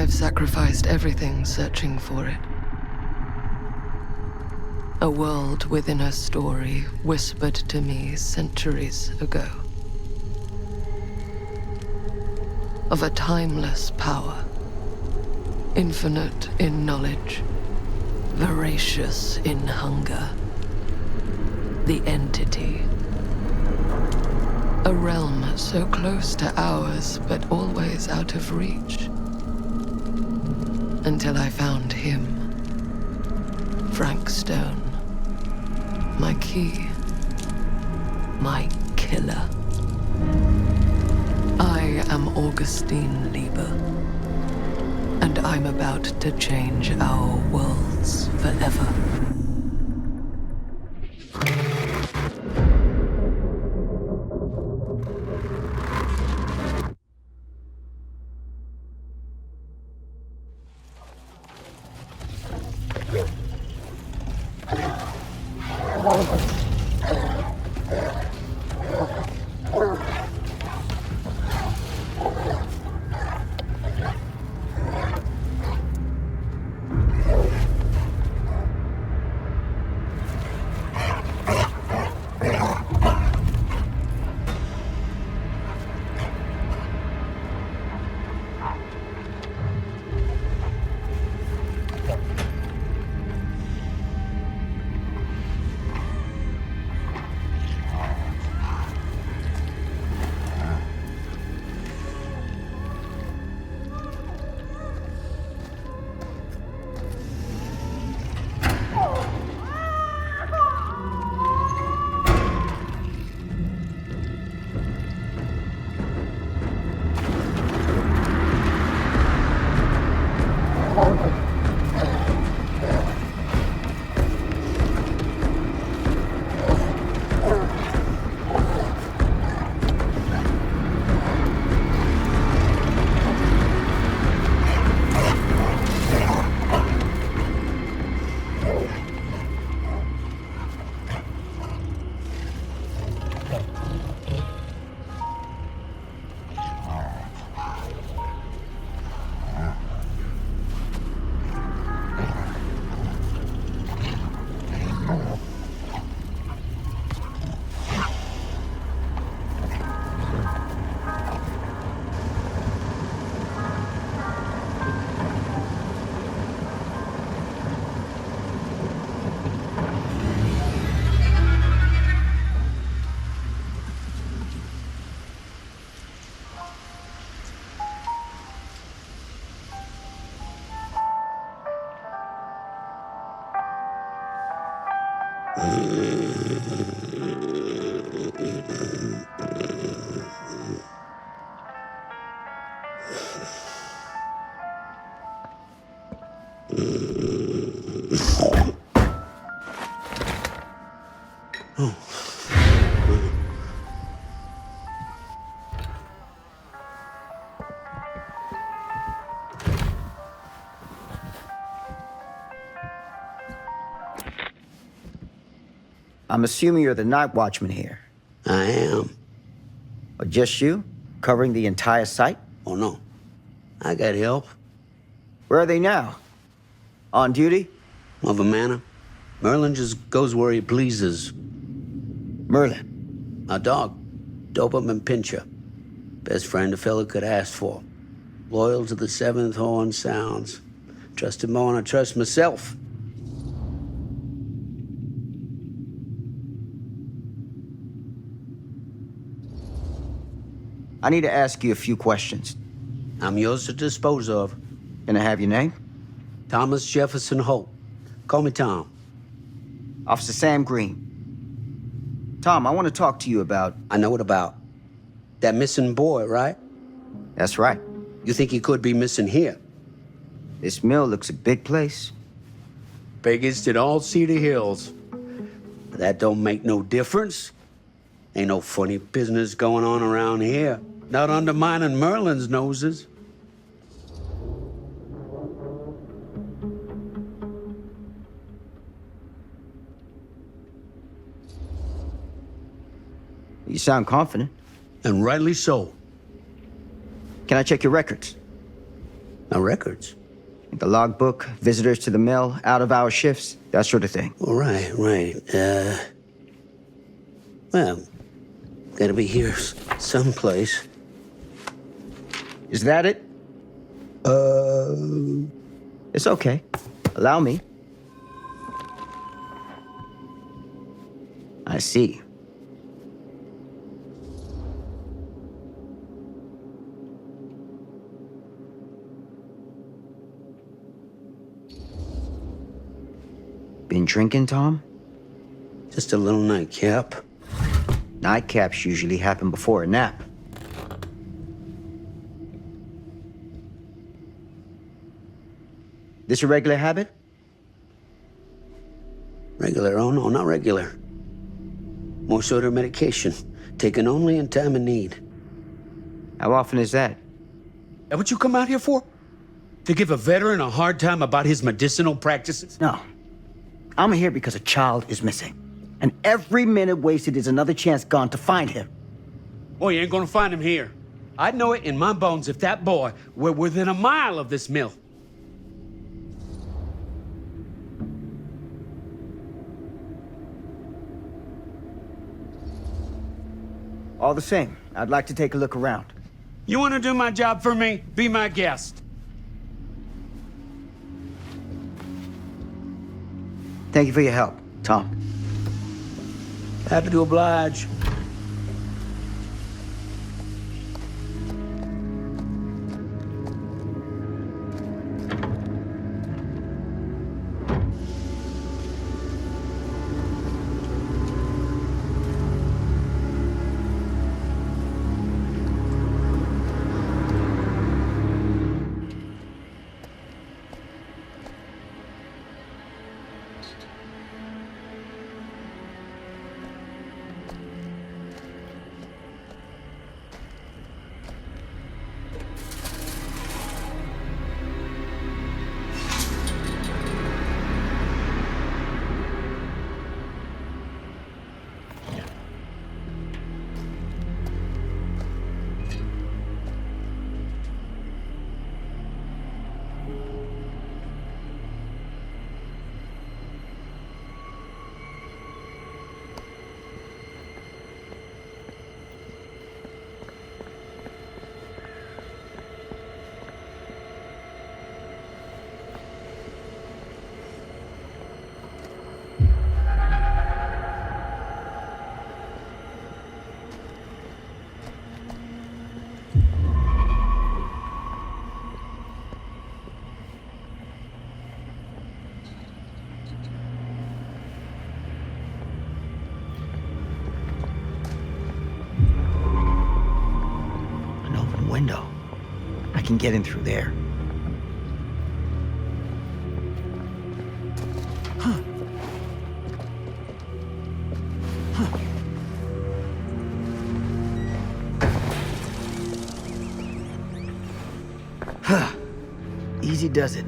I've sacrificed everything searching for it. A world within a story whispered to me centuries ago. Of a timeless power, infinite in knowledge, voracious in hunger. The entity. A realm so close to ours, but always out of reach. Until I found him. Frank Stone. My key. My killer. I am Augustine Lieber. And I'm about to change our worlds forever. I'm assuming you're the night watchman here. I am. Or just you? Covering the entire site? Oh, no. I got help. Where are they now? On duty? Of a manner. Merlin just goes where he pleases. Merlin? A dog. Doberman Pinscher. Best friend a fella could ask for. Loyal to the seventh horn sounds. Trust him more than I trust myself. I need to ask you a few questions. I'm yours to dispose of. Can I have your name? Thomas Jefferson Holt. Call me Tom. Officer Sam Green. Tom, I want to talk to you about... I know what about. That missing boy, right? That's right. You think he could be missing here? This mill looks a big place. Biggest in all Cedar Hills. But that don't make no difference. Ain't no funny business going on around here. Not undermining Merlin's noses. You sound confident. And rightly so. Can I check your records? My records. The logbook, visitors to the mill, out-of-hour shifts, that sort of thing. Well, right. Well, gotta be here someplace. Is that it? It's okay. Allow me. I see. Been drinking, Tom? Just a little nightcap. Nightcaps usually happen before a nap. This a regular habit? Regular? Oh, no, not regular. More sort of medication. Taken only in time of need. How often is that? That what you come out here for? To give a veteran a hard time about his medicinal practices? No. I'm here because a child is missing. And every minute wasted is another chance gone to find him. Boy, you ain't gonna find him here. I'd know it in my bones if that boy were within a mile of this mill. All the same, I'd like to take a look around. You wanna do my job for me? Be my guest. Thank you for your help, Tom. Happy to oblige. Window. I can get in through there. Huh. Huh. Easy does it.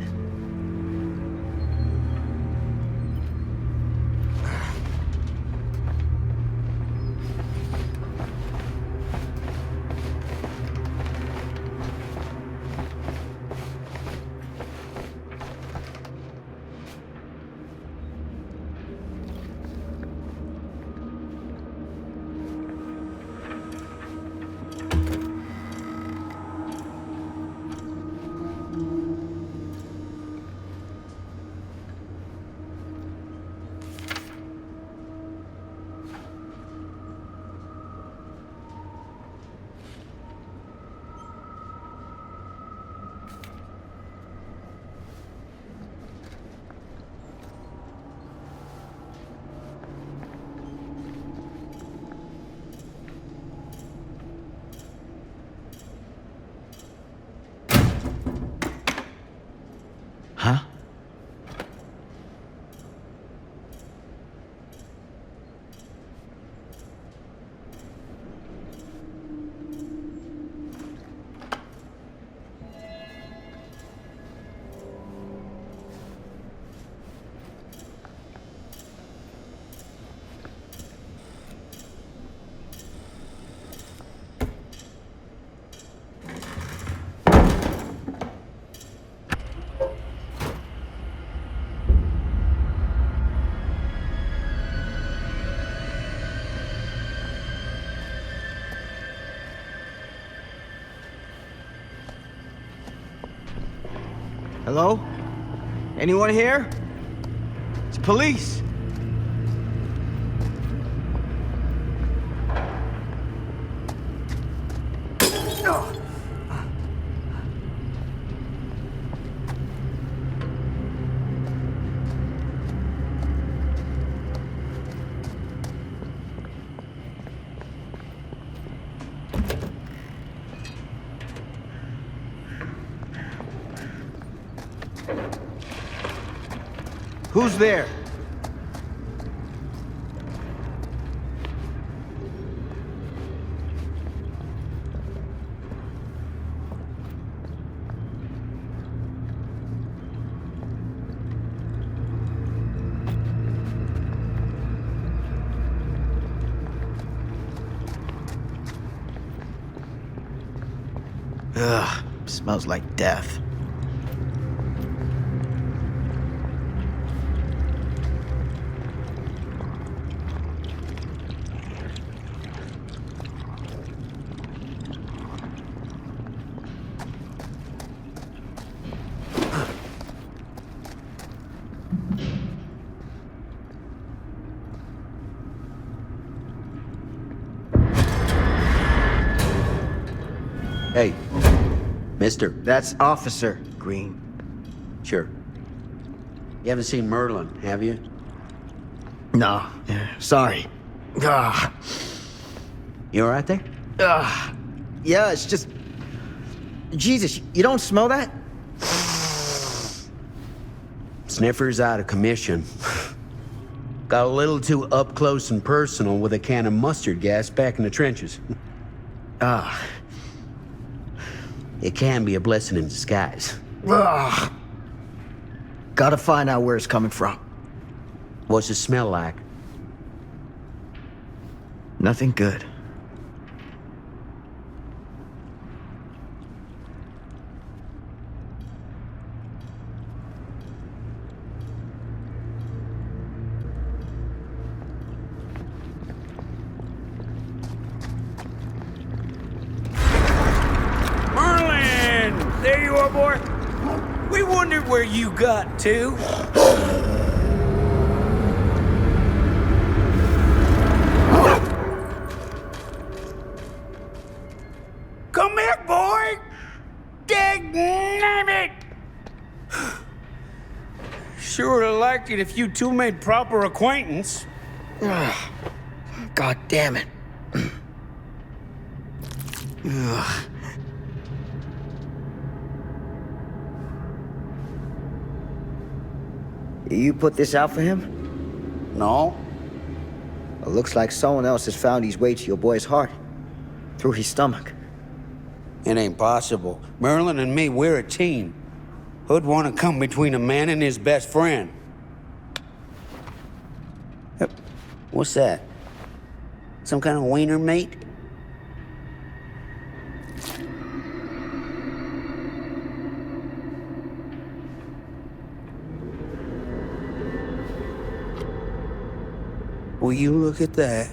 Hello? Anyone here? It's police. Who's there? Ugh, smells like death. Hey, mister. That's Officer Green. Sure. You haven't seen Merlin, have you? No, sorry. Ugh. You all right there? Yeah, it's just... Jesus, you don't smell that? Sniffer's out of commission. Got a little too up close and personal with a can of mustard gas back in the trenches. It can be a blessing in disguise. Ugh. Gotta find out where it's coming from. What's it smell like? Nothing good. There you are, boy. We wondered where you got to. Come here, boy. Dang it. Sure would have liked it if you two made proper acquaintance. God damn it. Ugh. You put this out for him? No. It looks like someone else has found his way to your boy's heart. Through his stomach. It ain't possible. Merlin and me, we're a team. Who'd want to come between a man and his best friend? What's that? Some kind of wiener meat? Will you look at that?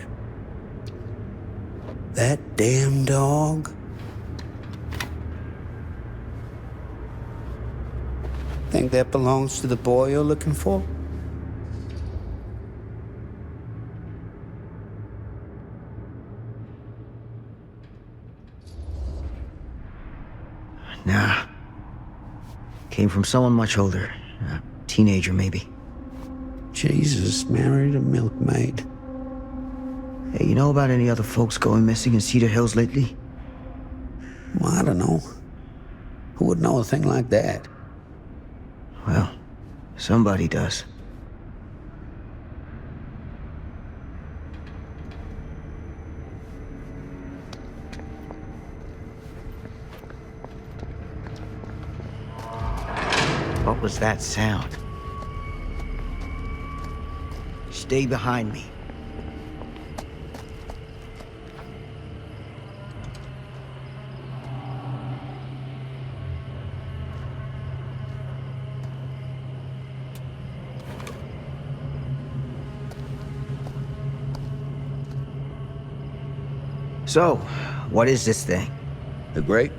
That damn dog? Think that belongs to the boy you're looking for? Nah. Came from someone much older. A teenager, maybe. Jesus married a milkmaid. Hey, you know about any other folks going missing in Cedar Hills lately? Well, I don't know. Who would know a thing like that? Well, somebody does. What was that sound? Stay behind me. So, what is this thing? The Great?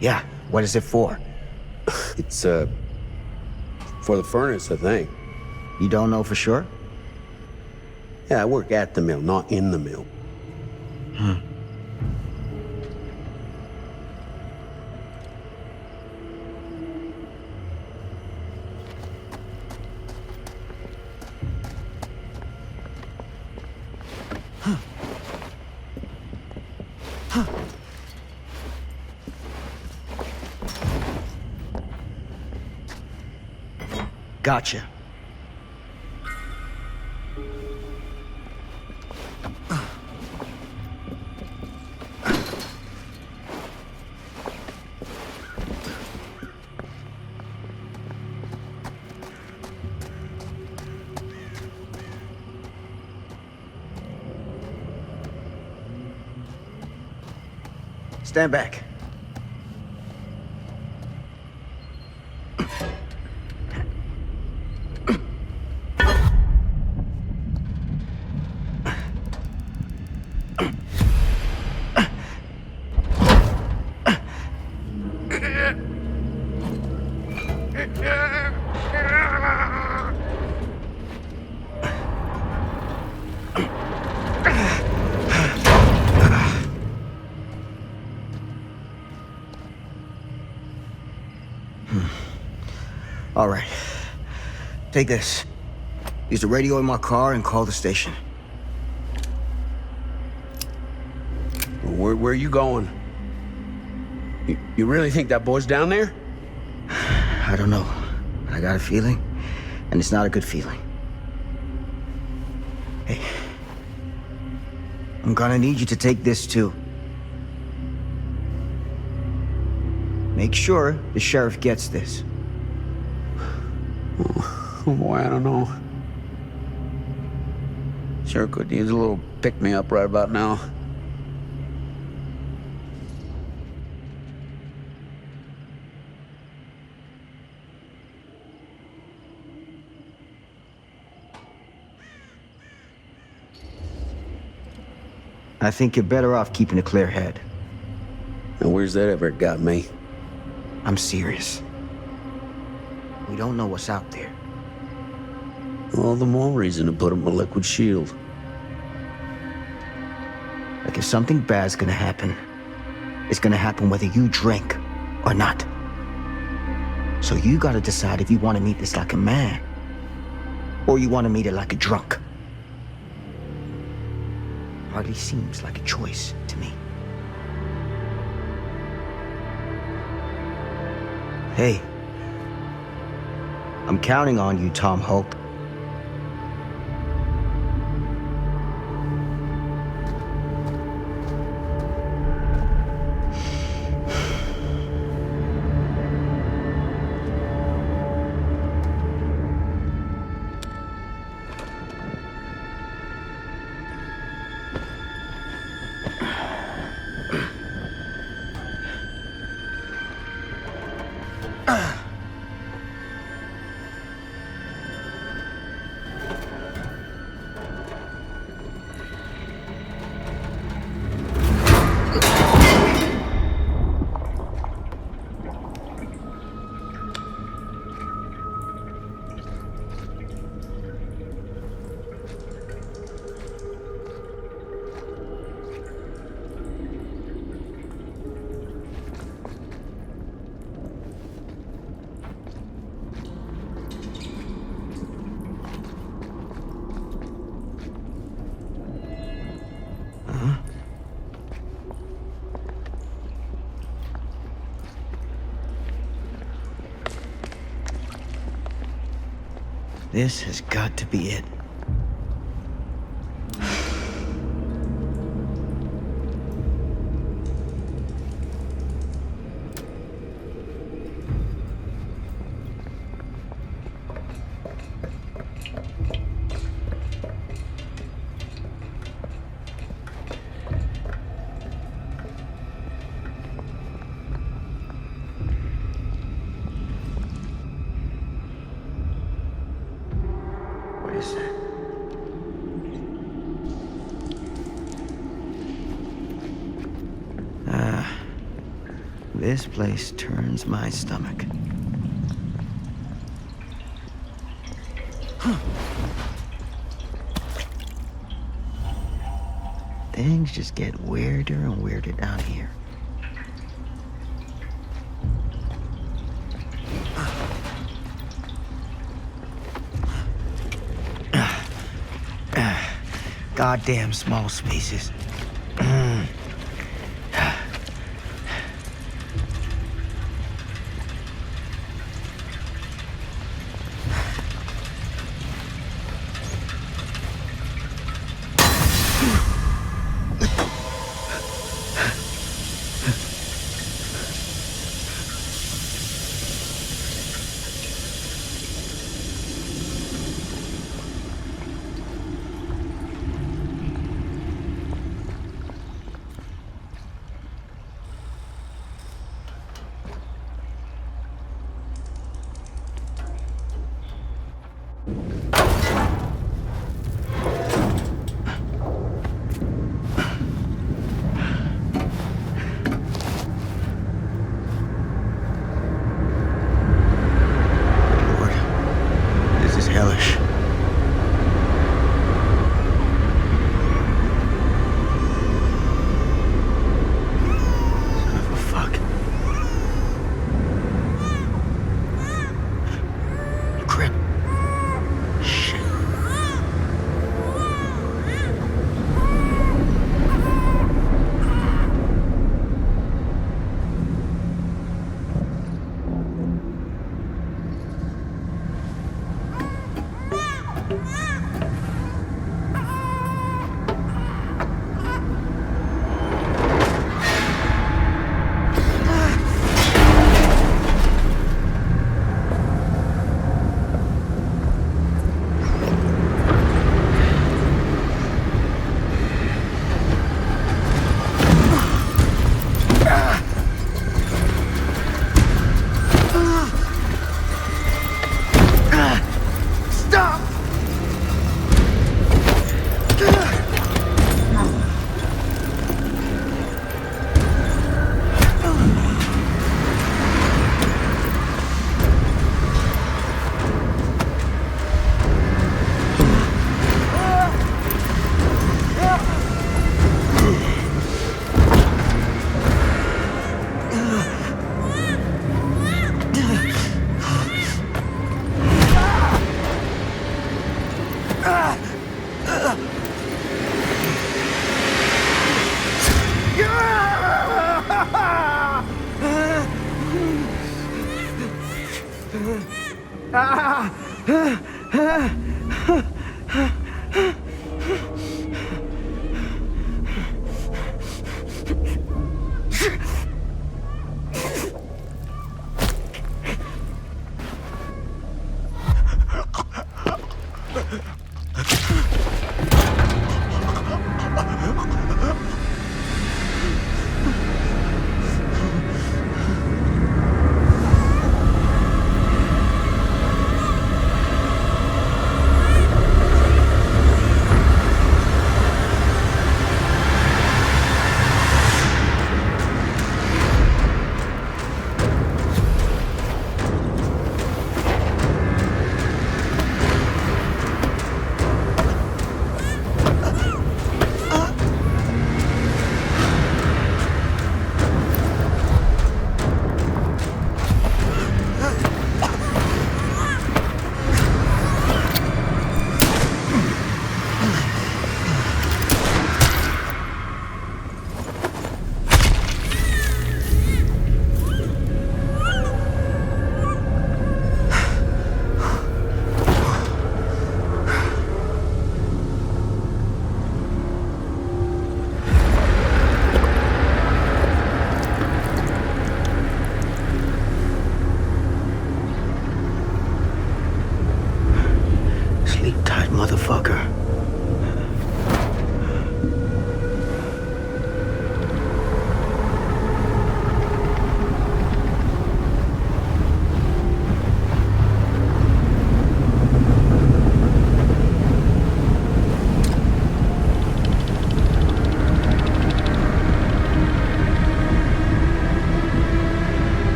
Yeah, what is it for? It's, for the furnace, I think. You don't know for sure? Yeah, I work at the mill, not in the mill. Gotcha. Stand back. All right. Take this. Use the radio in my car and call the station. Where are you going? You really think that boy's down there? I don't know. But I got a feeling, and it's not a good feeling. Hey. I'm gonna need you to take this too. Make sure the sheriff gets this. Oh boy, I don't know. Sure could use a little pick-me-up right about now. I think you're better off keeping a clear head. And where's that ever got me? I'm serious. We don't know what's out there. All the more reason to put up a liquid shield. Like if something bad's gonna happen, it's gonna happen whether you drink or not. So you gotta decide if you wanna meet this like a man, or you wanna meet it like a drunk. Hardly seems like a choice to me. Hey, I'm counting on you, Tom Hope. This has got to be it. This place turns my stomach. things just get weirder and weirder down here. Goddamn small spaces.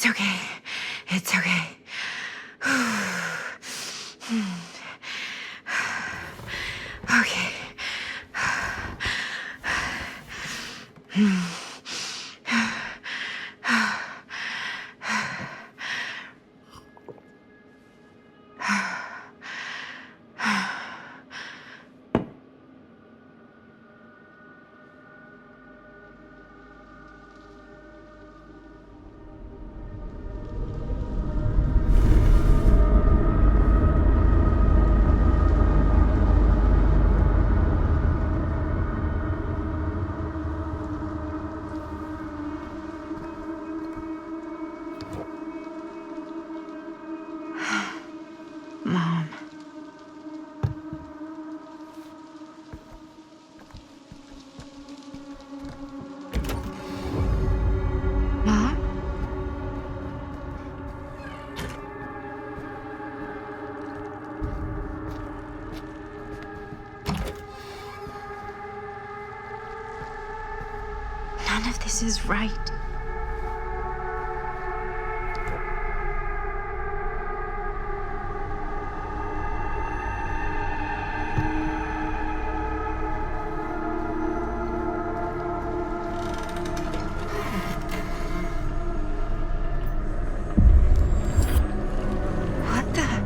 It's okay. It's okay. Okay. Mom. Mom? None of this is right. What the?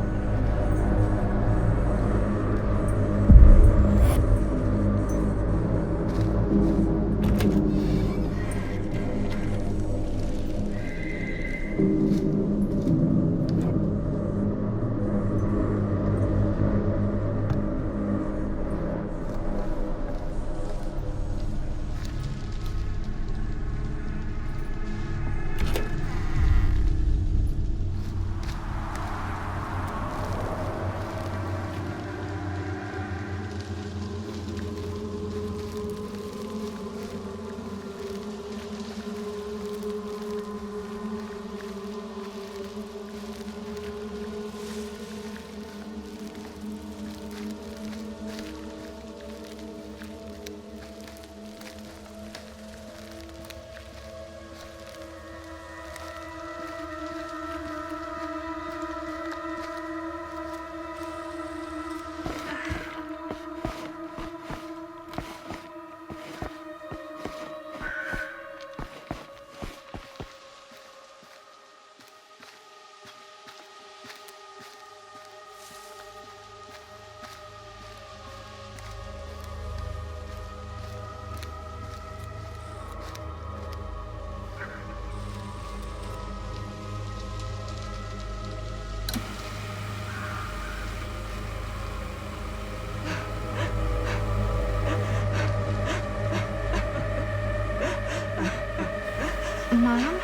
Mom?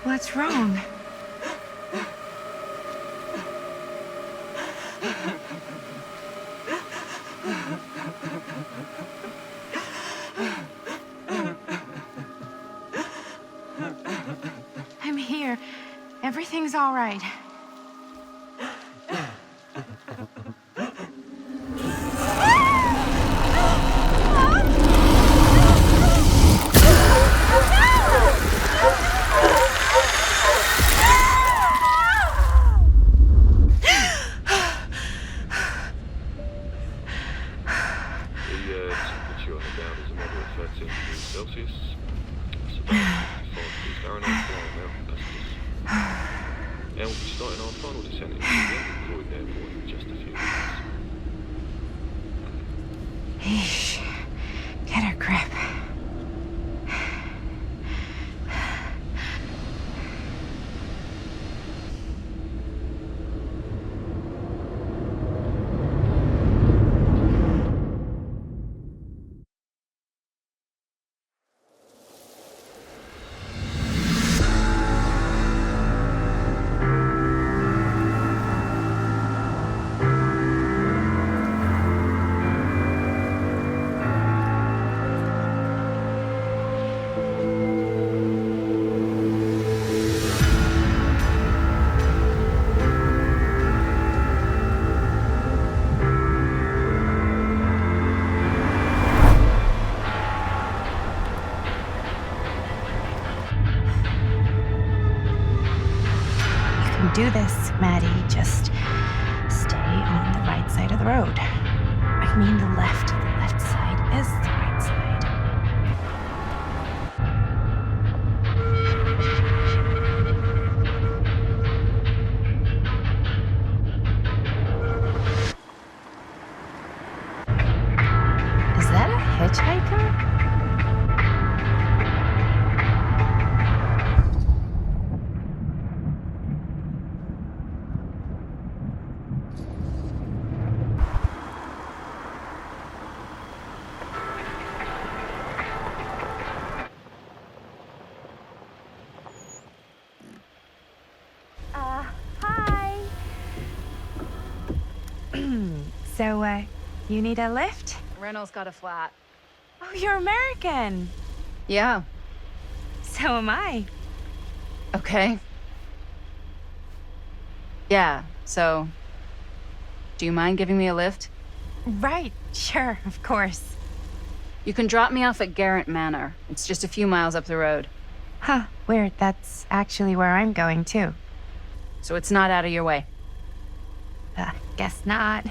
What's wrong? I'm here. Everything's all right. Eesh. Get a grip. do this, Maddie. Just stay on the right side of the road. I mean the left. The left side is the right side. Is that a hitchhiker? Hi. So, you need a lift? Reynolds got a flat. Oh, you're American. Yeah. So am I. Okay. Yeah, so... Do you mind giving me a lift? Right, sure, of course. You can drop me off at Garrett Manor. It's just a few miles up the road. Huh, weird. That's actually where I'm going, too. So it's not out of your way. Guess not.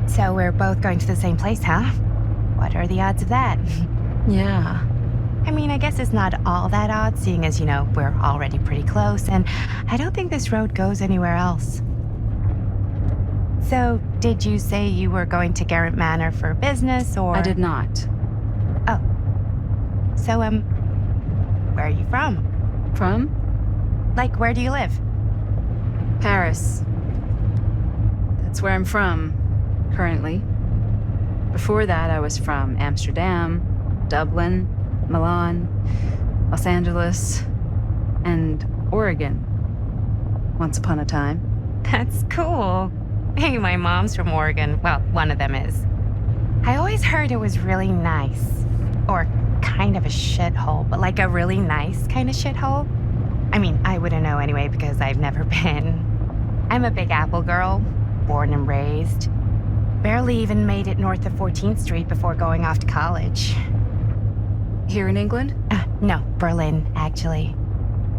So we're both going to the same place, huh? What are the odds of that? Yeah. I mean, I guess it's not all that odd, seeing as, we're already pretty close, and I don't think this road goes anywhere else. So, did you say you were going to Garrett Manor for business, or...? I did not. Oh. So, where are you from? From? Like, where do you live? Paris. That's where I'm from, currently. Before that, I was from Amsterdam, Dublin, Milan, Los Angeles, and Oregon. Once upon a time. That's cool. Hey, my mom's from Oregon. Well, one of them is. I always heard it was really nice. Or kind of a shithole, but like a really nice kind of shithole. I mean, I wouldn't know anyway because I've never been. I'm a Big Apple girl, born and raised. Barely even made it north of 14th Street before going off to college. Here in England? No, Berlin, actually.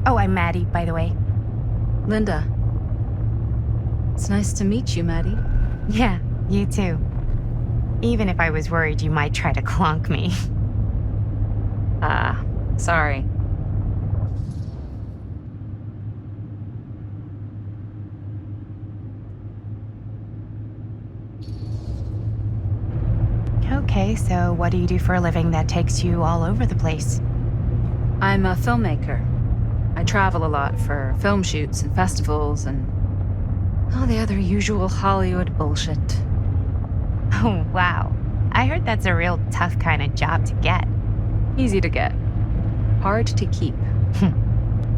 Oh, I'm Maddie, by the way. Linda. It's nice to meet you, Maddie. Yeah, you too. Even if I was worried you might try to clonk me. Sorry. Okay, so what do you do for a living that takes you all over the place? I'm a filmmaker. I travel a lot for film shoots and festivals and all the other usual Hollywood bullshit. Oh, wow. I heard that's a real tough kind of job to get. Easy to get. Hard to keep.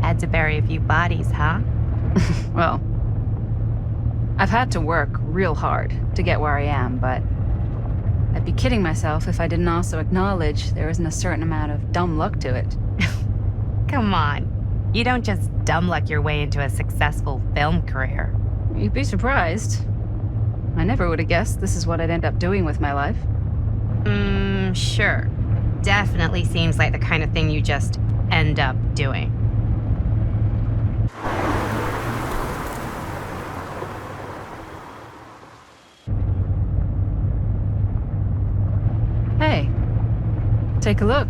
Had to bury a few bodies, huh? Well, I've had to work real hard to get where I am, but I'd be kidding myself if I didn't also acknowledge there isn't a certain amount of dumb luck to it. Come on. You don't just dumb luck your way into a successful film career. You'd be surprised. I never would have guessed this is what I'd end up doing with my life. Sure. Definitely seems like the kind of thing you just end up doing. Hey, take a look.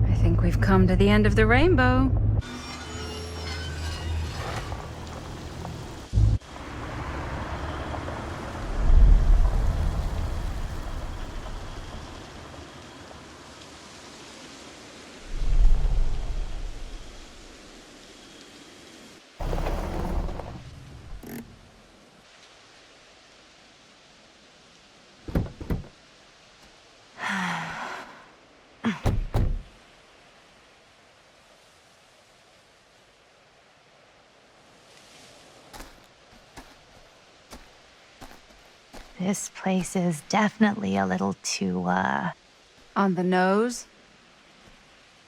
I think we've come to the end of the rainbow. This place is definitely a little too, On the nose?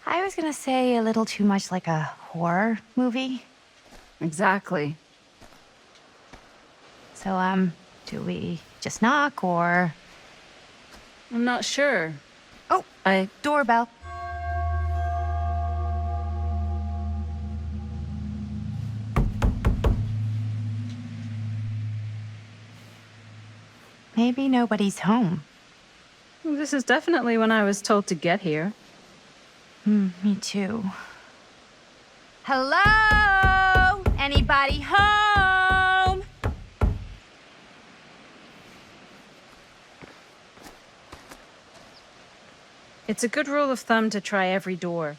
I was gonna say a little too much like a horror movie. Exactly. So, do we just knock or... I'm not sure. Oh, doorbell. Maybe nobody's home. This is definitely when I was told to get here. Me too. Hello? Anybody home? It's a good rule of thumb to try every door.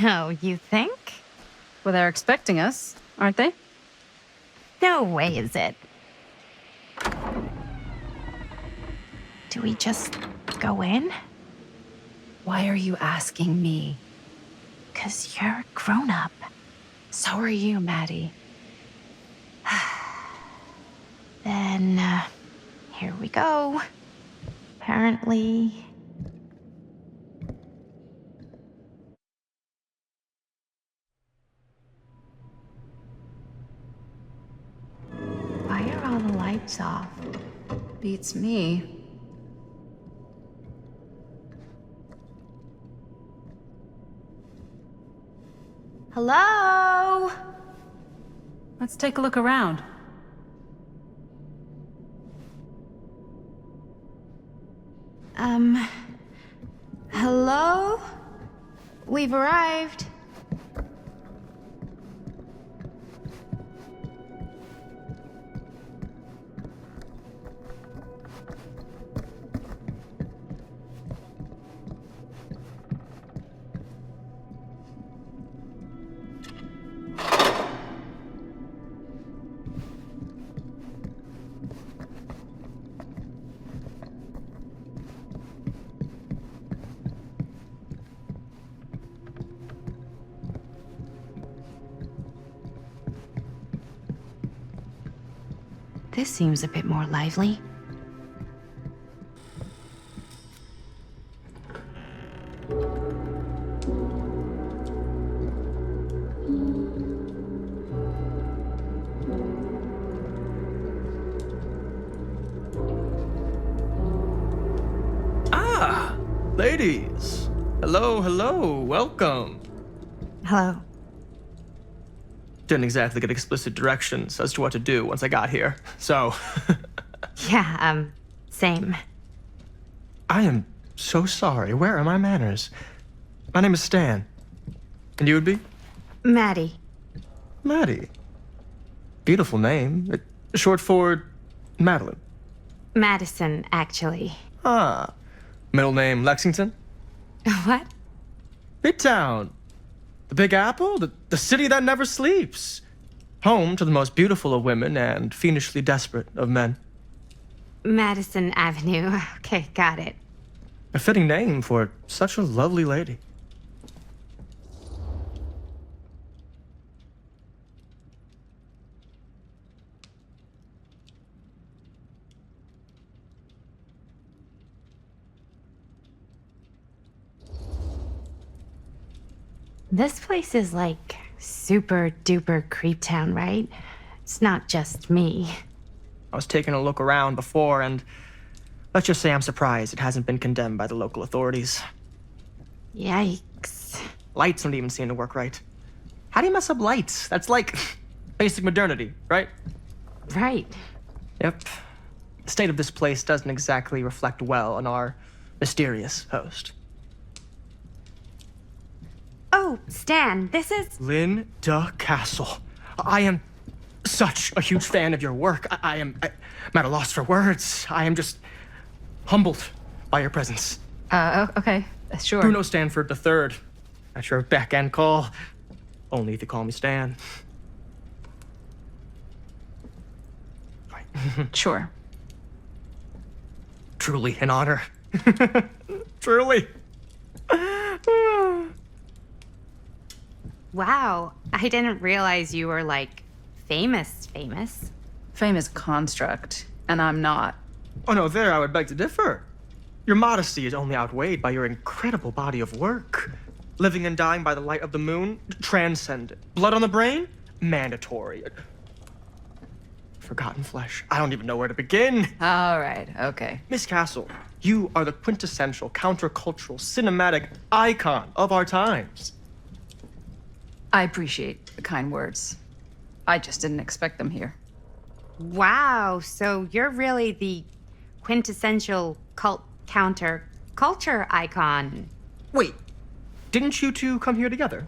No, you think? Well, they're expecting us, aren't they? No way is it. Do we just go in? Why are you asking me? 'Cause you're a grown-up. So are you, Maddie. Then, here we go. Apparently... Why are all the lights off? Beats me. Hello? Let's take a look around. Hello? We've arrived. This seems a bit more lively. Ah, ladies. Hello, hello, welcome. Hello. Didn't exactly get explicit directions as to what to do once I got here, so... Yeah, same. I am so sorry. Where are my manners? My name is Stan. And you would be? Maddie. Maddie. Beautiful name. Short for Madeline. Madison, actually. Ah. Middle name Lexington? What? Midtown. The Big Apple? The city that never sleeps. Home to the most beautiful of women and fiendishly desperate of men. Madison Avenue. Okay, got it. A fitting name for such a lovely lady. This place is like super duper creep town, right? It's not just me. I was taking a look around before, and let's just say I'm surprised it hasn't been condemned by the local authorities. Yikes. Lights don't even seem to work right. How do you mess up lights? That's like basic modernity, right? Right. Yep. The state of this place doesn't exactly reflect well on our mysterious host. Oh, Stan, this is... Linda Castle. I am such a huge fan of your work. I'm at a loss for words. I am just humbled by your presence. Okay, sure. Bruno Stanford III, at your beck and call. Only if you call me Stan. Sure. Truly an honor. Truly. Wow, I didn't realize you were, like, famous. Fame is a construct, and I'm not. Oh no, there I would beg to differ. Your modesty is only outweighed by your incredible body of work. Living and dying by the light of the moon, transcendent. Blood on the brain, mandatory. Forgotten flesh, I don't even know where to begin. All right, okay. Miss Castle, you are the quintessential countercultural cinematic icon of our times. I appreciate the kind words. I just didn't expect them here. Wow, so you're really the quintessential cult counter culture icon. Wait, didn't you two come here together?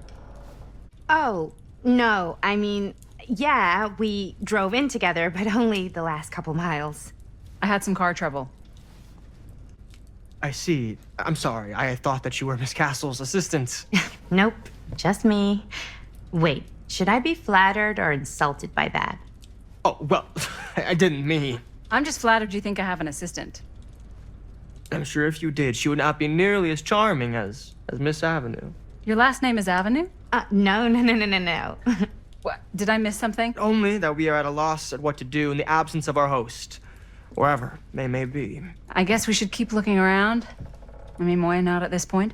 Oh, no, I mean, yeah, we drove in together, but only the last couple miles. I had some car trouble. I see. I'm sorry, I thought that you were Miss Castle's assistant. Nope, just me. Wait, should I be flattered or insulted by that? Oh, well, I didn't mean. I'm just flattered you think I have an assistant. I'm sure if you did, she would not be nearly as charming as Miss Avenue. Your last name is Avenue? No. What? Did I miss something? Only that we are at a loss at what to do in the absence of our host, wherever they may be. I guess we should keep looking around. I mean, why not at this point?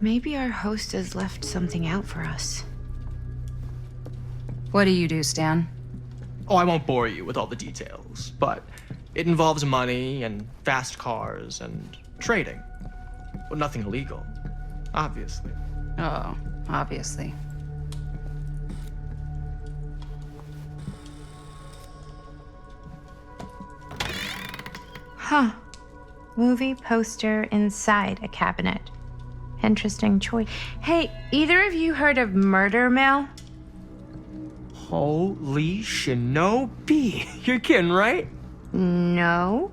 Maybe our host has left something out for us. What do you do, Stan? Oh, I won't bore you with all the details, but it involves money and fast cars and trading. Well, nothing illegal, obviously. Oh, obviously. Huh. Movie poster inside a cabinet. Interesting choice. Hey, either of you heard of Murder Mill? Holy shinobi! You're kidding, right? No.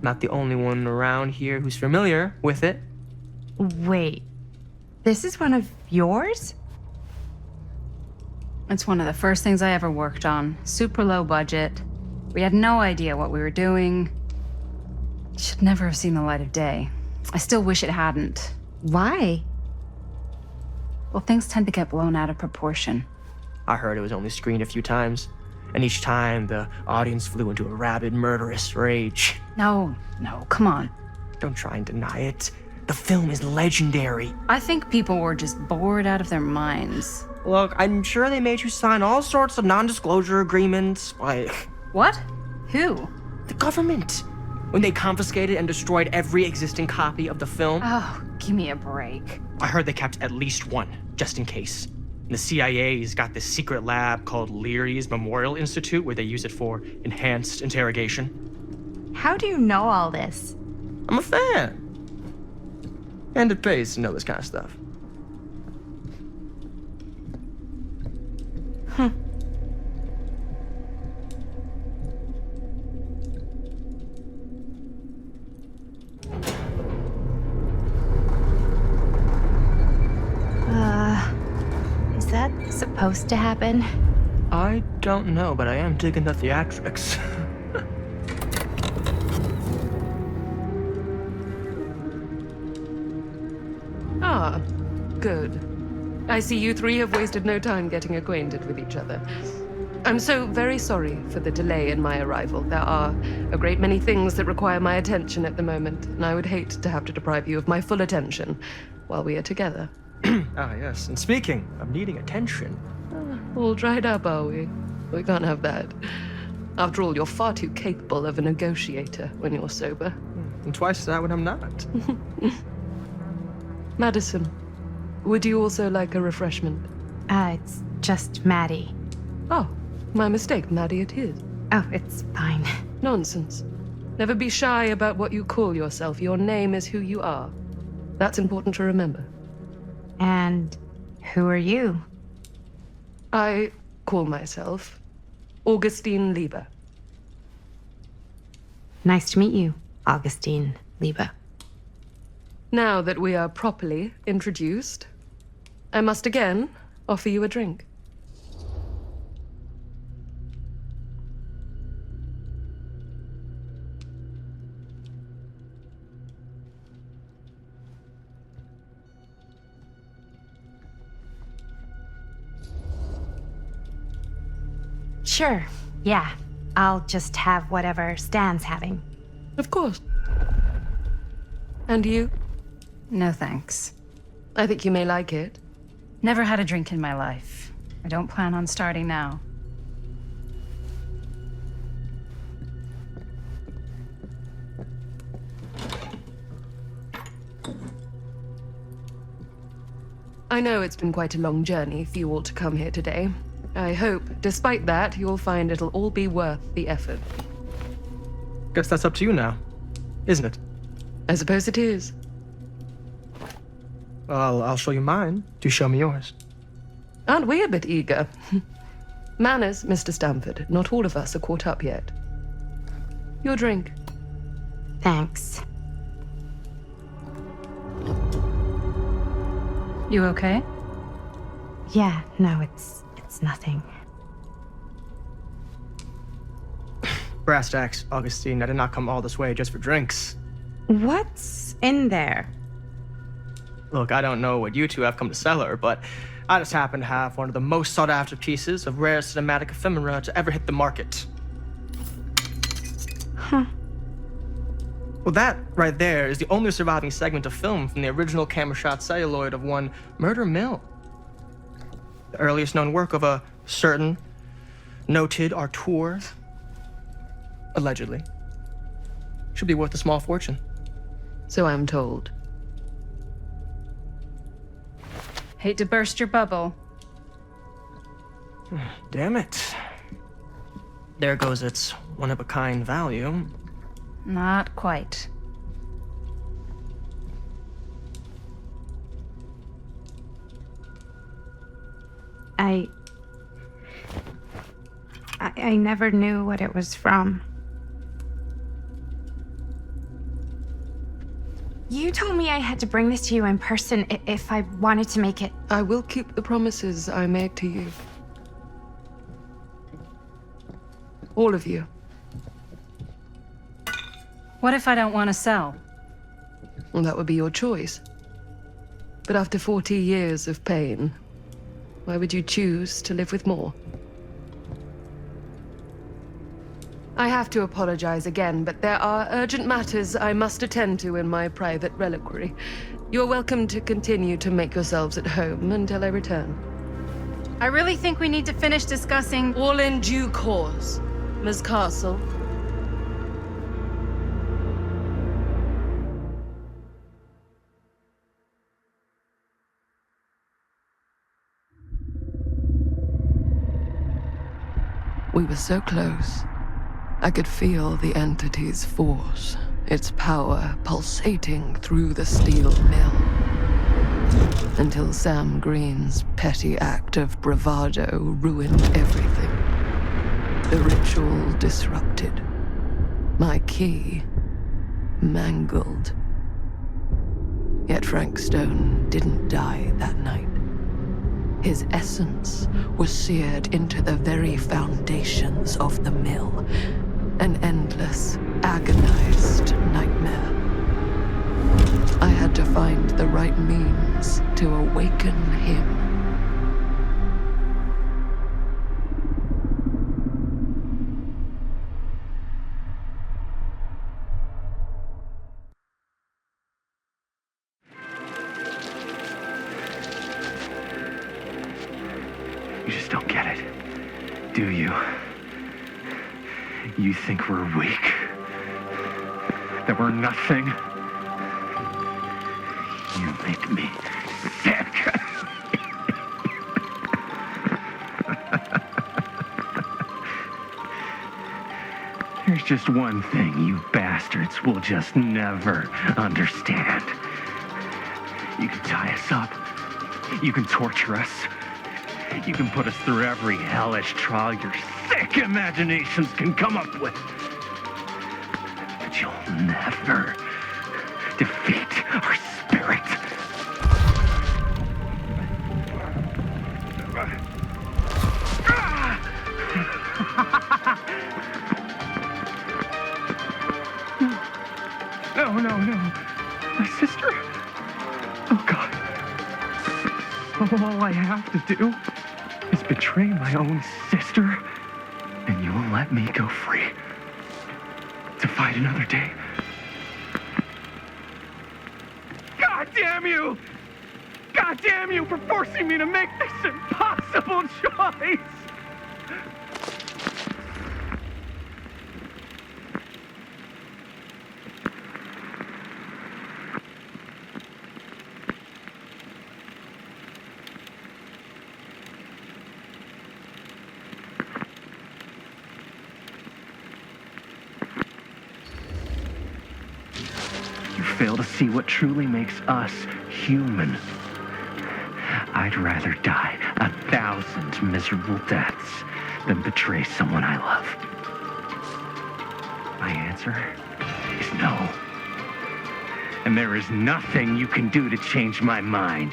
Not the only one around here who's familiar with it. Wait. This is one of yours? It's one of the first things I ever worked on. Super low budget. We had no idea what we were doing. It should never have seen the light of day. I still wish it hadn't. Why? Well, things tend to get blown out of proportion. I heard it was only screened a few times, and each time the audience flew into a rabid, murderous rage. No, come on. Don't try and deny it. The film is legendary. I think people were just bored out of their minds. Look, I'm sure they made you sign all sorts of non-disclosure agreements, like... What? Who? The government. When they confiscated and destroyed every existing copy of the film. Oh, give me a break. I heard they kept at least one, just in case. The CIA's got this secret lab called Leary's Memorial Institute where they use it for enhanced interrogation. How do you know all this? I'm a fan. And it pays to know this kind of stuff. Is that supposed to happen? I don't know, but I am digging the theatrics. Ah, good. I see you three have wasted no time getting acquainted with each other. I'm so very sorry for the delay in my arrival. There are a great many things that require my attention at the moment, and I would hate to have to deprive you of my full attention while we are together. Ah, yes. And speaking of needing attention. All dried up, are we? We can't have that. After all, you're far too capable of a negotiator when you're sober. And twice that when I'm not. Madison, would you also like a refreshment? It's just Maddie. Oh, my mistake. Maddie it is. Oh, it's fine. Nonsense. Never be shy about what you call yourself. Your name is who you are. That's important to remember. And who are you? I call myself Augustine Lieber. Nice to meet you, Augustine Lieber. Now that we are properly introduced, I must again offer you a drink. Sure, yeah. I'll just have whatever Stan's having. Of course. And you? No thanks. I think you may like it. Never had a drink in my life. I don't plan on starting now. I know it's been quite a long journey for you all to come here today. I hope, despite that, you'll find it'll all be worth the effort. Guess that's up to you now, isn't it? I suppose it is. Well, I'll show you mine. Do show me yours. Aren't we a bit eager? Manners, Mr. Stamford. Not all of us are caught up yet. Your drink. Thanks. You okay? Yeah, no, it's nothing. Brass tacks, Augustine. I did not come all this way just for drinks. What's in there? Look, I don't know what you two have come to sell her, but I just happen to have one of the most sought-after pieces of rare cinematic ephemera to ever hit the market. Huh. Well, that right there is the only surviving segment of film from the original camera shot celluloid of one Murder Mill. The earliest known work of a certain noted auteur, allegedly. Should be worth a small fortune. So I'm told. Hate to burst your bubble. Damn it. There goes its one-of-a-kind value. Not quite. I never knew what it was from. You told me I had to bring this to you in person if I wanted to make it. I will keep the promises I made to you. All of you. What if I don't want to sell? Well, that would be your choice. But after 40 years of pain, why would you choose to live with more? I have to apologize again, but there are urgent matters I must attend to in my private reliquary. You're welcome to continue to make yourselves at home until I return. I really think we need to finish discussing. All in due course, Ms. Castle. We were so close. I could feel the entity's force, its power pulsating through the steel mill. Until Sam Green's petty act of bravado ruined everything. The ritual disrupted. My key mangled. Yet Frank Stone didn't die that night. His essence was seared into the very foundations of the mill. An endless, agonized nightmare. I had to find the right means to awaken him. You just don't get it, do you? You think we're weak? That we're nothing? You make me sick. There's just one thing you bastards will just never understand. You can tie us up. You can torture us. You can put us through every hellish trial your sick imaginations can come up with. But you'll never defeat our spirit. No. My sister? Oh, God. All I have to do is betray my own sister And you will let me go free to fight another day. God damn you! God damn you for forcing me to make this impossible choice! You fail to see what truly makes us human. I'd rather die 1,000 miserable deaths than betray someone I love. My answer is no. And there is nothing you can do to change my mind.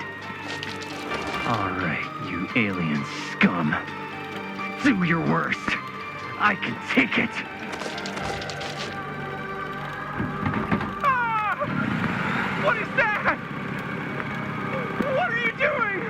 All right, you alien scum. Do your worst. I can take it. What is that? What are you doing?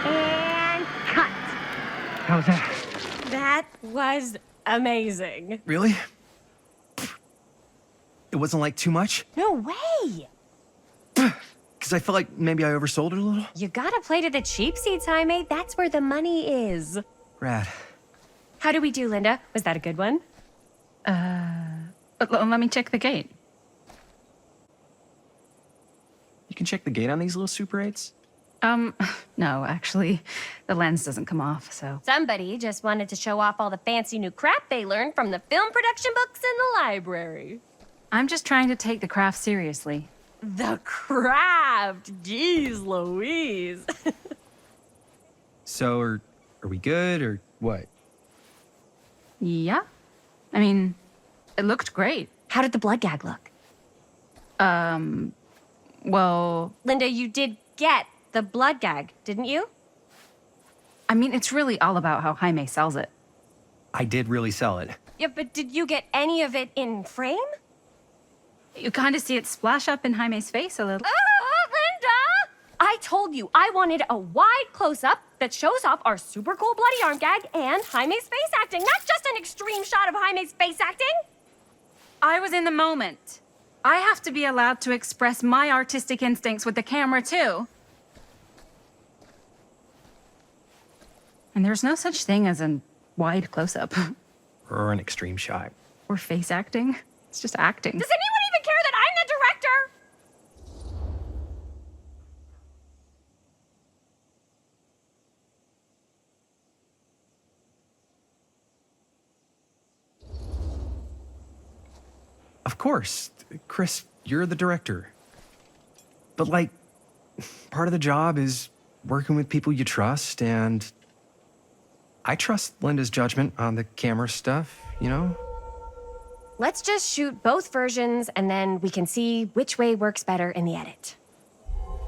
And cut. How's that? That was amazing. Really? It wasn't like too much? No way. Because I felt like maybe I oversold it a little? You gotta play to the cheap seats, Jaime. That's where the money is. Rad. How did we do, Linda? Was that a good one? Let me check the gate. You can check the gate on these little Super 8s? No, actually, the lens doesn't come off, so. Somebody just wanted to show off all the fancy new crap they learned from the film production books in the library. I'm just trying to take the craft seriously. The craft! Jeez Louise. So, are we good, or what? Yeah? I mean, it looked great. How did the blood gag look? Well, Linda, you did get the blood gag, didn't you? I mean, it's really all about how Jaime sells it. I did really sell it. Yeah, but did you get any of it in frame? You kind of see it splash up in Jaime's face a little. Oh, Linda! I told you I wanted a wide close-up that shows off our super cool bloody arm gag and Jaime's face acting, not just an extreme shot of Jaime's face acting. I was in the moment. I have to be allowed to express my artistic instincts with the camera, too. And there's no such thing as a wide close-up. Or an extreme shot. Or face acting. It's just acting. Does anyone even care that I'm the director? Of course. Chris, you're the director. But, like, part of the job is working with people you trust, and I trust Linda's judgment on the camera stuff, you know? Let's just shoot both versions and then we can see which way works better in the edit.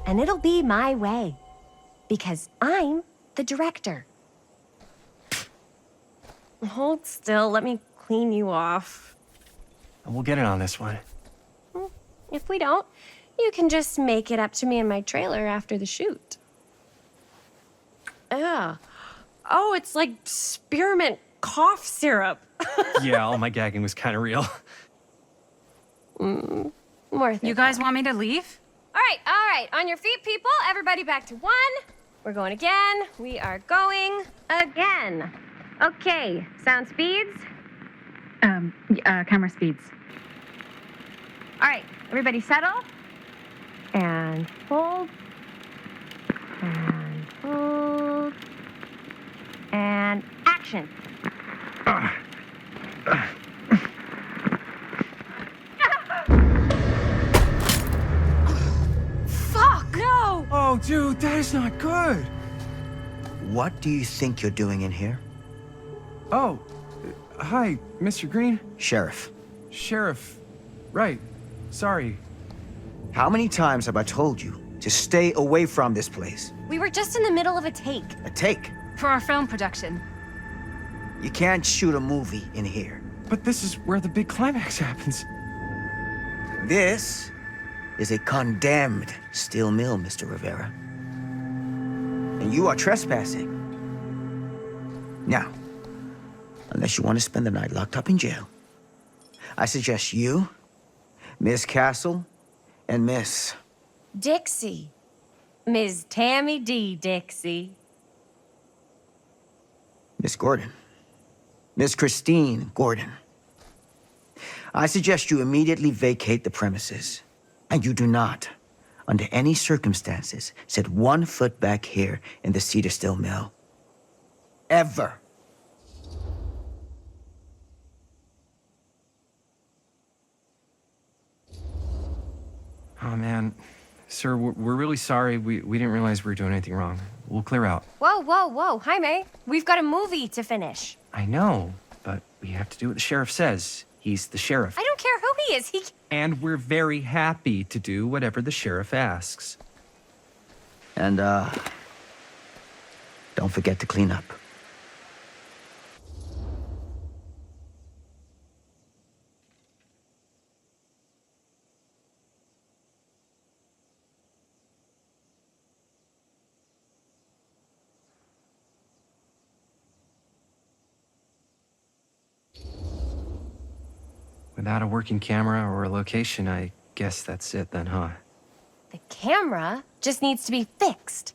And it'll be my way. Because I'm the director. Hold still, let me clean you off. And we'll get it on this one. If we don't, you can just make it up to me in my trailer after the shoot. Ugh. Oh, it's like spearmint cough syrup. Yeah, all my gagging was kind of real. Worth it. You guys want me to leave? All right. On your feet, people. Everybody back to 1. We're going again. We are going again. Okay, sound speeds. Camera speeds. All right, everybody settle. And hold. And hold. And action. Fuck! No! Oh, dude, that is not good. What do you think you're doing in here? Oh, hi, Mr. Green. Sheriff. Sheriff, right. Sorry. How many times have I told you to stay away from this place? We were just in the middle of a take. A take? For our film production. You can't shoot a movie in here. But this is where the big climax happens. This is a condemned steel mill, Mr. Rivera. And you are trespassing. Now, unless you want to spend the night locked up in jail, I suggest you, Miss Castle, and Miss... Dixie. Ms. Tammy D. Dixie. Miss Gordon. Miss Christine Gordon. I suggest you immediately vacate the premises, and you do not, under any circumstances, set 1 foot back here in the Cedar Steel Mill. Ever. Oh, man. Sir, we're really sorry. We didn't realize we were doing anything wrong. We'll clear out. Whoa, whoa, whoa. Jaime, we've got a movie to finish. I know, but we have to do what the sheriff says. He's the sheriff. I don't care who he is. And we're very happy to do whatever the sheriff asks. And, don't forget to clean up. Without a working camera or a location, I guess that's it then, huh? The camera just needs to be fixed.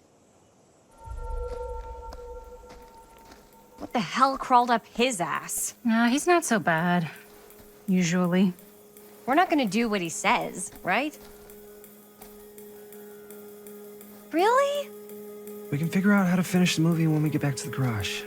What the hell crawled up his ass? He's not so bad. Usually. We're not gonna do what he says, right? Really? We can figure out how to finish the movie when we get back to the garage.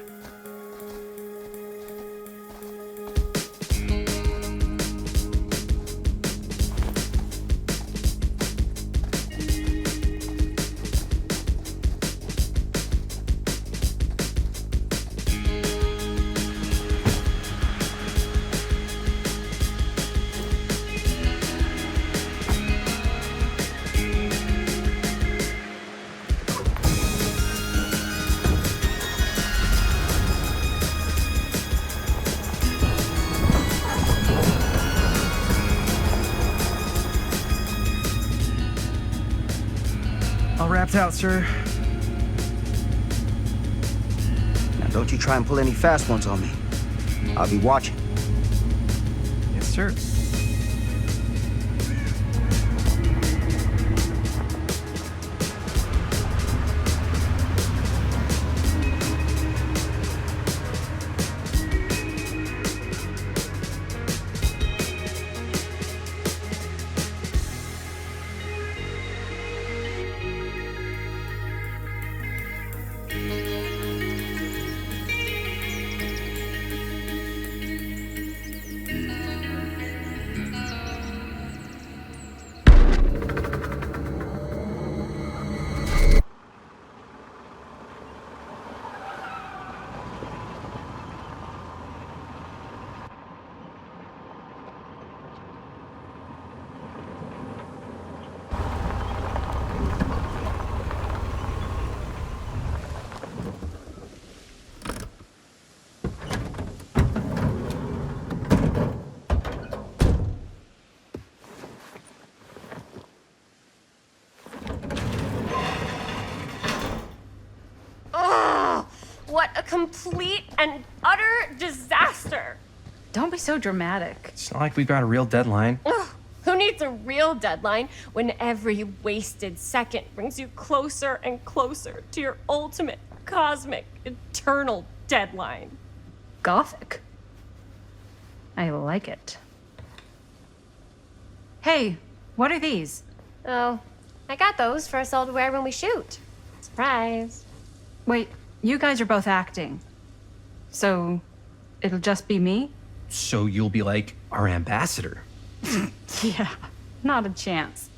All wrapped out, sir. Now, don't you try and pull any fast ones on me. I'll be watching. Yes, sir. What a complete and utter disaster! Don't be so dramatic. It's not like we've got a real deadline. Ugh, who needs a real deadline when every wasted second brings you closer and closer to your ultimate, cosmic, eternal deadline? Gothic. I like it. Hey, what are these? Oh, I got those for us all to wear when we shoot. Surprise. Wait, you guys are both acting. So, it'll just be me? So you'll be like our ambassador. Yeah, not a chance.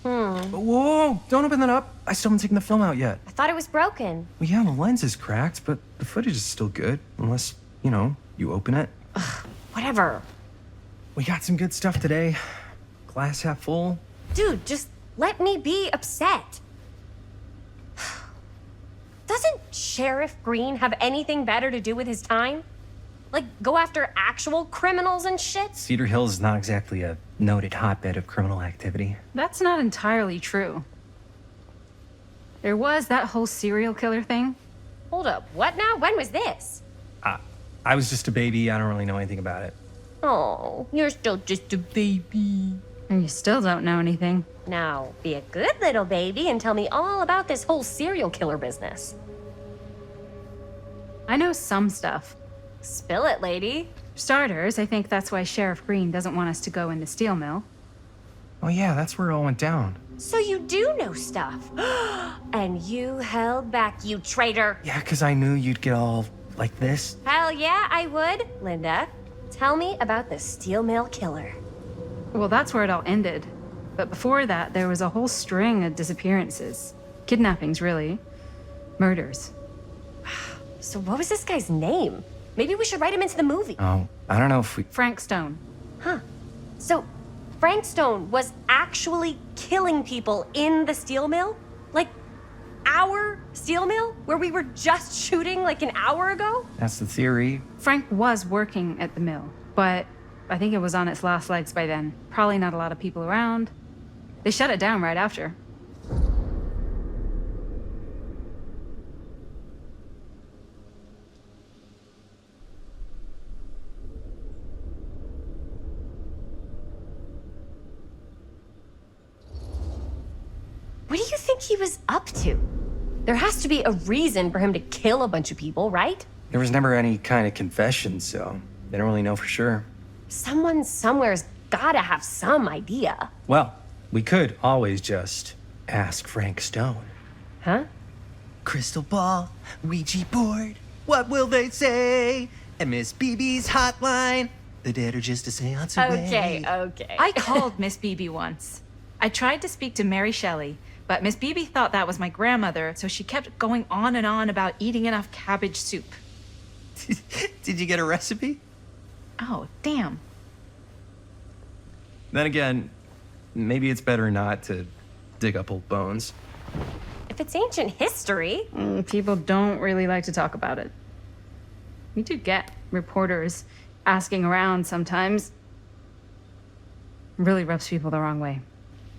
Whoa, don't open that up. I still haven't taken the film out yet. I thought it was broken. Well, yeah, the lens is cracked, but the footage is still good. Unless, you open it. Whatever. We got some good stuff today. glass half full. Dude, just let me be upset. Doesn't Sheriff Green have anything better to do with his time? Like, go after actual criminals and shit? Cedar Hills is not exactly a noted hotbed of criminal activity. That's not entirely true. There was that whole serial killer thing. Hold up, what now? When was this? I was just a baby. I don't really know anything about it. Oh, you're still just a baby. And you still don't know anything. Now, be a good little baby and tell me all about this whole serial killer business. I know some stuff. Spill it, lady. For starters, I think that's why Sheriff Green doesn't want us to go in the steel mill. Oh yeah, that's where it all went down. So you do know stuff. And you held back, you traitor. Yeah, because I knew you'd get all like this. Hell yeah, I would. Linda, tell me about the steel mill killer. Well, that's where it all ended. But before that, there was a whole string of disappearances. Kidnappings, really. Murders. So what was this guy's name? Maybe we should write him into the movie. Oh, I don't know if we... Frank Stone. Huh. So Frank Stone was actually killing people in the steel mill? Like, our steel mill? Where we were just shooting like an hour ago? That's the theory. Frank was working at the mill, but I think it was on its last legs by then. Probably not a lot of people around. They shut it down right after. What do you think he was up to? There has to be a reason for him to kill a bunch of people, right? There was never any kind of confession, so they don't really know for sure. Someone somewhere's gotta have some idea. Well, we could always just ask Frank Stone. Huh? Crystal ball, Ouija board, what will they say? And Miss BB's hotline, the dead are just a seance away. Okay. I called Miss BB once. I tried to speak to Mary Shelley, but Miss BB thought that was my grandmother, so she kept going on and on about eating enough cabbage soup. Did you get a recipe? Oh, damn. Then again, maybe it's better not to dig up old bones. If it's ancient history. People don't really like to talk about it. We do get reporters asking around sometimes. Really rubs people the wrong way.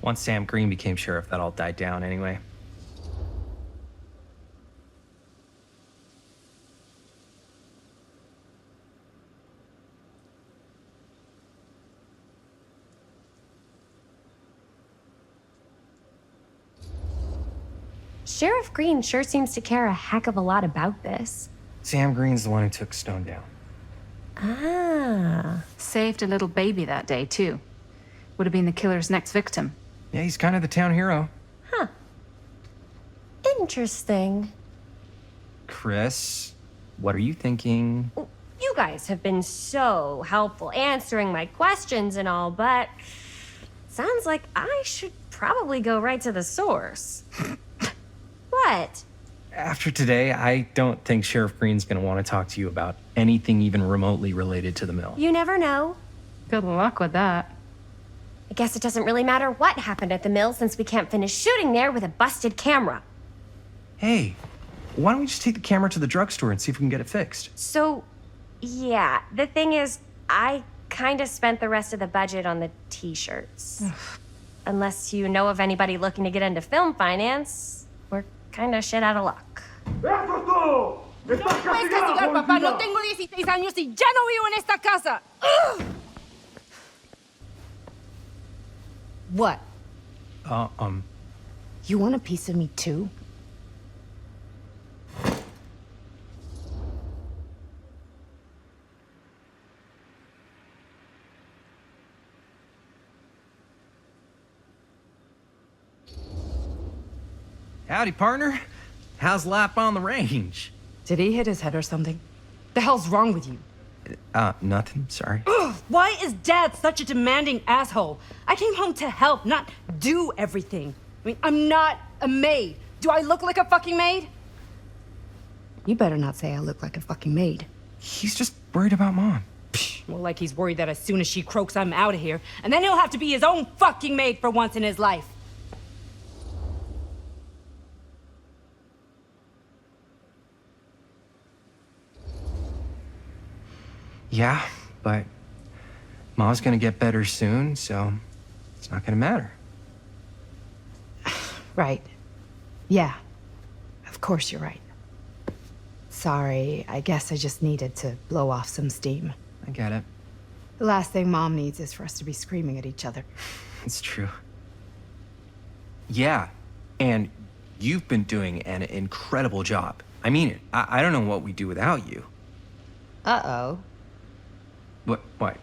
Once Sam Green became sheriff, that all died down anyway. Sheriff Green sure seems to care a heck of a lot about this. Sam Green's the one who took Stone down. Ah. Saved a little baby that day, too. Would have been the killer's next victim. Yeah, he's kind of the town hero. Huh. Interesting. Chris, what are you thinking? You guys have been so helpful answering my questions and all, but sounds like I should probably go right to the source. What? After today, I don't think Sheriff Green's gonna want to talk to you about anything even remotely related to the mill. You never know. Good luck with that. I guess it doesn't really matter what happened at the mill since we can't finish shooting there with a busted camera. Hey, why don't we just take the camera to the drugstore and see if we can get it fixed? So, yeah, the thing is, I kind of spent the rest of the budget on the t-shirts. Unless you know of anybody looking to get into film finance, we're kind of shit out of luck. ¡No puedes castigar, papá! No tengo 16 años y ya no vivo en esta casa. ¡Ugh! What? You want a piece of me too? Howdy, partner. How's life on the range? Did he hit his head or something? The hell's wrong with you? Nothing, sorry. Ugh, why is Dad such a demanding asshole? I came home to help, not do everything. I mean, I'm not a maid. Do I look like a fucking maid? You better not say I look like a fucking maid. He's just worried about Mom. More like he's worried that as soon as she croaks, I'm out of here. And then he'll have to be his own fucking maid for once in his life. Yeah, but Mom's gonna get better soon, so it's not gonna matter. Right. Yeah. Of course you're right. Sorry, I guess I just needed to blow off some steam. I get it. The last thing Mom needs is for us to be screaming at each other. It's true. Yeah, and you've been doing an incredible job. I mean it. I don't know what we'd do without you. Uh-oh. What?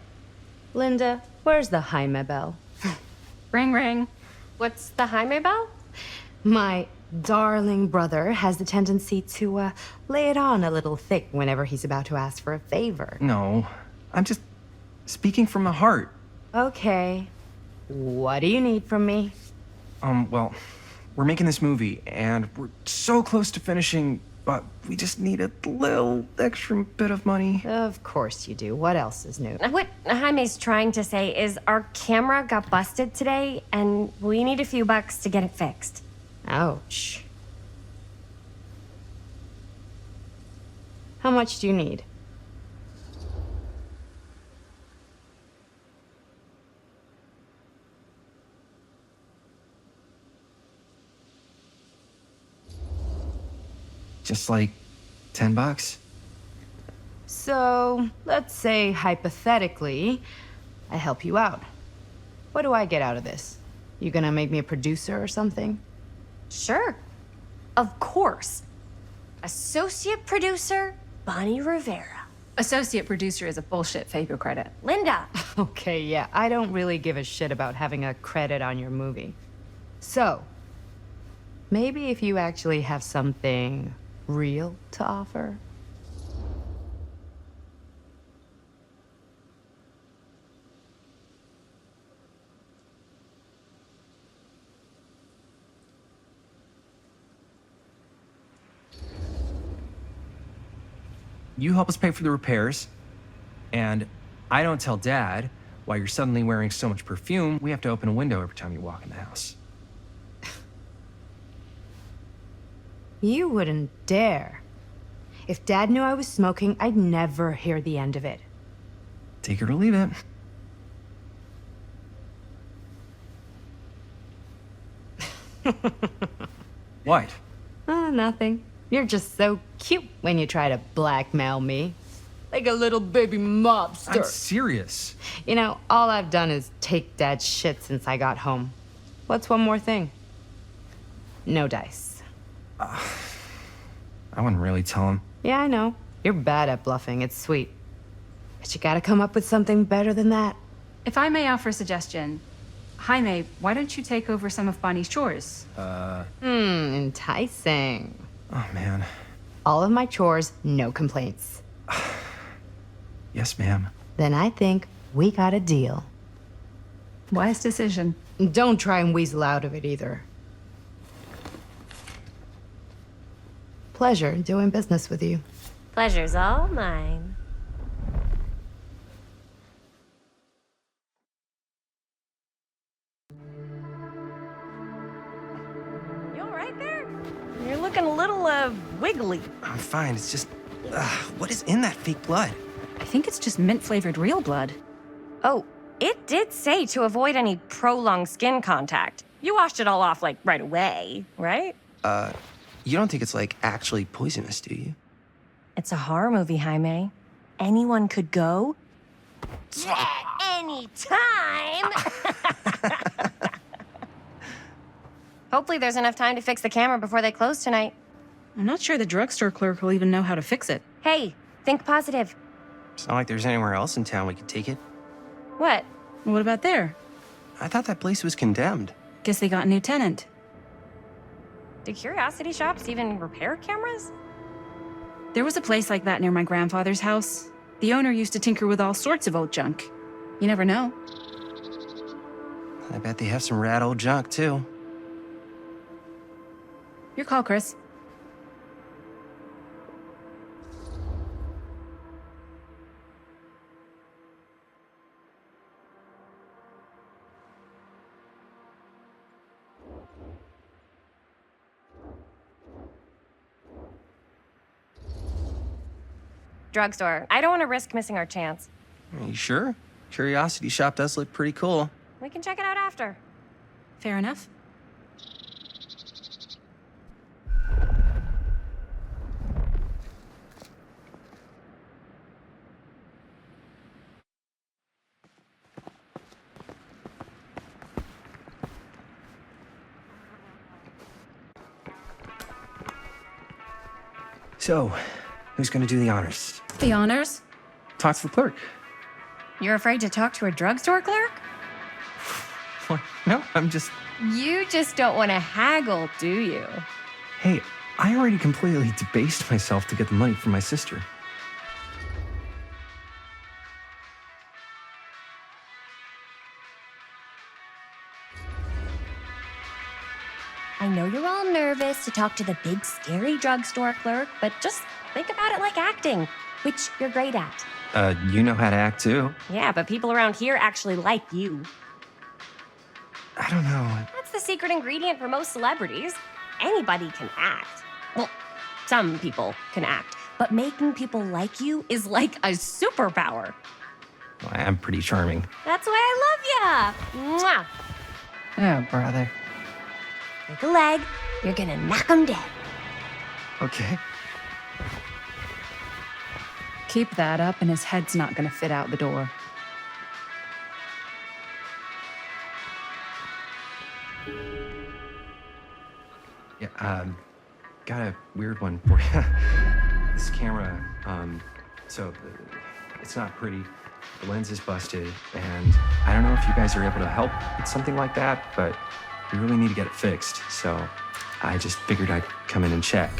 Linda, where's the Jaime bell? Ring, ring. What's the Jaime bell? My darling brother has the tendency to, lay it on a little thick whenever he's about to ask for a favor. No, I'm just speaking from the heart. Okay. What do you need from me? Well, we're making this movie, and we're so close to finishing, but we just need a little extra bit of money. Of course you do. What else is new? What Jaime's trying to say is our camera got busted today, and we need a few bucks to get it fixed. Ouch. How much do you need? Just like $10. So, let's say hypothetically, I help you out. What do I get out of this? You gonna make me a producer or something? Sure. Of course. Associate producer, Bonnie Rivera. Associate producer is a bullshit FAPO credit. Linda. Okay, yeah, I don't really give a shit about having a credit on your movie. So, maybe if you actually have something real to offer? You help us pay for the repairs, and I don't tell Dad why you're suddenly wearing so much perfume. We have to open a window every time you walk in the house. You wouldn't dare. If Dad knew I was smoking, I'd never hear the end of it. Take it or leave it. What? Nothing. You're just so cute when you try to blackmail me. Like a little baby mobster. I'm serious. You know, all I've done is take Dad's shit since I got home. What's one more thing? No dice. I wouldn't really tell him. Yeah, I know. You're bad at bluffing. It's sweet. But you gotta come up with something better than that. If I may offer a suggestion, Jaime, why don't you take over some of Bonnie's chores? Enticing. Oh, man. All of my chores, no complaints. Yes, ma'am. Then I think we got a deal. Wise decision. Don't try and weasel out of it either. Pleasure doing business with you. Pleasure's all mine. You all right there? You're looking a little, wiggly. I'm fine. It's just, what is in that fake blood? I think it's just mint-flavored real blood. Oh, it did say to avoid any prolonged skin contact. You washed it all off, like, right away, right? You don't think it's, like, actually poisonous, do you? It's a horror movie, Jaime. Anyone could go. Any time. Hopefully there's enough time to fix the camera before they close tonight. I'm not sure the drugstore clerk will even know how to fix it. Hey, think positive. It's not like there's anywhere else in town we could take it. What? What about there? I thought that place was condemned. Guess they got a new tenant. Do curiosity shops even repair cameras? There was a place like that near my grandfather's house. The owner used to tinker with all sorts of old junk. You never know. I bet they have some rad old junk, too. Your call, Chris. drugstore. I don't want to risk missing our chance. Are you sure? Curiosity Shop does look pretty cool. We can check it out after. Fair enough. So, who's gonna do the honors? The honors? Talk to the clerk. You're afraid to talk to a drugstore clerk? What? No, I'm just... You just don't want to haggle, do you? Hey, I already completely debased myself to get the money from my sister. I know you're all nervous to talk to the big, scary drugstore clerk, but just think about it like acting, which you're great at. You know how to act too. Yeah, but people around here actually like you. I don't know. That's the secret ingredient for most celebrities. Anybody can act. Well, some people can act, but making people like you is like a superpower. Well, I'm pretty charming. That's why I love ya. Mwah. Oh, brother. Break a leg, you're gonna knock 'em dead. Okay. Keep that up and his head's not gonna fit out the door. Yeah, got a weird one for you. This camera, it's not pretty. The lens is busted, and I don't know if you guys are able to help with something like that, but we really need to get it fixed. So I just figured I'd come in and check.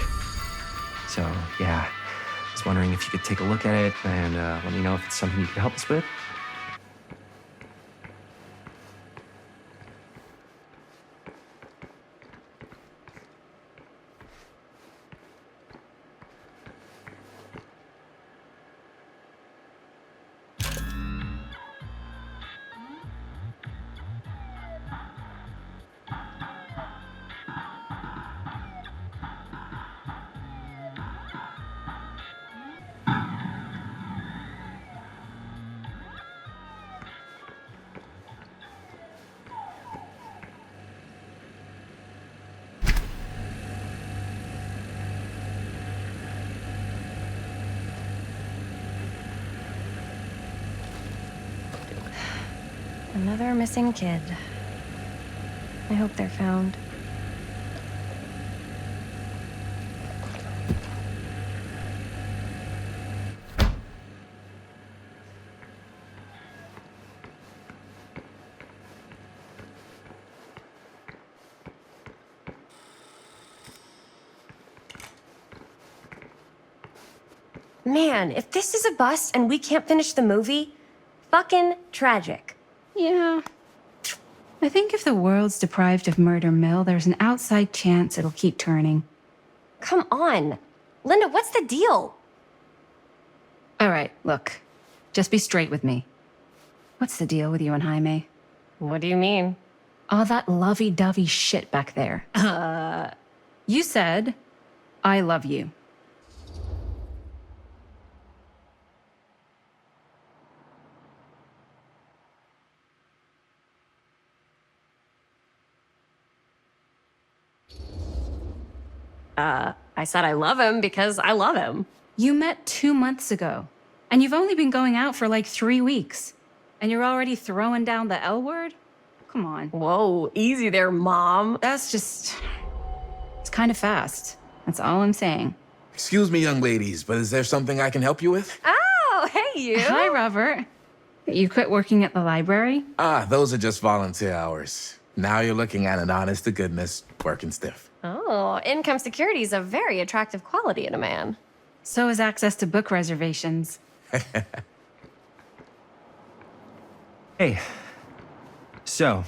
So yeah, I was wondering if you could take a look at it and let me know if it's something you could help us with. Another missing kid. I hope they're found. Man, if this is a bust and we can't finish the movie, fucking tragic. Yeah. I think if the world's deprived of Murder Mill, there's an outside chance it'll keep turning. Come on. Linda, what's the deal? All right, look. Just be straight with me. What's the deal with you and Jaime? What do you mean? All that lovey-dovey shit back there. You said, I love you. I said I love him because I love him. You met 2 months ago, and you've only been going out for like 3 weeks, and you're already throwing down the L word? Come on. Whoa, easy there, Mom. That's just... It's kind of fast. That's all I'm saying. Excuse me, young ladies, but is there something I can help you with? Oh, hey, you. Hi, Robert. You quit working at the library? Ah, those are just volunteer hours. Now you're looking at an honest-to-goodness working stiff. Oh, income security is a very attractive quality in a man. So is access to book reservations. Hey, so,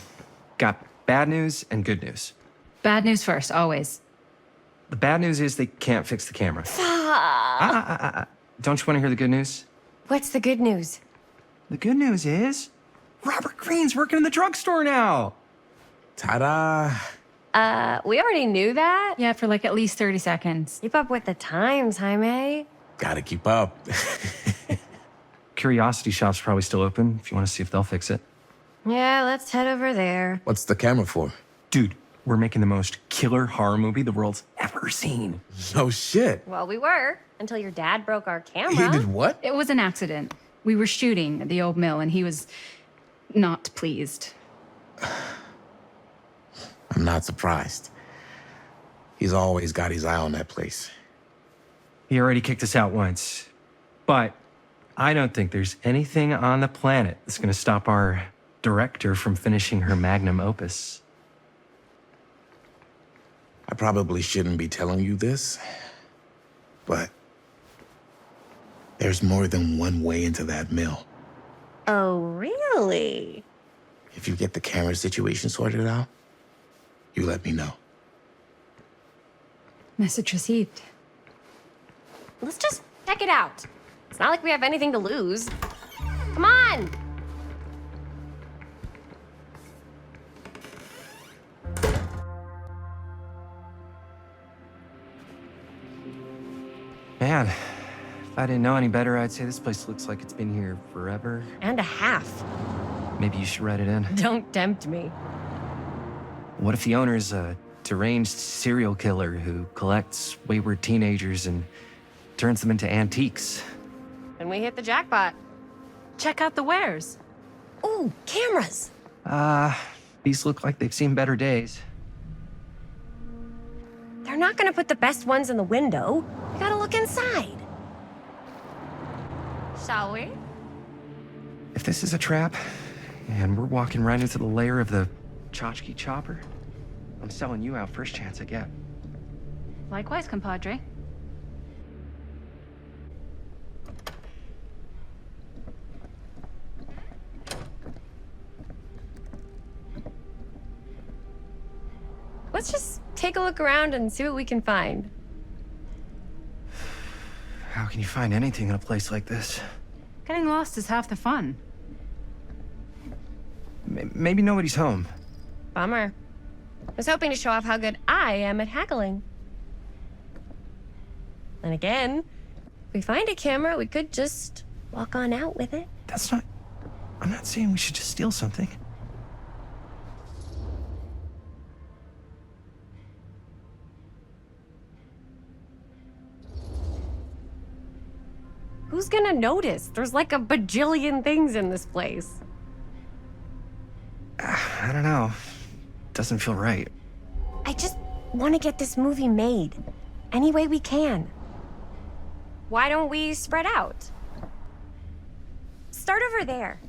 got bad news and good news. Bad news first, always. The bad news is they can't fix the camera. Don't you want to hear the good news? What's the good news? The good news is Robert Greene's working in the drugstore now. Ta-da! We already knew that. Yeah, for like at least 30 seconds. Keep up with the times, Jaime. Gotta keep up. Curiosity Shop's probably still open if you want to see if they'll fix it. Yeah, let's head over there. What's the camera for? Dude, we're making the most killer horror movie the world's ever seen. No shit. Well, we were, until your dad broke our camera. He did what? It was an accident. We were shooting at the old mill, and he was not pleased. I'm not surprised. He's always got his eye on that place. He already kicked us out once. But I don't think there's anything on the planet that's going to stop our director from finishing her magnum opus. I probably shouldn't be telling you this, but there's more than one way into that mill. Oh, really? If you get the camera situation sorted out, you let me know. Message received. Let's just check it out. It's not like we have anything to lose. Come on! Man, if I didn't know any better, I'd say this place looks like it's been here forever. And a half. Maybe you should write it in. Don't tempt me. What if the owner's a deranged serial killer who collects wayward teenagers and turns them into antiques? And we hit the jackpot. Check out the wares. Ooh, cameras! These look like they've seen better days. They're not gonna put the best ones in the window. We gotta look inside. Shall we? If this is a trap, and we're walking right into the lair of the tchotchke chopper, I'm selling you out first chance I get. Likewise, compadre. Let's just take a look around and see what we can find. How can you find anything in a place like this? Getting lost is half the fun. Maybe nobody's home. Bummer. I was hoping to show off how good I am at haggling. And again, if we find a camera, we could just walk on out with it. That's not... I'm not saying we should just steal something. Who's gonna notice? There's like a bajillion things in this place. I don't know. Doesn't feel right. I just want to get this movie made. Any way we can. Why don't we spread out? Start over there.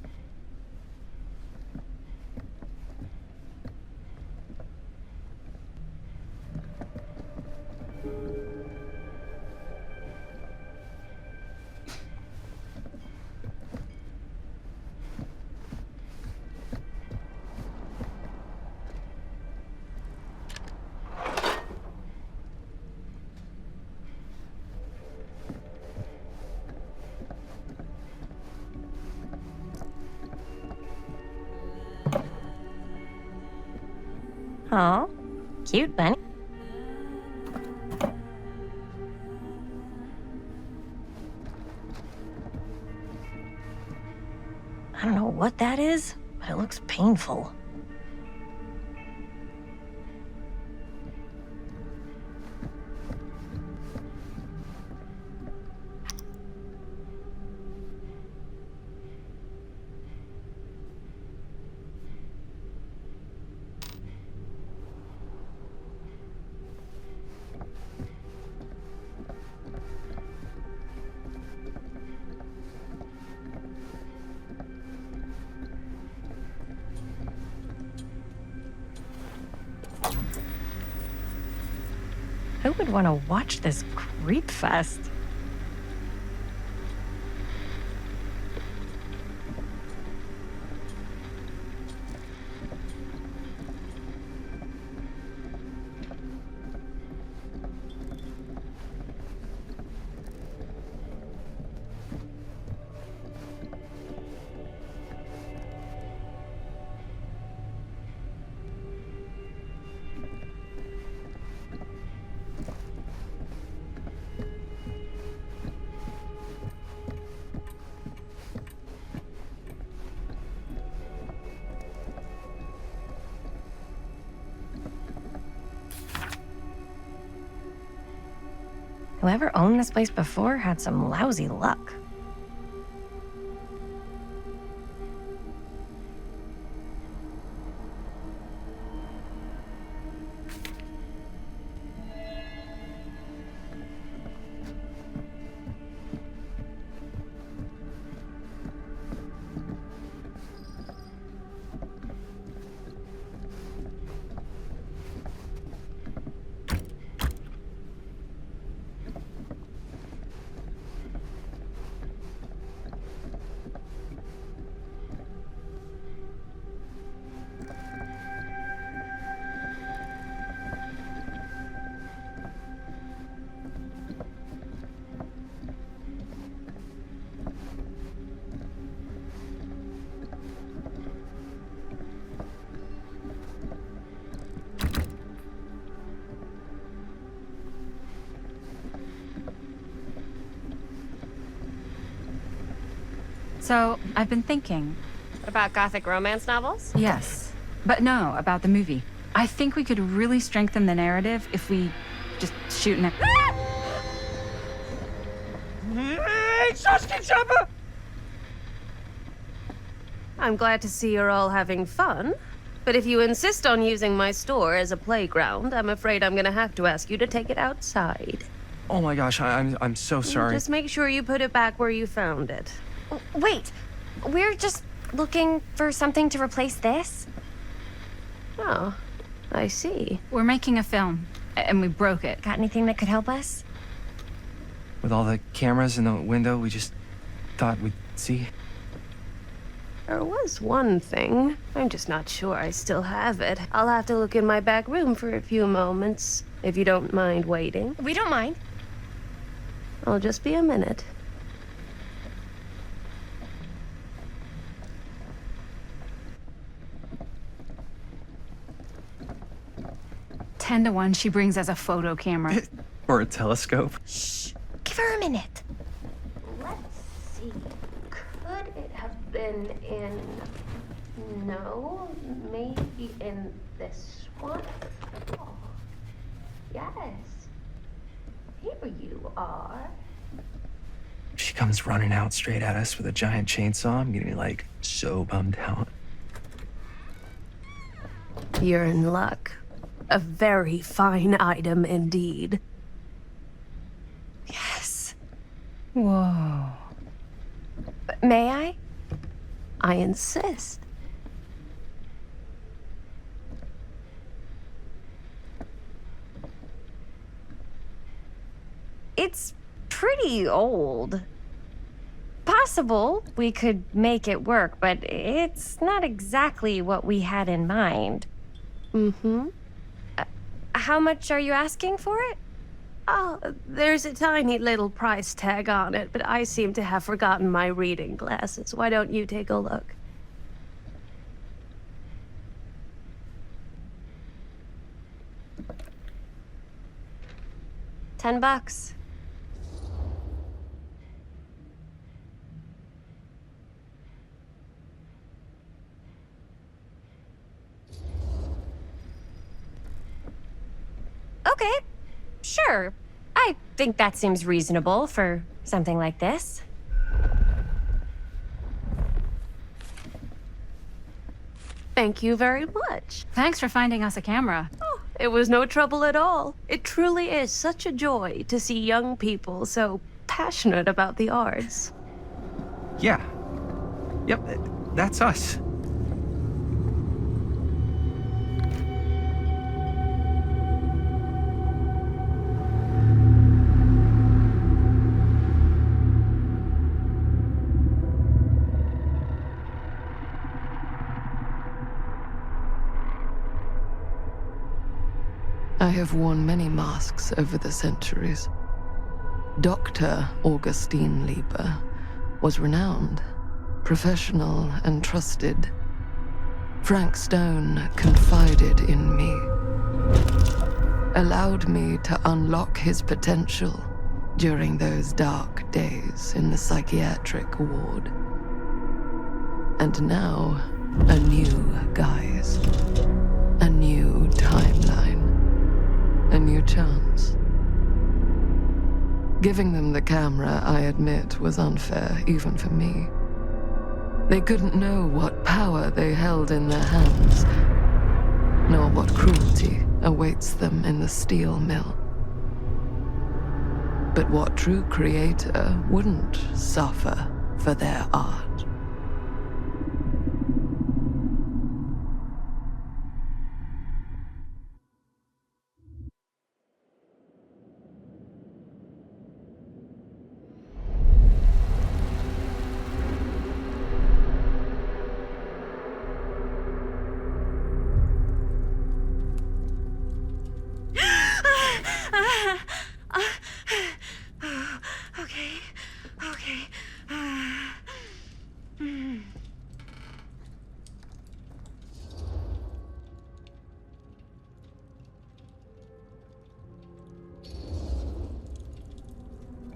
Oh, cute bunny. I don't know what that is, but it looks painful. Who would want to watch this creep fest? Whoever owned this place before had some lousy luck. So, I've been thinking. About gothic romance novels? Yes. But no, about the movie. I think we could really strengthen the narrative if we just shoot an... I'm glad to see you're all having fun. But if you insist on using my store as a playground, I'm afraid I'm gonna have to ask you to take it outside. Oh my gosh, I'm so sorry. Just make sure you put it back where you found it. Wait, we're just looking for something to replace this? Oh, I see. We're making a film, and we broke it. Got anything that could help us? With all the cameras in the window, we just thought we'd see. There was one thing. I'm just not sure I still have it. I'll have to look in my back room for a few moments, if you don't mind waiting. We don't mind. I'll just be a minute. 10 to 1 she brings as a photo camera. Or a telescope. Shh, give her a minute. Let's see. Could it have been in... No, maybe in this one? Oh, yes. Here you are. She comes running out straight at us with a giant chainsaw. I'm gonna be like so bummed out. You're in luck. A very fine item indeed. Yes. Whoa. May I? I insist. It's pretty old. Possible we could make it work, but it's not exactly what we had in mind. Mm-hmm. How much are you asking for it? Oh, there's a tiny little price tag on it, but I seem to have forgotten my reading glasses. Why don't you take a look? $10. Okay, sure. I think that seems reasonable for something like this. Thank you very much. Thanks for finding us a camera. Oh, it was no trouble at all. It truly is such a joy to see young people so passionate about the arts. Yeah. Yep, that's us. I have worn many masks over the centuries. Dr. Augustine Lieber was renowned, professional, and trusted. Frank Stone confided in me, allowed me to unlock his potential during those dark days in the psychiatric ward. And now, a new guise, a new timeline. A new chance. Giving them the camera, I admit, was unfair, even for me. They couldn't know what power they held in their hands, nor what cruelty awaits them in the steel mill. But what true creator wouldn't suffer for their art?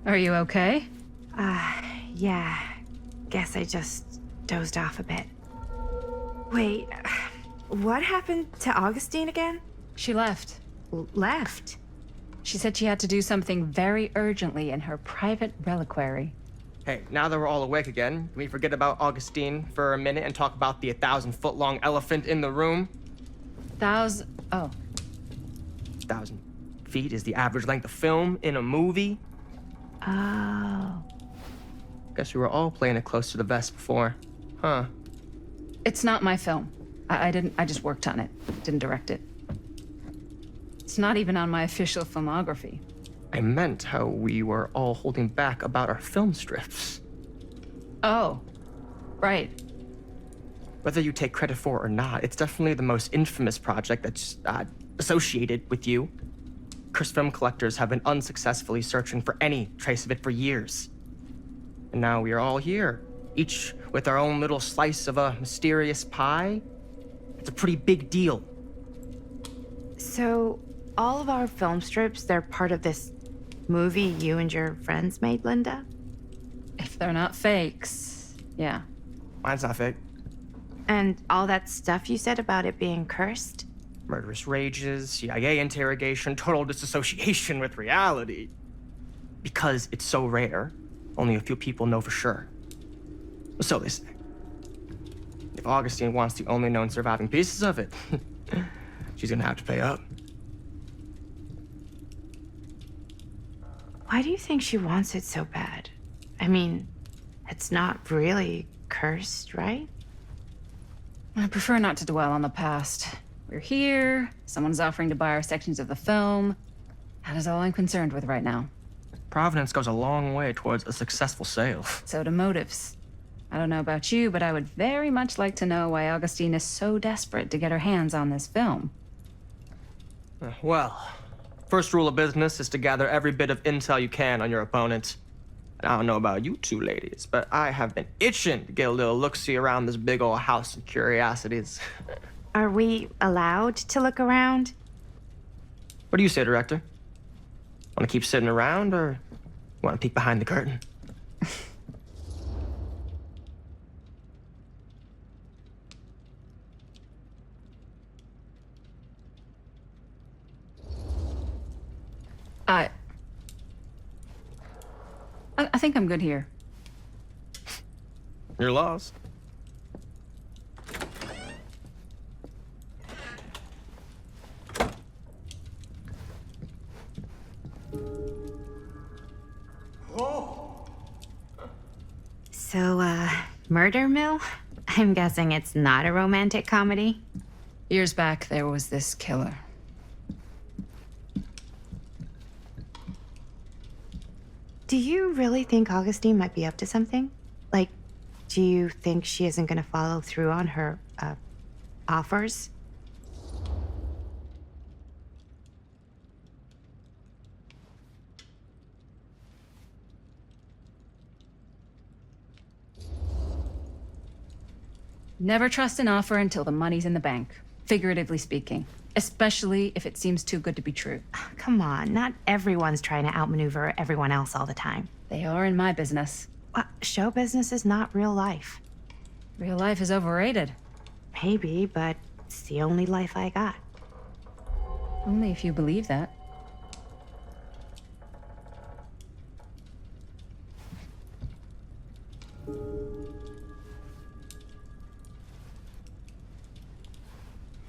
Are you okay? Yeah. Guess I just dozed off a bit. Wait, what happened to Augustine again? She left. Left? She said she had to do something very urgently in her private reliquary. Hey, now that we're all awake again, can we forget about Augustine for a minute and talk about the 1,000-foot-long elephant in the room? 1,000 feet is the average length of film in a movie. Oh. Guess we were all playing it close to the vest before. Huh. It's not my film. I just worked on it. Didn't direct it. It's not even on my official filmography. I meant how we were all holding back about our film strips. Oh, right. Whether you take credit for it or not, it's definitely the most infamous project that's associated with you. Cursed film collectors have been unsuccessfully searching for any trace of it for years. And now we are all here, each with our own little slice of a mysterious pie. It's a pretty big deal. So, all of our film strips, they're part of this movie you and your friends made, Linda? If they're not fakes, yeah. Mine's not fake. And all that stuff you said about it being cursed? Murderous rages, CIA interrogation, total disassociation with reality. Because it's so rare, only a few people know for sure. So they say. If Augustine wants the only known surviving pieces of it, she's gonna have to pay up. Why do you think she wants it so bad? I mean, it's not really cursed, right? I prefer not to dwell on the past. We're here, someone's offering to buy our sections of the film. That is all I'm concerned with right now. Providence goes a long way towards a successful sale. So do motives. I don't know about you, but I would very much like to know why Augustine is so desperate to get her hands on this film. Well, first rule of business is to gather every bit of intel you can on your opponent. And I don't know about you two ladies, but I have been itching to get a little look-see around this big old house of curiosities. Are we allowed to look around? What do you say, director? Want to keep sitting around, or want to peek behind the curtain? I think I'm good here. You're lost. So, Murder Mill? I'm guessing it's not a romantic comedy? Years back, there was this killer. Do you really think Augustine might be up to something? Like, do you think she isn't gonna follow through on her, offers? Never trust an offer until the money's in the bank, figuratively speaking. Especially if it seems too good to be true. Come on, not everyone's trying to outmaneuver everyone else all the time. They are in my business. Show business is not real life. Real life is overrated. Maybe, but it's the only life I got. Only if you believe that.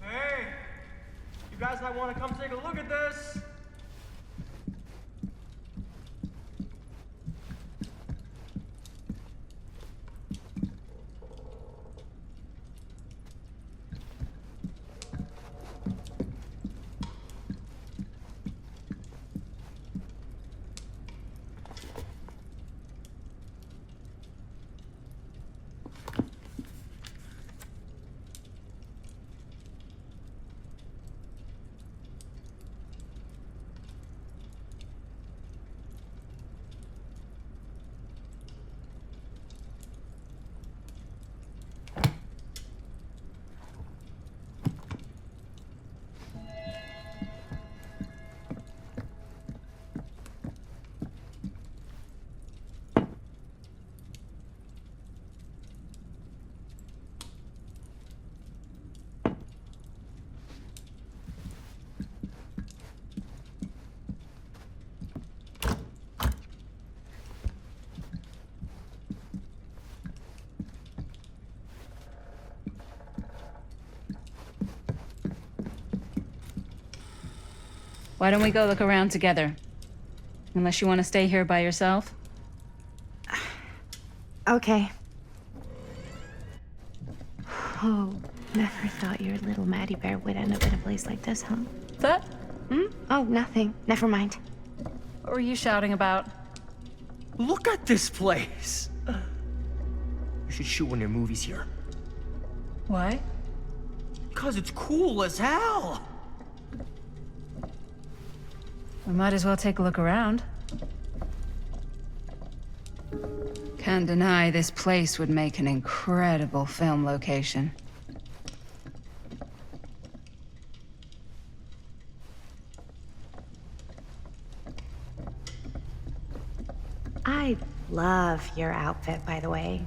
Hey! You guys might want to come take a look at this! Why don't we go look around together? Unless you want to stay here by yourself? Okay. Oh, never thought your little Maddie Bear would end up in a place like this, huh? That? Oh, nothing. Never mind. What were you shouting about? Look at this place! You should shoot one of your movies here. Why? Because it's cool as hell! We might as well take a look around. Can't deny this place would make an incredible film location. I love your outfit, by the way.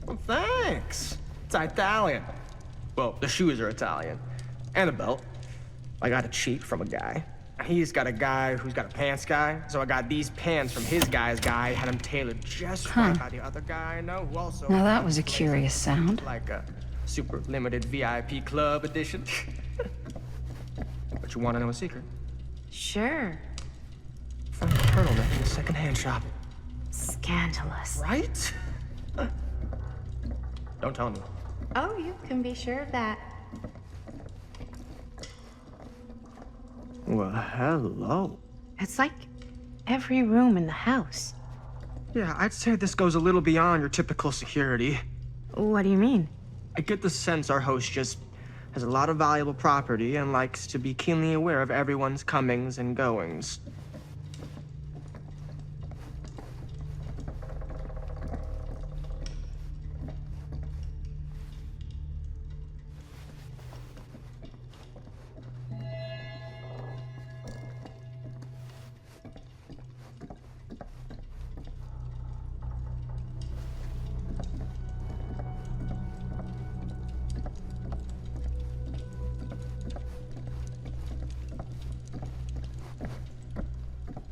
Well, thanks. It's Italian. Well, the shoes are Italian. And the belt. I got a cheat from a guy. He's got a guy who's got a pants guy, so I got these pants from his guy's guy, had them tailored just right by the other guy I know, who also... Now that was a curious sound. Like a super limited VIP club edition. But you want to know a secret? Sure. Found a turtleneck in a second-hand shop. Scandalous. Right? Don't tell me. Oh, you can be sure of that. Well, hello. It's like every room in the house. Yeah, I'd say this goes a little beyond your typical security. What do you mean? I get the sense our host just has a lot of valuable property and likes to be keenly aware of everyone's comings and goings.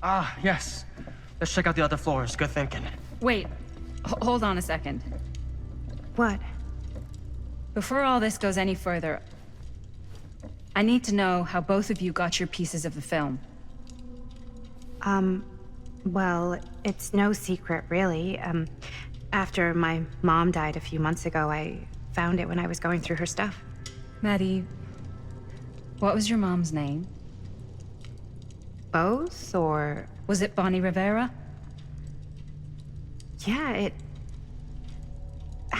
Ah, yes. Let's check out the other floors. Good thinking. Wait, hold on a second. What? Before all this goes any further, I need to know how both of you got your pieces of the film. Well, it's no secret, really. After my mom died a few months ago, I found it when I was going through her stuff. Maddie, what was your mom's name? Both, or... Was it Bonnie Rivera? Yeah,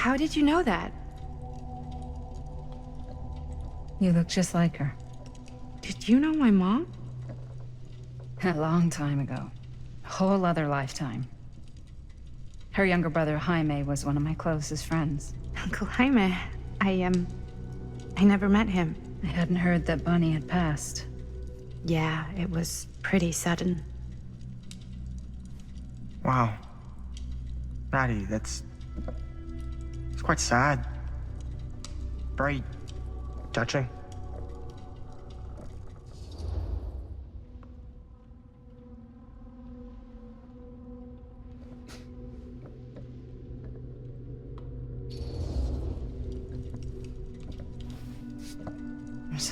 How did you know that? You look just like her. Did you know my mom? A long time ago. A whole other lifetime. Her younger brother, Jaime, was one of my closest friends. Uncle Jaime. I never met him. I hadn't heard that Bonnie had passed. Yeah, it was pretty sudden. Wow. Maddie, it's quite sad. Very touching.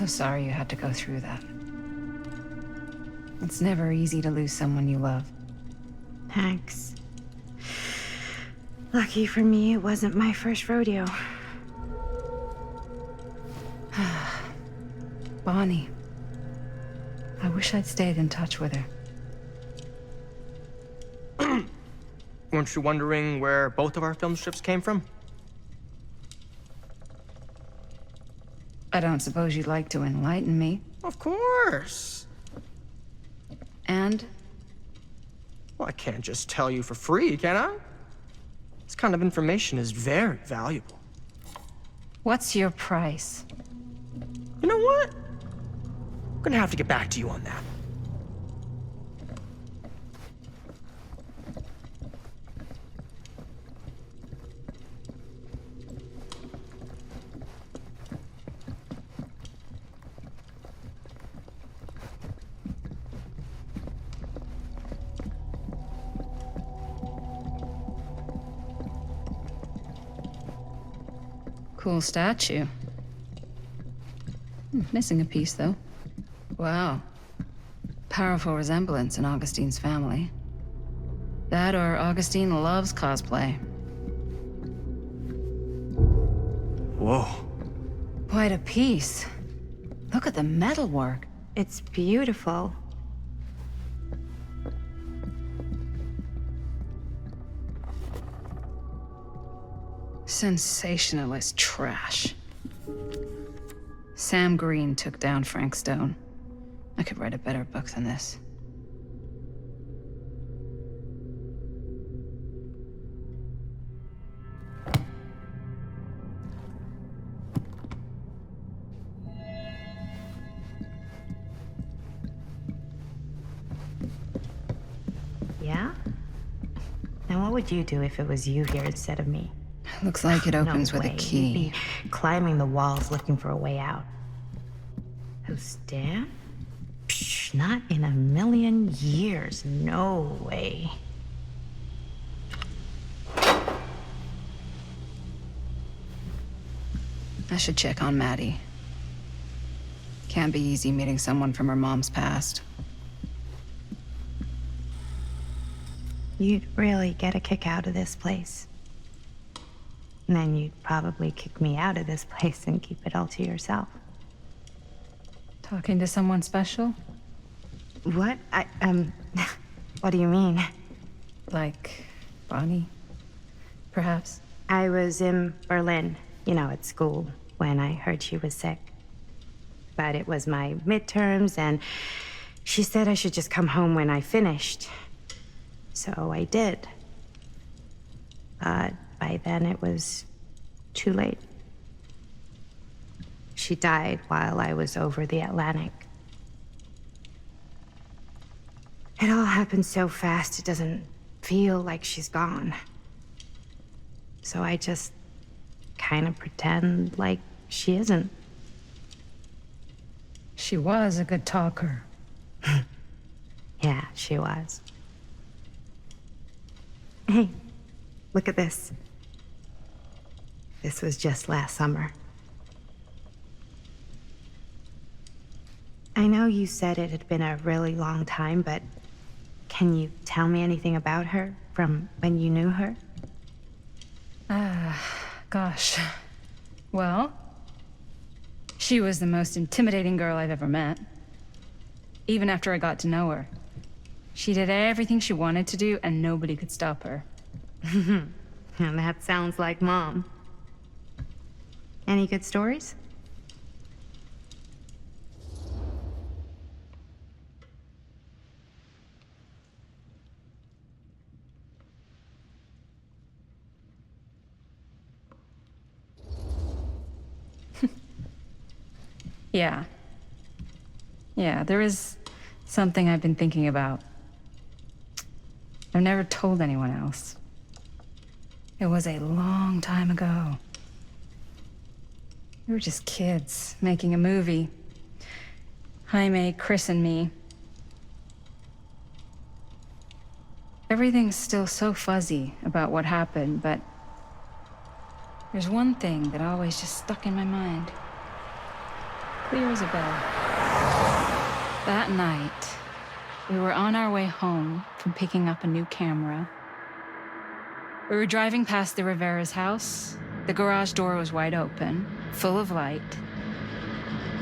so sorry you had to go through that. It's never easy to lose someone you love. Thanks. Lucky for me, it wasn't my first rodeo. Bonnie. I wish I'd stayed in touch with her. Weren't you wondering where both of our film strips came from? I don't suppose you'd like to enlighten me. Of course. And? Well, I can't just tell you for free, can I? This kind of information is very valuable. What's your price? You know what? I'm gonna have to get back to you on that. Cool statue. Missing a piece, though. Wow. Powerful resemblance in Augustine's family. That or Augustine loves cosplay. Whoa. Quite a piece. Look at the metalwork. It's beautiful. Sensationalist trash. Sam Green took down Frank Stone. I could write a better book than this. Yeah? Now what would you do if it was you here instead of me? Looks like it opens No with a way. key. You'd be climbing the walls looking for a way out. Who's Dan? Psh, not in a million years. No way. I should check on Maddie. Can't be easy meeting someone from her mom's past. You'd really get a kick out of this place. And then you'd probably kick me out of this place and keep it all to yourself. Talking to someone special? What? What do you mean? Like Bonnie, perhaps? I was in Berlin, at school, when I heard she was sick. But it was my midterms, and she said I should just come home when I finished. So I did. But by then it was too late. She died while I was over the Atlantic. It all happened so fast, it doesn't feel like she's gone. So I just kind of pretend like she isn't. She was a good talker. Yeah, she was. Hey, look at this. This was just last summer. I know you said it had been a really long time, but can you tell me anything about her from when you knew her? Gosh. Well, she was the most intimidating girl I've ever met. Even after I got to know her. She did everything she wanted to do, and nobody could stop her. And that sounds like Mom. Any good stories? Yeah. Yeah, there is something I've been thinking about. I've never told anyone else. It was a long time ago. We were just kids, making a movie. Jaime, Chris, and me. Everything's still so fuzzy about what happened, but there's one thing that always just stuck in my mind. clear as a bell. That night, we were on our way home from picking up a new camera. We were driving past the Rivera's house. The garage door was wide open, full of light.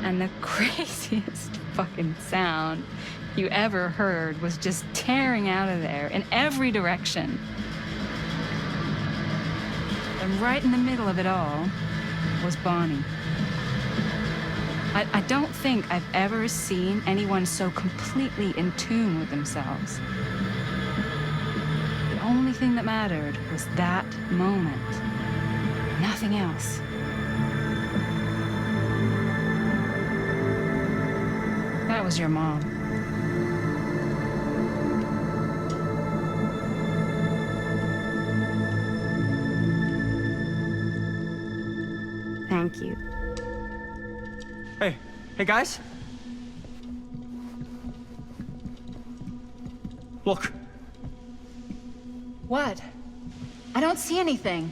And the craziest fucking sound you ever heard was just tearing out of there in every direction. And right in the middle of it all was Bonnie. I don't think I've ever seen anyone so completely in tune with themselves. The only thing that mattered was that moment. Nothing else. That was your mom. Thank you. Hey guys. Look. What? I don't see anything.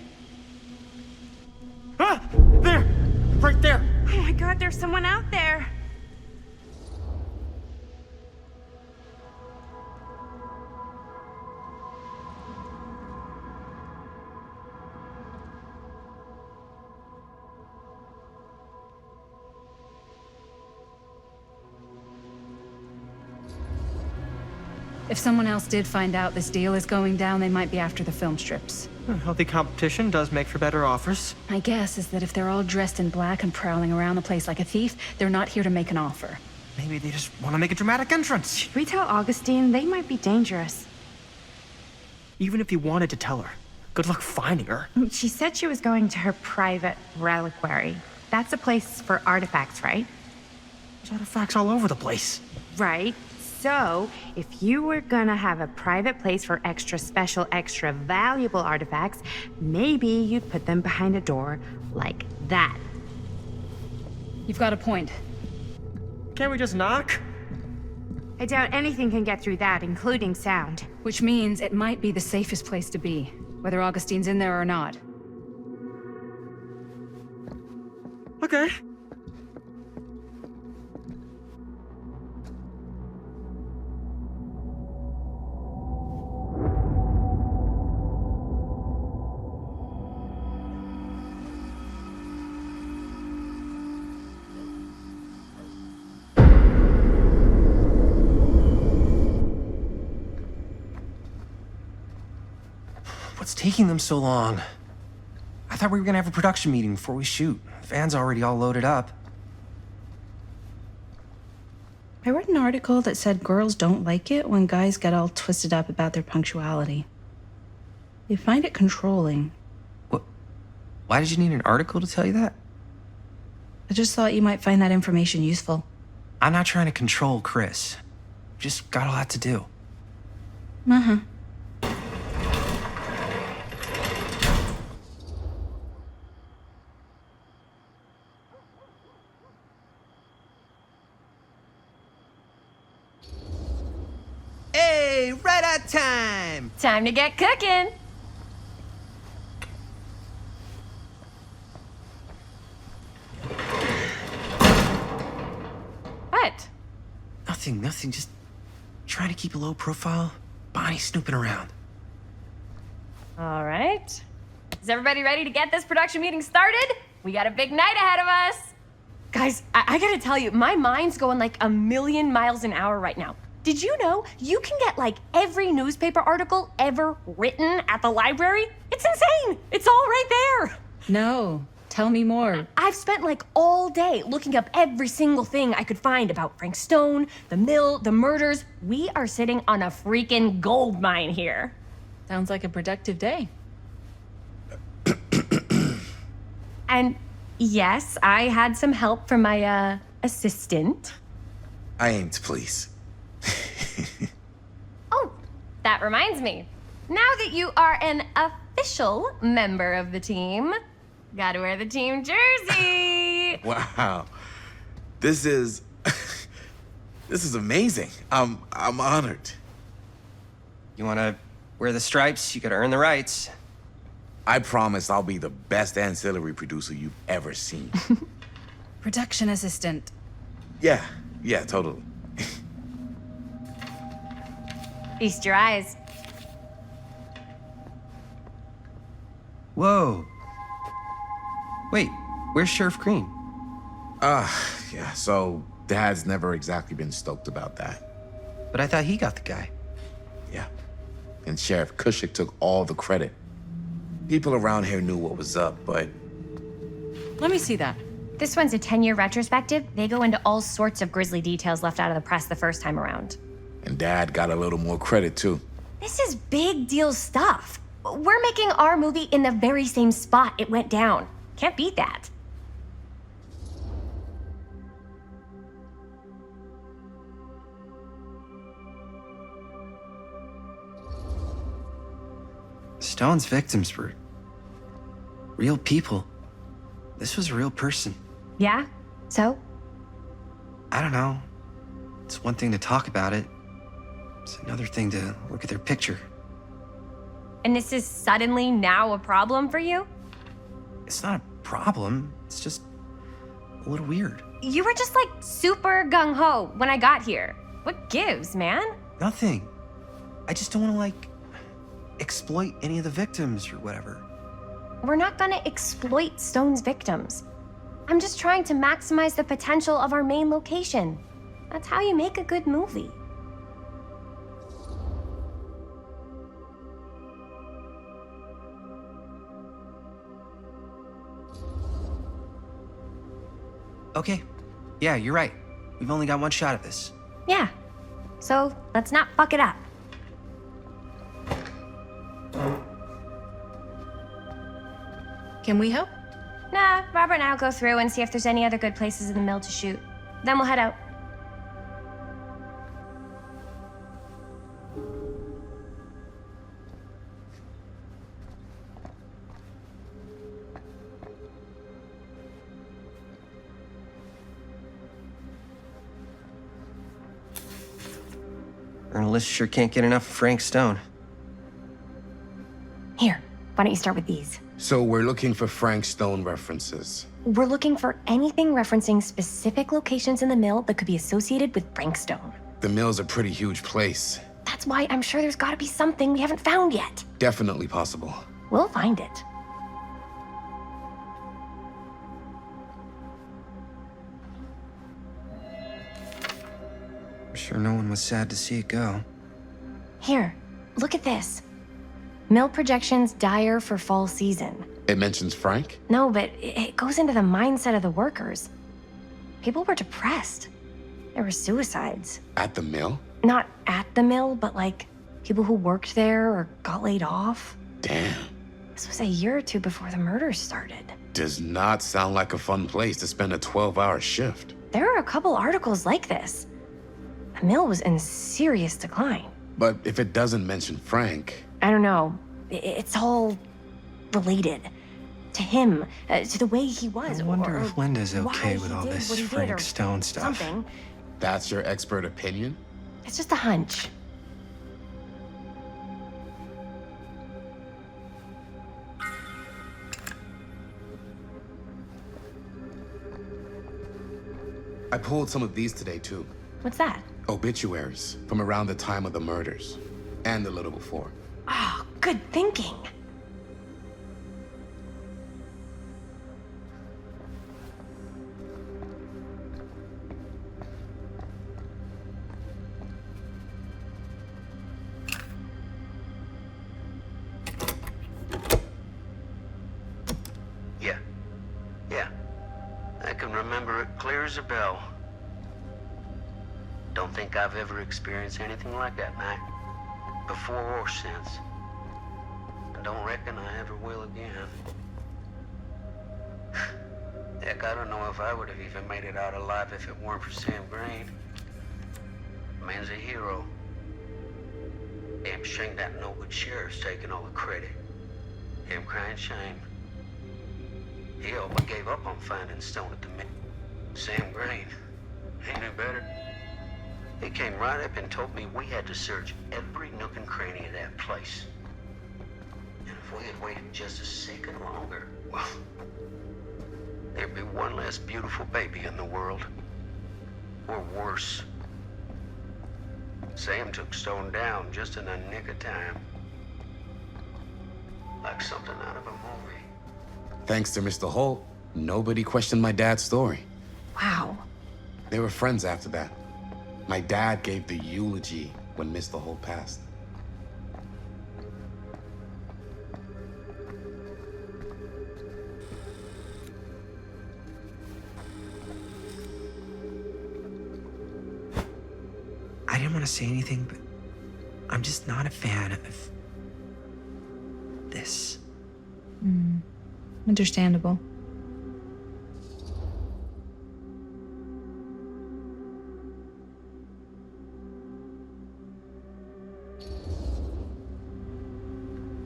Ah! There! Right there! Oh my god, there's someone out there. If someone else did find out this deal is going down, they might be after the film strips. Healthy competition does make for better offers. My guess is that if they're all dressed in black and prowling around the place like a thief, they're not here to make an offer. Maybe they just want to make a dramatic entrance. Should we tell Augustine? They might be dangerous. Even if you wanted to tell her, good luck finding her. She said she was going to her private reliquary. That's a place for artifacts, right? There's artifacts all over the place. Right. So, if you were gonna have a private place for extra special, extra valuable artifacts, maybe you'd put them behind a door like that. You've got a point. Can't we just knock? I doubt anything can get through that, including sound. Which means it might be the safest place to be, whether Augustine's in there or not. Okay. What's taking them so long? I thought we were gonna have a production meeting before we shoot. The van's already all loaded up. I read an article that said girls don't like it when guys get all twisted up about their punctuality. They find it controlling. What? Why did you need an article to tell you that? I just thought you might find that information useful. I'm not trying to control Chris. Just got a lot to do. Uh-huh. Hey, right on time! Time to get cooking. What? Nothing. Just trying to keep a low profile. Bonnie snooping around. All right. Is everybody ready to get this production meeting started? We got a big night ahead of us. Guys, I gotta tell you, my mind's going like a million miles an hour right now. Did you know you can get like every newspaper article ever written at the library? It's insane. It's all right there. No, tell me more. I've spent like all day looking up every single thing I could find about Frank Stone, the mill, the murders. We are sitting on a freaking gold mine here. Sounds like a productive day. And yes, I had some help from my assistant. I aim to please. Oh, that reminds me. Now that you are an official member of the team, gotta wear the team jersey. Wow. This is amazing. I'm honored. You wanna wear the stripes? You gotta earn the rights. I promise I'll be the best ancillary producer you've ever seen. Production assistant. Yeah, totally. Feast your eyes. Whoa. Wait, where's Sheriff Green? Yeah, so Dad's never exactly been stoked about that. But I thought he got the guy. Yeah. And Sheriff Cushik took all the credit. People around here knew what was up, but... Let me see that. This one's a 10-year retrospective. They go into all sorts of grisly details left out of the press the first time around. And Dad got a little more credit, too. This is big deal stuff. We're making our movie in the very same spot it went down. Can't beat that. Stone's victims were real people. This was a real person. Yeah? So? I don't know. It's one thing to talk about it. It's another thing to look at their picture. And this is suddenly now a problem for you? It's not a problem. It's just a little weird. You were just like super gung-ho when I got here. What gives, man? Nothing. I just don't want to, like, exploit any of the victims or whatever. We're not gonna exploit Stone's victims. I'm just trying to maximize the potential of our main location. That's how you make a good movie. Okay. Yeah, you're right. We've only got one shot at this. Yeah. So let's not fuck it up. Can we help? Nah, Robert and I'll go through and see if there's any other good places in the mill to shoot. Then we'll head out. Journalists sure can't get enough of Frank Stone. Here, why don't you start with these? So we're looking for Frank Stone references. We're looking for anything referencing specific locations in the mill that could be associated with Frank Stone. The mill's a pretty huge place. That's why I'm sure there's gotta be something we haven't found yet. Definitely possible. We'll find it. I'm sure no one was sad to see it go. Here, look at this. Mill projections dire for fall season. It mentions Frank? No, but it goes into the mindset of the workers. People were depressed. There were suicides. At the mill? Not at the mill, but like people who worked there or got laid off. Damn. This was a year or two before the murders started. Does not sound like a fun place to spend a 12-hour shift. There are a couple articles like this. The mill was in serious decline. But if it doesn't mention Frank... I don't know. It's all related. To him, to the way he was. I wonder or if Linda's why okay he with all did this what he did, Frank or Stone stuff. Something. That's your expert opinion? It's just a hunch. I pulled some of these today, too. What's that? Obituaries from around the time of the murders. And a little before. Oh, good thinking. Yeah. I can remember it clear as a bell. Don't think I've ever experienced anything like that night. Before or since. I don't reckon I ever will again. Heck, I don't know if I would have even made it out alive if it weren't for Sam Green. Man's a hero. Damn shame that no good sheriff's taking all the credit. Damn crying shame. He all but gave up on finding Stone at the mill. Sam Green. He knew better. He came right up and told me we had to search every nook and cranny of that place. And if we had waited just a second longer, well, there'd be one less beautiful baby in the world. or worse. Sam took Stone down just in the nick of time. Like something out of a movie. Thanks to Mr. Holt, nobody questioned my dad's story. Wow. They were friends after that. My dad gave the eulogy when Mr. Holt passed. I didn't want to say anything, but I'm just not a fan of this. Understandable.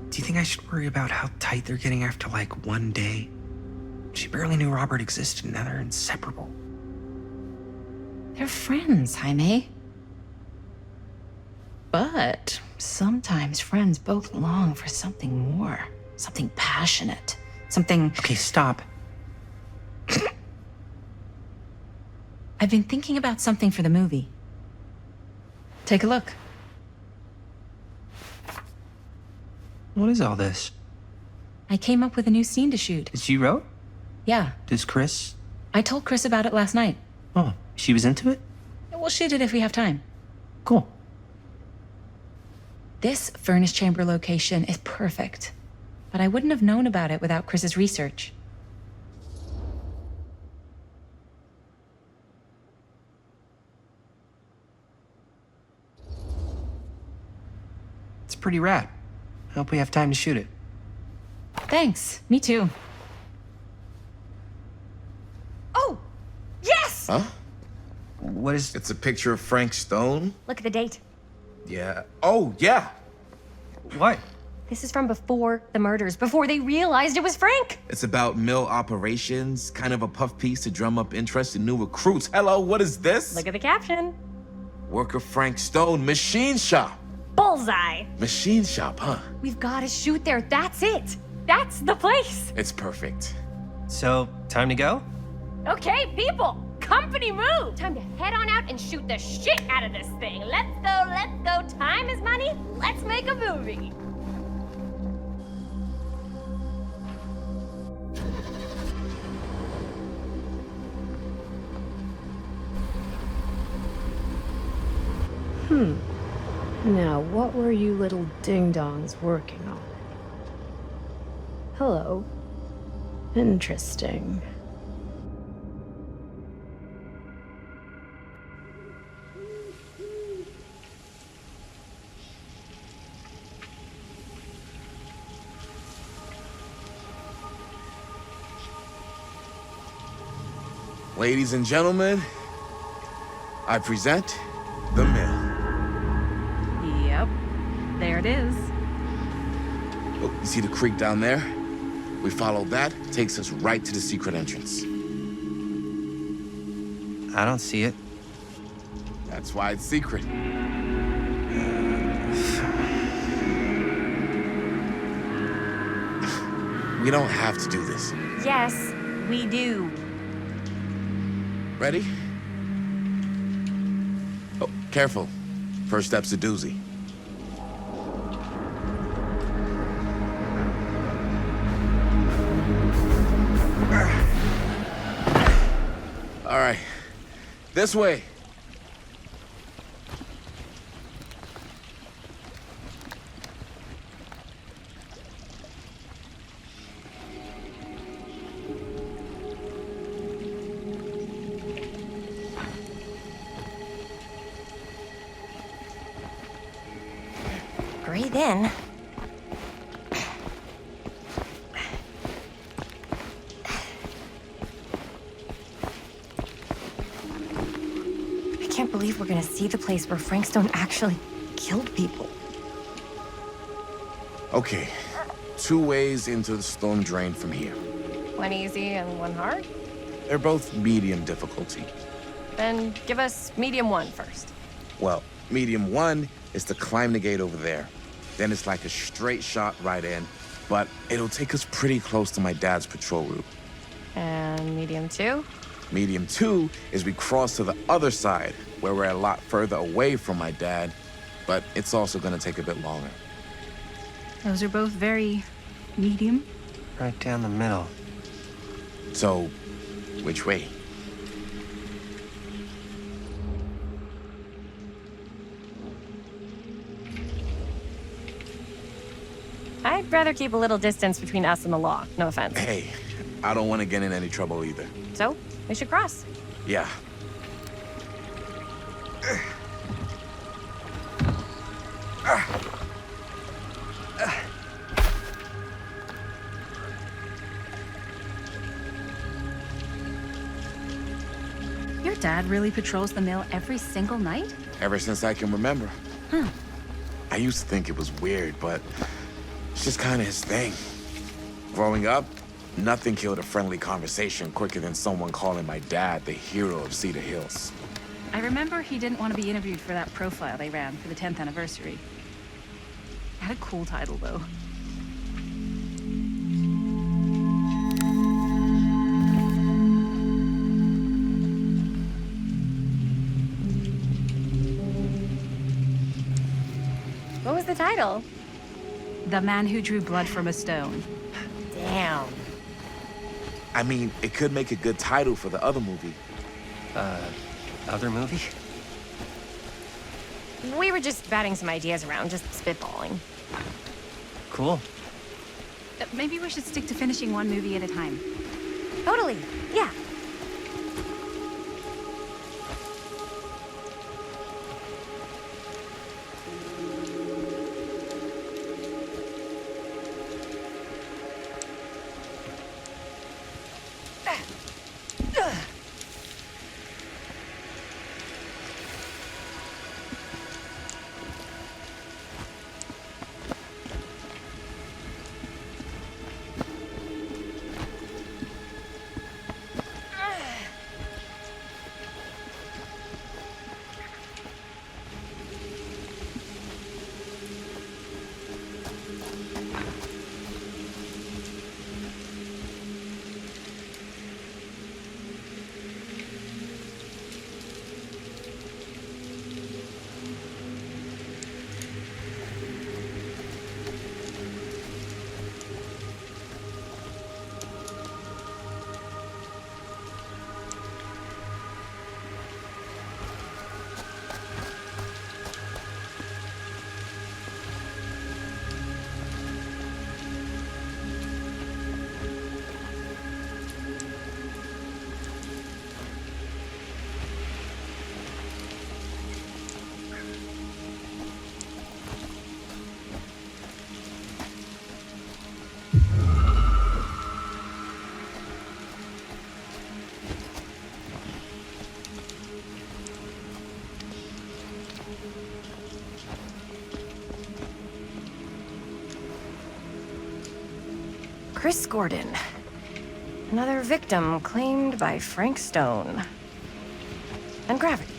Do you think I should worry about how tight they're getting after like one day? She barely knew Robert existed, and now they're inseparable. They're friends, Jaime. But sometimes friends both long for something more, something passionate, something... Okay, stop. I've been thinking about something for the movie. Take a look. What is all this? I came up with a new scene to shoot. That you wrote? Yeah, Does Chris? I told Chris about it last night. Oh, she was into it? We'll shoot it if we have time. Cool. This furnace chamber location is perfect, but I wouldn't have known about it without Chris's research. It's pretty rad. I hope we have time to shoot it. Thanks, me too. Oh, yes! Huh? What is... It's a picture of Frank Stone? Look at the date. Yeah. Oh, yeah. What? This is from before the murders, before they realized it was Frank. It's about mill operations, kind of a puff piece to drum up interest in new recruits. Hello, what is this? Look at the caption. Worker Frank Stone, machine shop. Bullseye. Machine shop, huh? We've got to shoot there. That's it. That's the place. It's perfect. So, time to go? Okay, people. Company move. Time to head on out and shoot the shit out of this thing. Let's go, let's go. Time is money. Let's make a movie. Now, what were you little ding-dongs working on? Hello. Interesting. Ladies and gentlemen, I present the mill. Yep, there it is. Oh, you see the creek down there? We follow that, takes us right to the secret entrance. I don't see it. That's why it's secret. We don't have to do this. Yes, we do. Ready? Oh, careful. First step's a doozy. All right, this way. Breathe in. I can't believe we're gonna see the place where Frank Stone actually killed people. Okay, 2 ways into the storm drain from here. One easy and one hard? They're both medium difficulty. Then give us medium one first. Well, medium 1 is to climb the gate over there. Then it's like a straight shot right in, but it'll take us pretty close to my dad's patrol route. And medium two? Medium 2 is we cross to the other side, where we're a lot further away from my dad, but it's also gonna take a bit longer. Those are both very medium. Right down the middle. So, which way? I'd rather keep a little distance between us and the law. No offense. Hey, I don't want to get in any trouble either. So, we should cross. Yeah. Your dad really patrols the mill every single night? Ever since I can remember. I used to think it was weird, but it's just kind of his thing. Growing up, nothing killed a friendly conversation quicker than someone calling my dad the hero of Cedar Hills. I remember he didn't want to be interviewed for that profile they ran for the 10th anniversary. Had a cool title, though. What was the title? The Man Who Drew Blood from a Stone. Damn. I mean, it could make a good title for the other movie. Other movie? We were just batting some ideas around, just spitballing. Cool. Maybe we should stick to finishing one movie at a time. Totally. Yeah. Chris Gordon. Another victim claimed by Frank Stone. And gravity.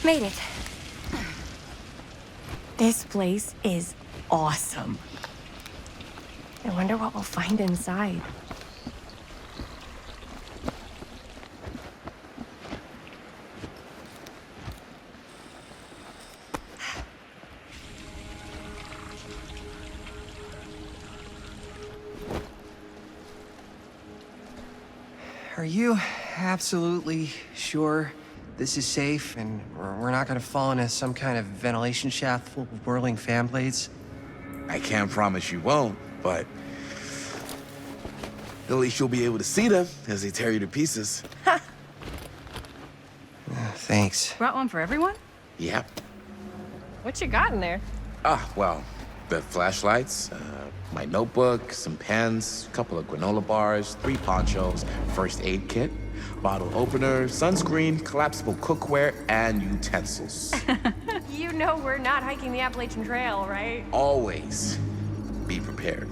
Made it. This place is awesome. I wonder what we'll find inside. Are you absolutely sure this is safe and we're not gonna fall into some kind of ventilation shaft full of whirling fan blades? I can't promise you won't, but at least you'll be able to see them as they tear you to pieces. Thanks. Brought one for everyone? Yep. What you got in there? Well, the flashlights, my notebook, some pens, a couple of granola bars, 3 ponchos, first aid kit, bottle opener, sunscreen, collapsible cookware, and utensils. You know we're not hiking the Appalachian Trail, right? Always be prepared.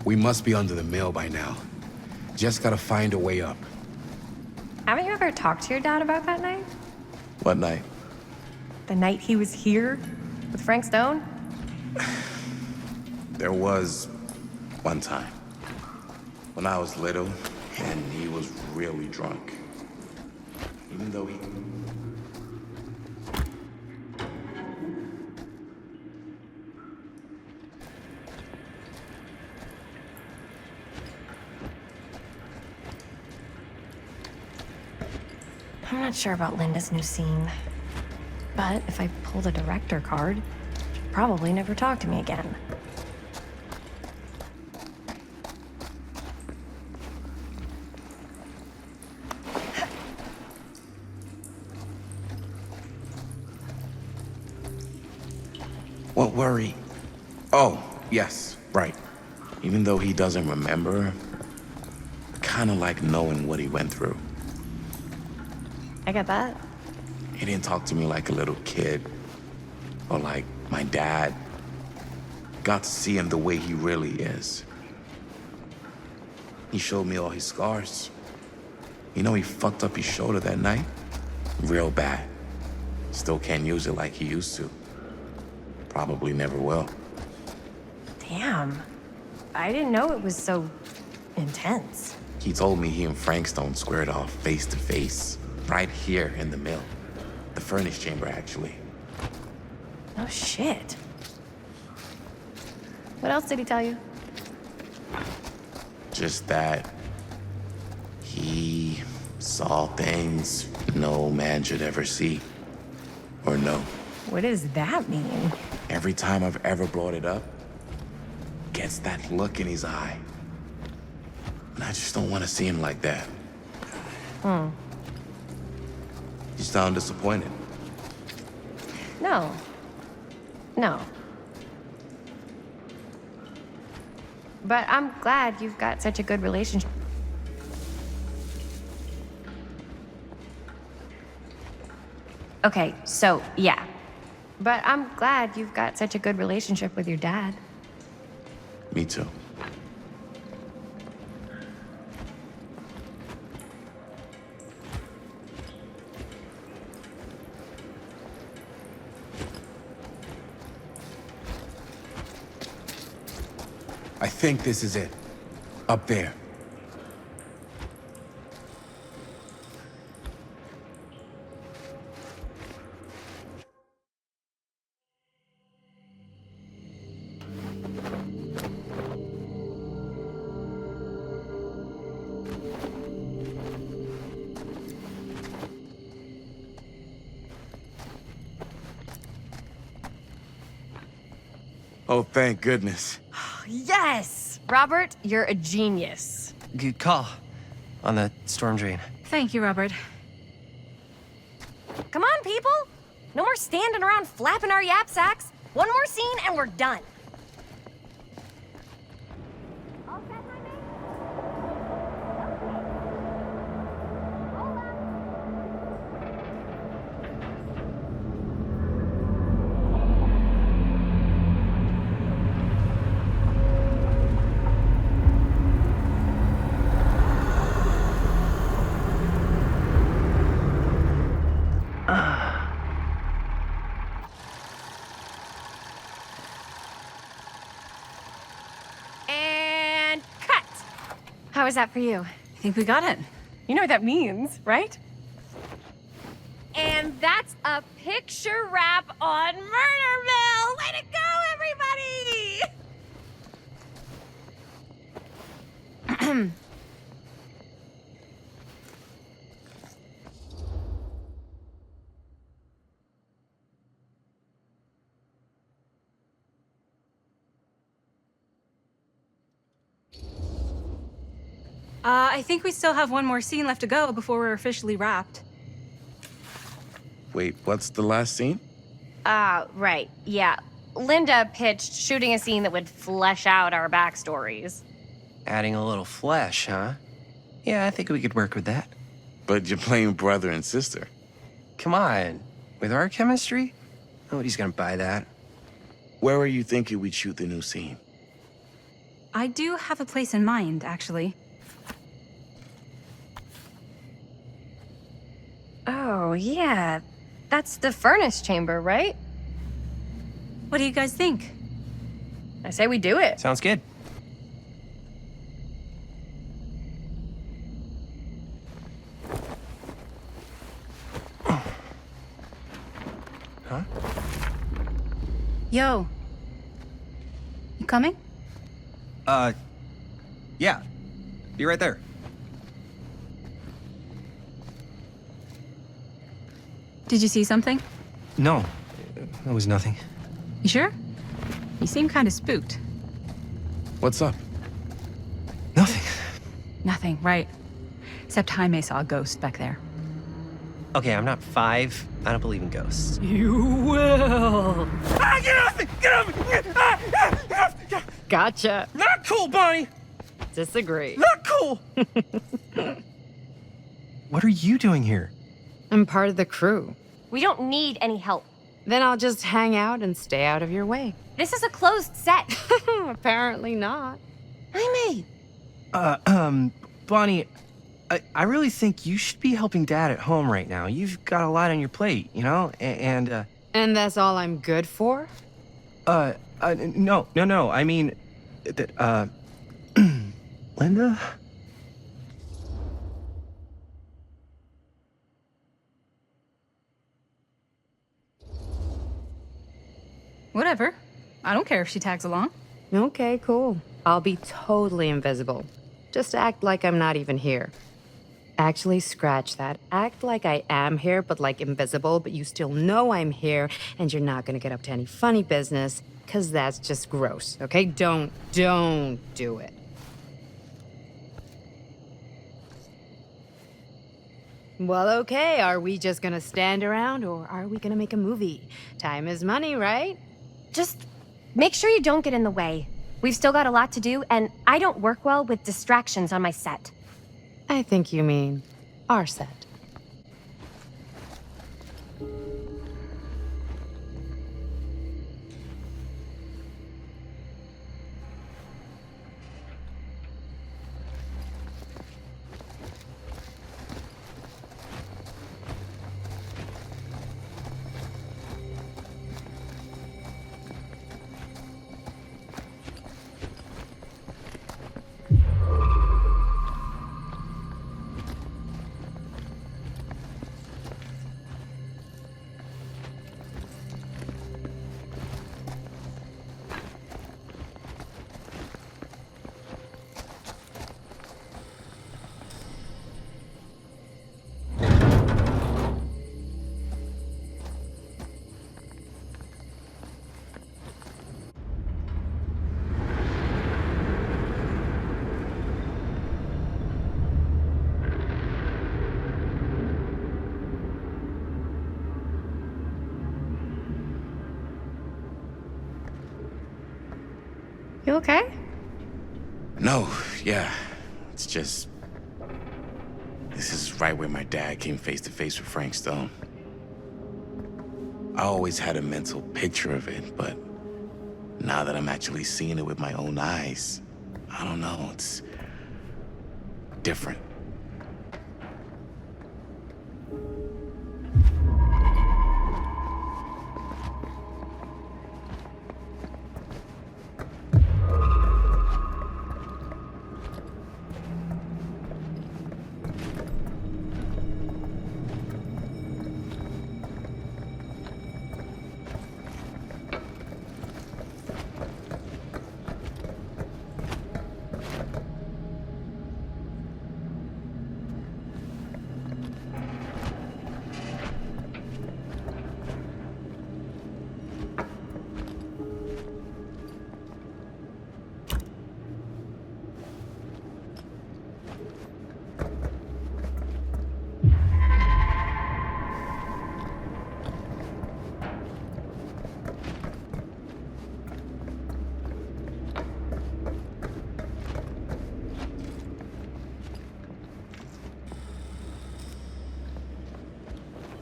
We must be under the mill by now. Just gotta find a way up. Haven't you ever talked to your dad about that night? What night? The night he was here with Frank Stone? There was one time when I was little and he was really drunk. Even though he... I'm not sure about Linda's new scene. But if I pull the director card, she'll probably never talk to me again. What worry? Oh, yes, right. Even though he doesn't remember, I kinda like knowing what he went through. I get that. He didn't talk to me like a little kid, or like my dad. Got to see him the way he really is. He showed me all his scars. You know, he fucked up his shoulder that night? Real bad. Still can't use it like he used to. Probably never will. Damn. I didn't know it was so intense. He told me he and Frank Stone squared off face to face, right here in the mill. The furnace chamber, actually. No shit. What else did he tell you? Just that he saw things no man should ever see or know. What does that mean? Every time I've ever brought it up, gets that look in his eye. And I just don't want to see him like that. You sound disappointed. No. No. But I'm glad you've got such a good relationship. Okay, so, yeah. But I'm glad you've got such a good relationship with your dad. Me too. I think this is it. Up there. Oh, thank goodness. Yes! Robert, you're a genius. Good call on the storm drain. Thank you, Robert. Come on, people! No more standing around flapping our yap sacks. One more scene and we're done. how was that for you? I think we got it. You know what that means, right? And that's a picture wrap on Murder Mill! Way to go, everybody! I think we still have one more scene left to go before we're officially wrapped. Wait, what's the last scene? Right, yeah. Linda pitched shooting a scene that would flesh out our backstories. Adding a little flesh, huh? Yeah, I think we could work with that. But you're playing brother and sister. Come on. With our chemistry? Nobody's gonna buy that. Where were you thinking we'd shoot the new scene? I do have a place in mind, actually. Oh, yeah. That's the furnace chamber, right? What do you guys think? I say we do it. Sounds good. Huh? Yo. You coming? Yeah. Be right there. Did you see something? No, that was nothing. You sure? You seem kind of spooked. What's up? Nothing. Nothing, right. Except Jaime saw a ghost back there. Okay, I'm not 5. I don't believe in ghosts. You will. Ah, get off me! Get off me! Gotcha. Not cool, Bonnie! Disagree. Not cool! What are you doing here? I'm part of the crew. We don't need any help. Then I'll just hang out and stay out of your way. This is a closed set. Apparently not. Jaime! Bonnie, I really think you should be helping Dad at home right now. You've got a lot on your plate, you know? And that's all I'm good for? No. I mean, that, Linda? Whatever. I don't care if she tags along. Okay, cool. I'll be totally invisible. Just act like I'm not even here. Actually, scratch that. Act like I am here, but like invisible, but you still know I'm here, and you're not gonna get up to any funny business, because that's just gross, okay? Don't do it. Well, okay, are we just gonna stand around, or are we gonna make a movie? Time is money, right? Just make sure you don't get in the way. We've still got a lot to do, and I don't work well with distractions on my set. I think you mean our set. You okay? No, yeah. It's just... This is right where my dad came face to face with Frank Stone. I always had a mental picture of it, but now that I'm actually seeing it with my own eyes, I don't know, it's different.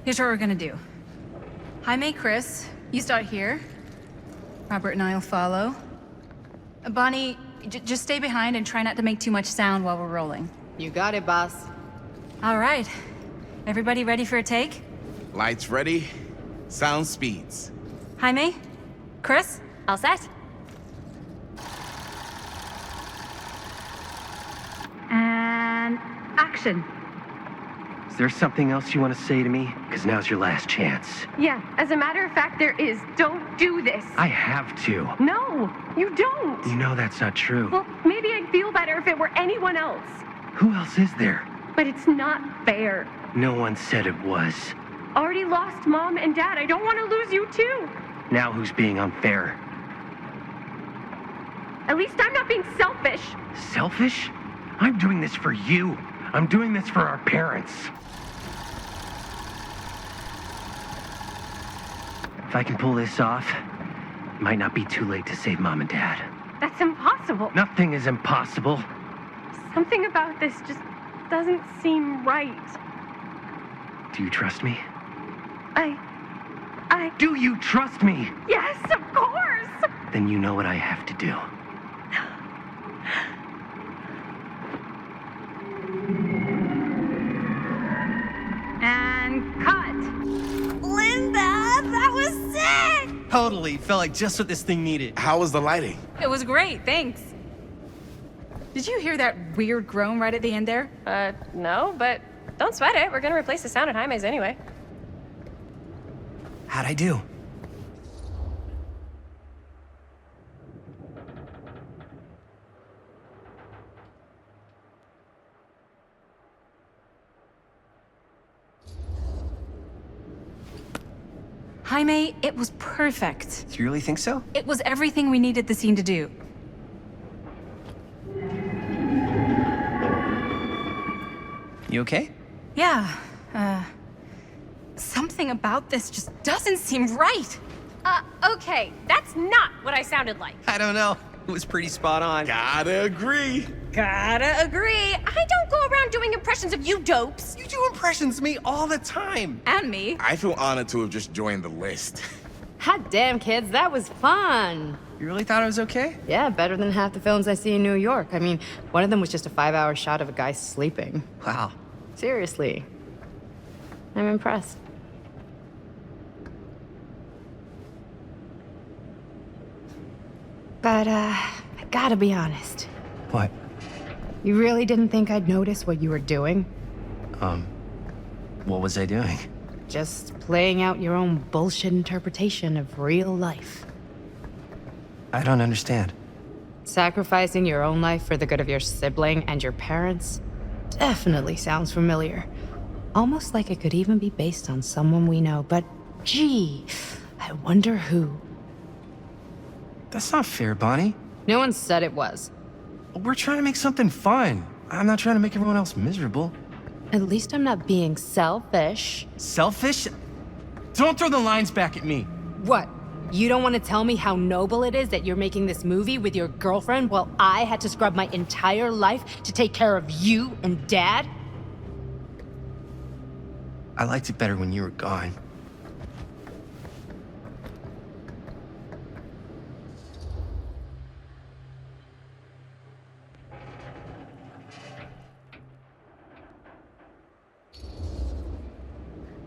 Here's what we're gonna do. Jaime, Chris, you start here. Robert and I'll follow. Bonnie, just stay behind and try not to make too much sound while we're rolling. You got it, boss. All right. Everybody ready for a take? Lights ready, sound speeds. Jaime? Chris? All set? And action. Is there something else you want to say to me? Because now's your last chance. Yeah, as a matter of fact, there is. Don't do this. I have to. No, you don't. You know that's not true. Well, maybe I'd feel better if it were anyone else. Who else is there? But it's not fair. No one said it was. Already lost Mom and Dad. I don't want to lose you too. Now who's being unfair? At least I'm not being selfish. Selfish? I'm doing this for you. I'm doing this for our parents. If I can pull this off, it might not be too late to save Mom and Dad. That's impossible. Nothing is impossible. Something about this just doesn't seem right. Do you trust me? I... Do you trust me? Yes, of course! Then you know what I have to do. And cut. Linda, that was sick! Totally. Felt like just what this thing needed. How was the lighting? It was great, thanks. Did you hear that weird groan right at the end there? No, but don't sweat it. We're gonna replace the sound at Jaime's anyway. How'd I do? Jaime, it was perfect. Do you really think so? It was everything we needed the scene to do. You okay? Yeah, something about this just doesn't seem right. Okay, that's not what I sounded like. I don't know. It was pretty spot on. Gotta agree. Gotta agree. I don't go around doing impressions of you dopes. You do impressions of me all the time. And me. I feel honored to have just joined the list. Hot damn, kids, that was fun. You really thought I was okay? Yeah, better than half the films I see in New York. I mean, one of them was just a 5-hour shot of a guy sleeping. Wow. Seriously. I'm impressed. But, I gotta be honest. What? You really didn't think I'd notice what you were doing? What was I doing? Just playing out your own bullshit interpretation of real life. I don't understand. Sacrificing your own life for the good of your sibling and your parents definitely sounds familiar. Almost like it could even be based on someone we know, but gee, I wonder who. That's not fair, Bonnie. No one said it was. We're trying to make something fun. I'm not trying to make everyone else miserable. At least I'm not being selfish. Selfish? Don't throw the lines back at me. What? You don't want to tell me how noble it is that you're making this movie with your girlfriend while I had to scrub my entire life to take care of you and Dad? I liked it better when you were gone.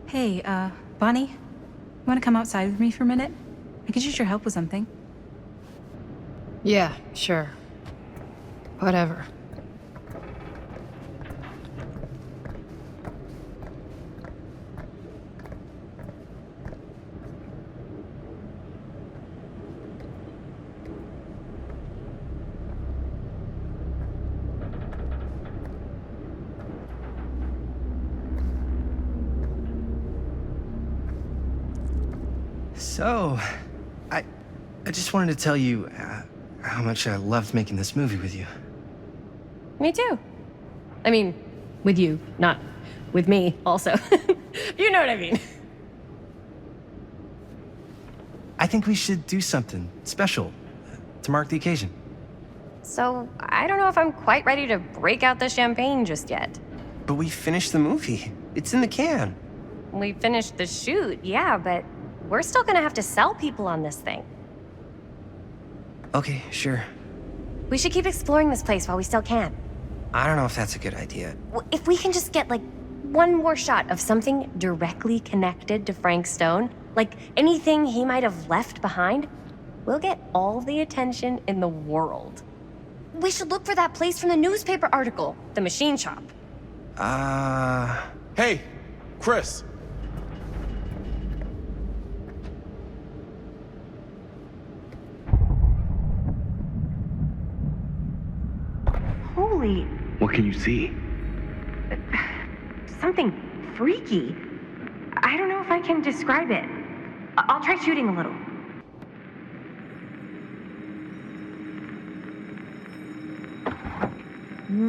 Hey, Bonnie, you want to come outside with me for a minute? I could use your help with something. Yeah, sure. Whatever. So, I just wanted to tell you how much I loved making this movie with you. Me too. I mean, with you, not with me, also. You know what I mean. I think we should do something special to mark the occasion. So, I don't know if I'm quite ready to break out the champagne just yet. But we finished the movie. It's in the can. we finish the shoot, yeah, but we're still gonna have to sell people on this thing. Okay, sure. We should keep exploring this place while we still can. I don't know if that's a good idea. If we can just get, like, one more shot of something directly connected to Frank Stone, like anything he might have left behind, we'll get all the attention in the world. We should look for that place from the newspaper article, the machine shop. Hey, Chris. Holy, What can you see? Something freaky. I don't know if I can describe it. I'll try shooting a little.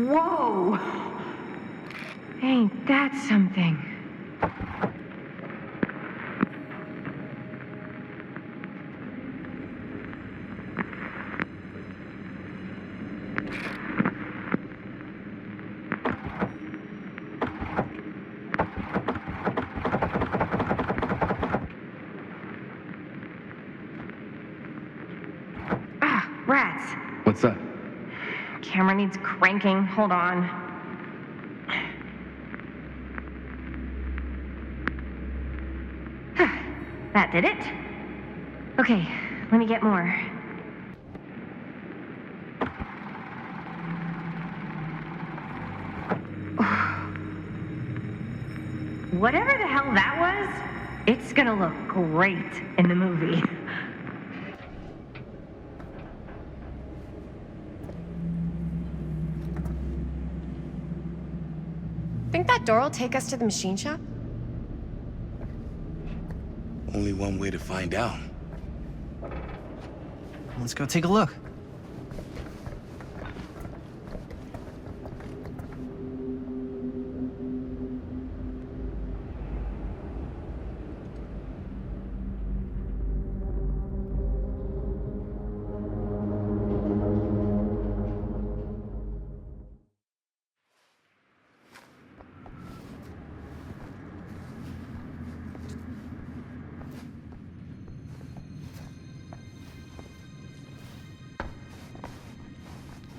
Whoa! Ain't that something? Ah, rats. What's up? Camera needs cranking. Hold on. That did it. Okay, let me get more. Whatever the hell that was, it's gonna look great in the movie. Think that door will take us to the machine shop? Only one way to find out. Let's go take a look.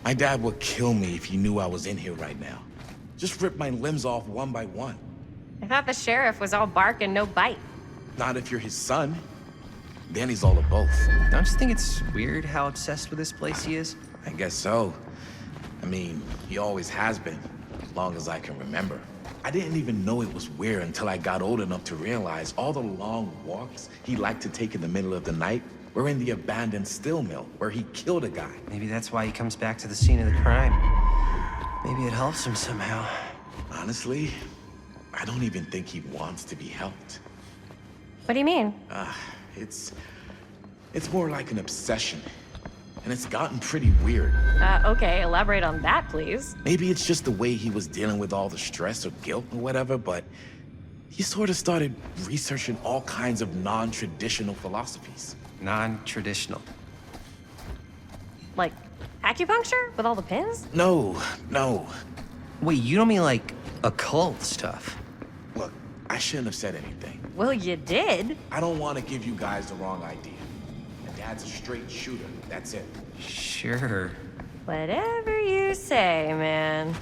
My dad would kill me if he knew I was in here right now. Just rip my limbs off one by one. I thought the sheriff was all bark and no bite. Not if you're his son. Then he's all of both. Don't you think it's weird how obsessed with this place he is? I guess so. I mean, he always has been, as long as I can remember. I didn't even know it was weird until I got old enough to realize all the long walks he liked to take in the middle of the night were in the abandoned steel mill where he killed a guy. Maybe that's why he comes back to the scene of the crime. Maybe it helps him somehow. Honestly, I don't even think he wants to be helped. What do you mean? It's more like an obsession. And it's gotten pretty weird. Okay, elaborate on that, please. Maybe it's just the way he was dealing with all the stress or guilt or whatever, but he sort of started researching all kinds of non-traditional philosophies. Non-traditional. Like acupuncture with all the pins? No. Wait, you don't mean like occult stuff? Look, I shouldn't have said anything. Well, you did. I don't want to give you guys the wrong idea. My dad's a straight shooter, that's it. Sure. Whatever you say, man.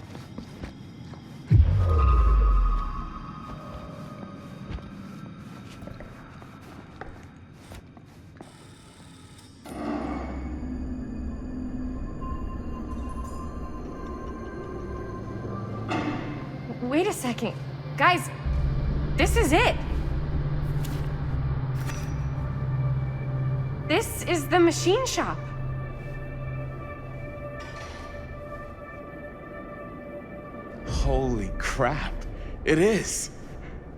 Wait a second. Guys, this is it. This is the machine shop. Holy crap. It is.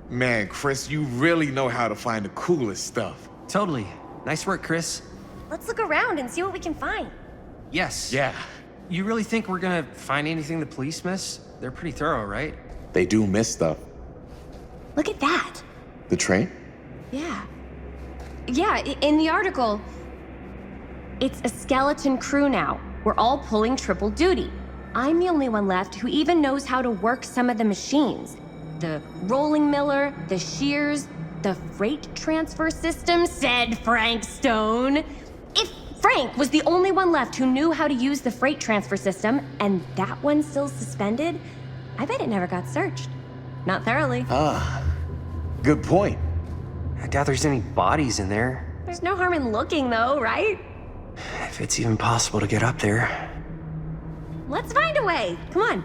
Man, Chris, you really know how to find the coolest stuff. Totally. Nice work, Chris. Let's look around and see what we can find. Yes. Yeah. You really think we're gonna find anything the police miss? They're pretty thorough, right? They do miss stuff. Look at that. The train? Yeah. Yeah, in the article, it's a skeleton crew now. We're all pulling triple duty. I'm the only one left who even knows how to work some of the machines. the rolling miller, the shears, the freight transfer system, said Frank Stone. If Frank was the only one left who knew how to use the freight transfer system, and that one's still suspended, I bet it never got searched. Not thoroughly. Ah, good point. I doubt there's any bodies in there. There's no harm in looking, though, right? If it's even possible to get up there. Let's find a way. Come on.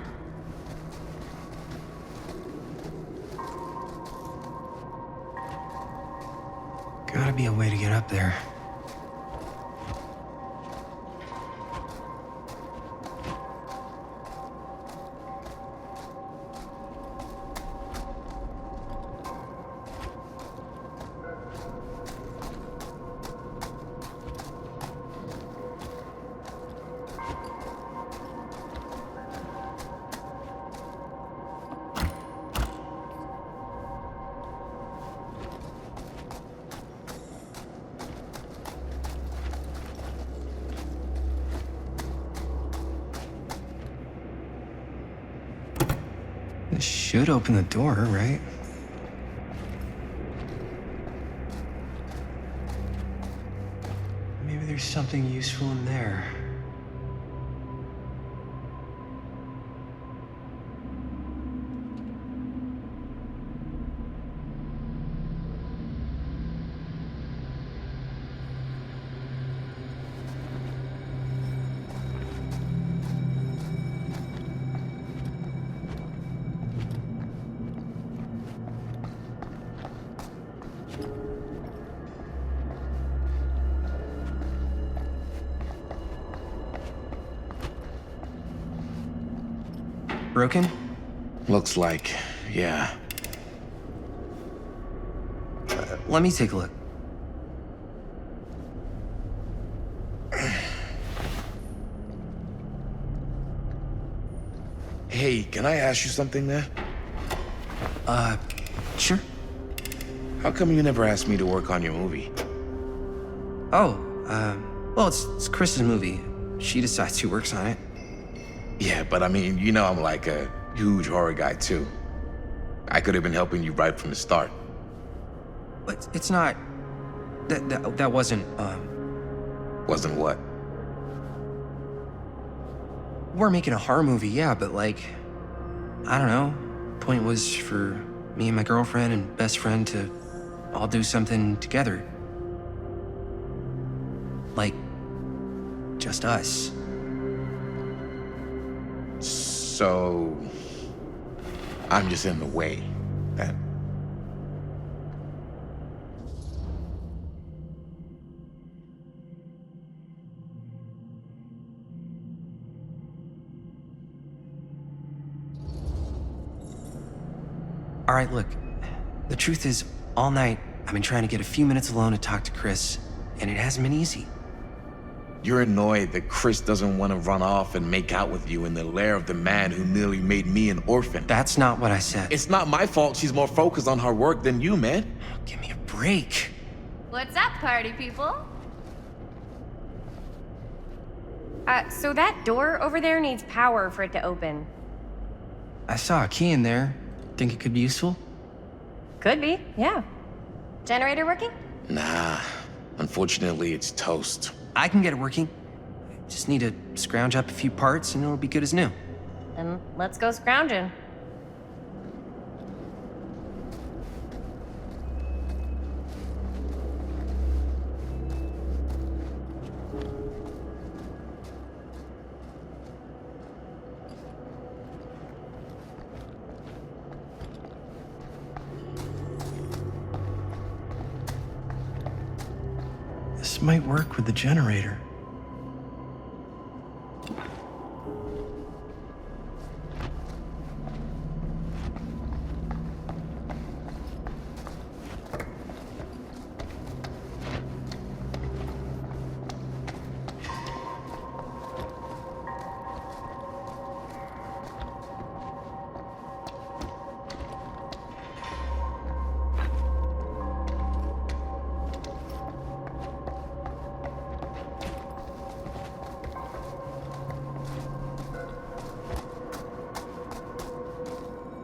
Gotta be a way to get up there. This should open the door, right? Maybe there's something useful in there. Broken? Looks like, yeah. Let me take a look. Hey, can I ask you something there? Sure. How come you never asked me to work on your movie? Oh, well, it's Chris's movie. She decides who works on it. Yeah, but I mean, you know I'm like a huge horror guy too. I could have been helping you right from the start. But it's not... That wasn't, Wasn't what? We're making a horror movie, yeah, but like... I don't know. Point was for me and my girlfriend and best friend to all do something together. Like... just us. So... I'm just in the way, then. All right, look. The truth is, all night, I've been trying to get a few minutes alone to talk to Chris, and it hasn't been easy. You're annoyed that Chris doesn't want to run off and make out with you in the lair of the man who nearly made me an orphan. That's not what I said. It's not my fault she's more focused on her work than you, man. Give me a break. What's up, party people? So that door over there needs power for it to open. I saw a key in there. Think it could be useful? Could be, yeah. Generator working? Nah, unfortunately it's toast. I can get it working. Just need to scrounge up a few parts and it'll be good as new. Then let's go scrounging. This might work with the generator.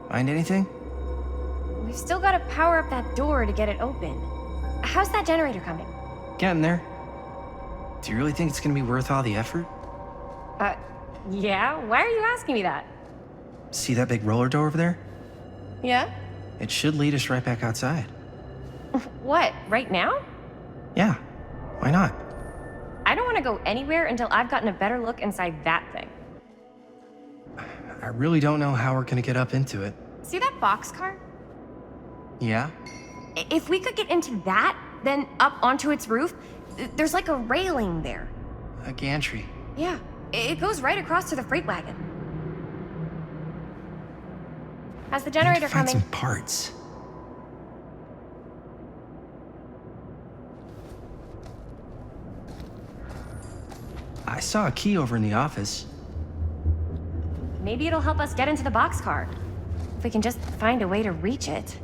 Find anything? still gotta power up that door to get it open. How's that generator coming? Getting there. Do you really think it's gonna be worth all the effort? Yeah? Why are you asking me that? See that big roller door over there? Yeah? It should lead us right back outside. What, right now? Yeah, why not? I don't want to go anywhere until I've gotten a better look inside that thing. I really don't know how we're gonna get up into it. See that boxcar? Yeah? If we could get into that, then up onto its roof, there's like a railing there. A gantry. Yeah, it goes right across to the freight wagon. How's the generator Find coming? some parts. I saw a key over in the office. Maybe it'll help us get into the boxcar. If we can just find a way to reach it.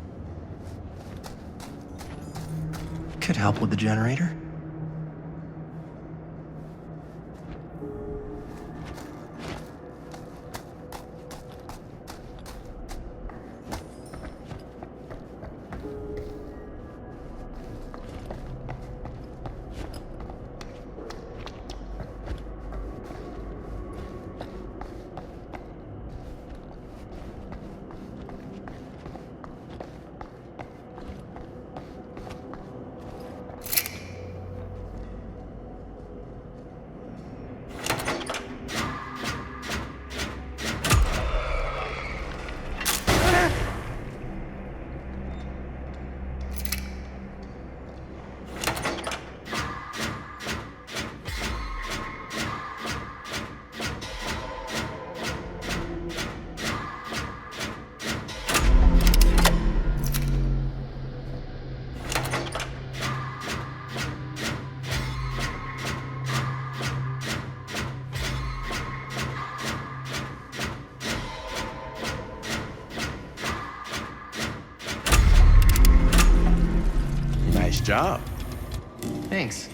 Could help with the generator. Nice job. Thanks.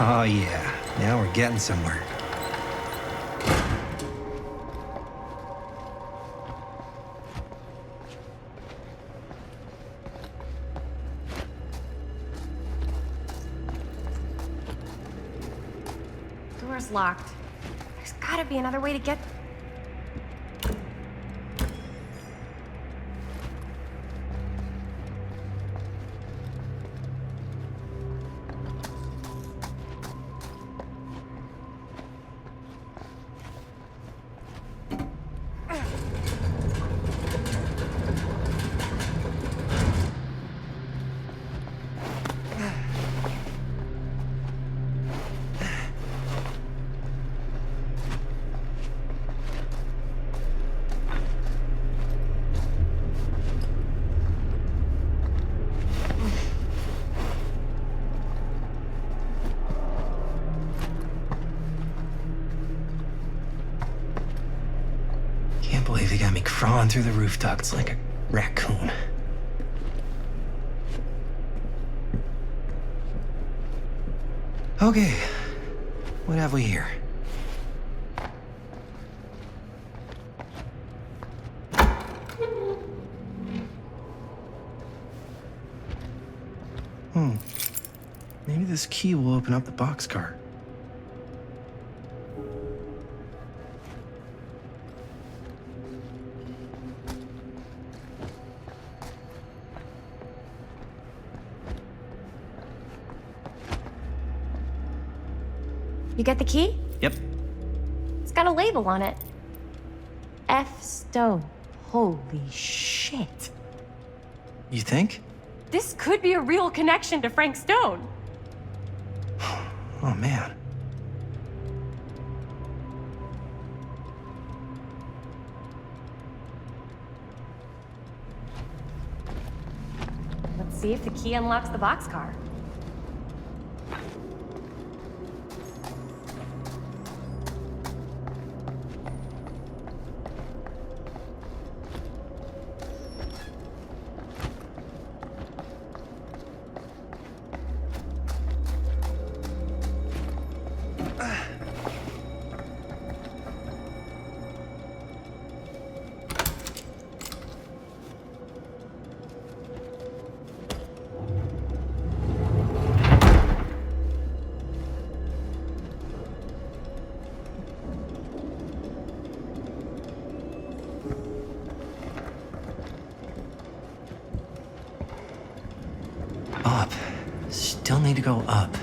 Oh yeah, now we're getting somewhere. Door's locked. There's gotta be another way to get... Can't believe they got me crawling through the roof ducts like a raccoon. Okay, what have we here? Maybe this key will open up the boxcar. You get the key? Yep. It's got a label on it. F. Stone. Holy shit. You think? This could be a real connection to Frank Stone. Oh man. Let's see if the key unlocks the boxcar. still need to go up.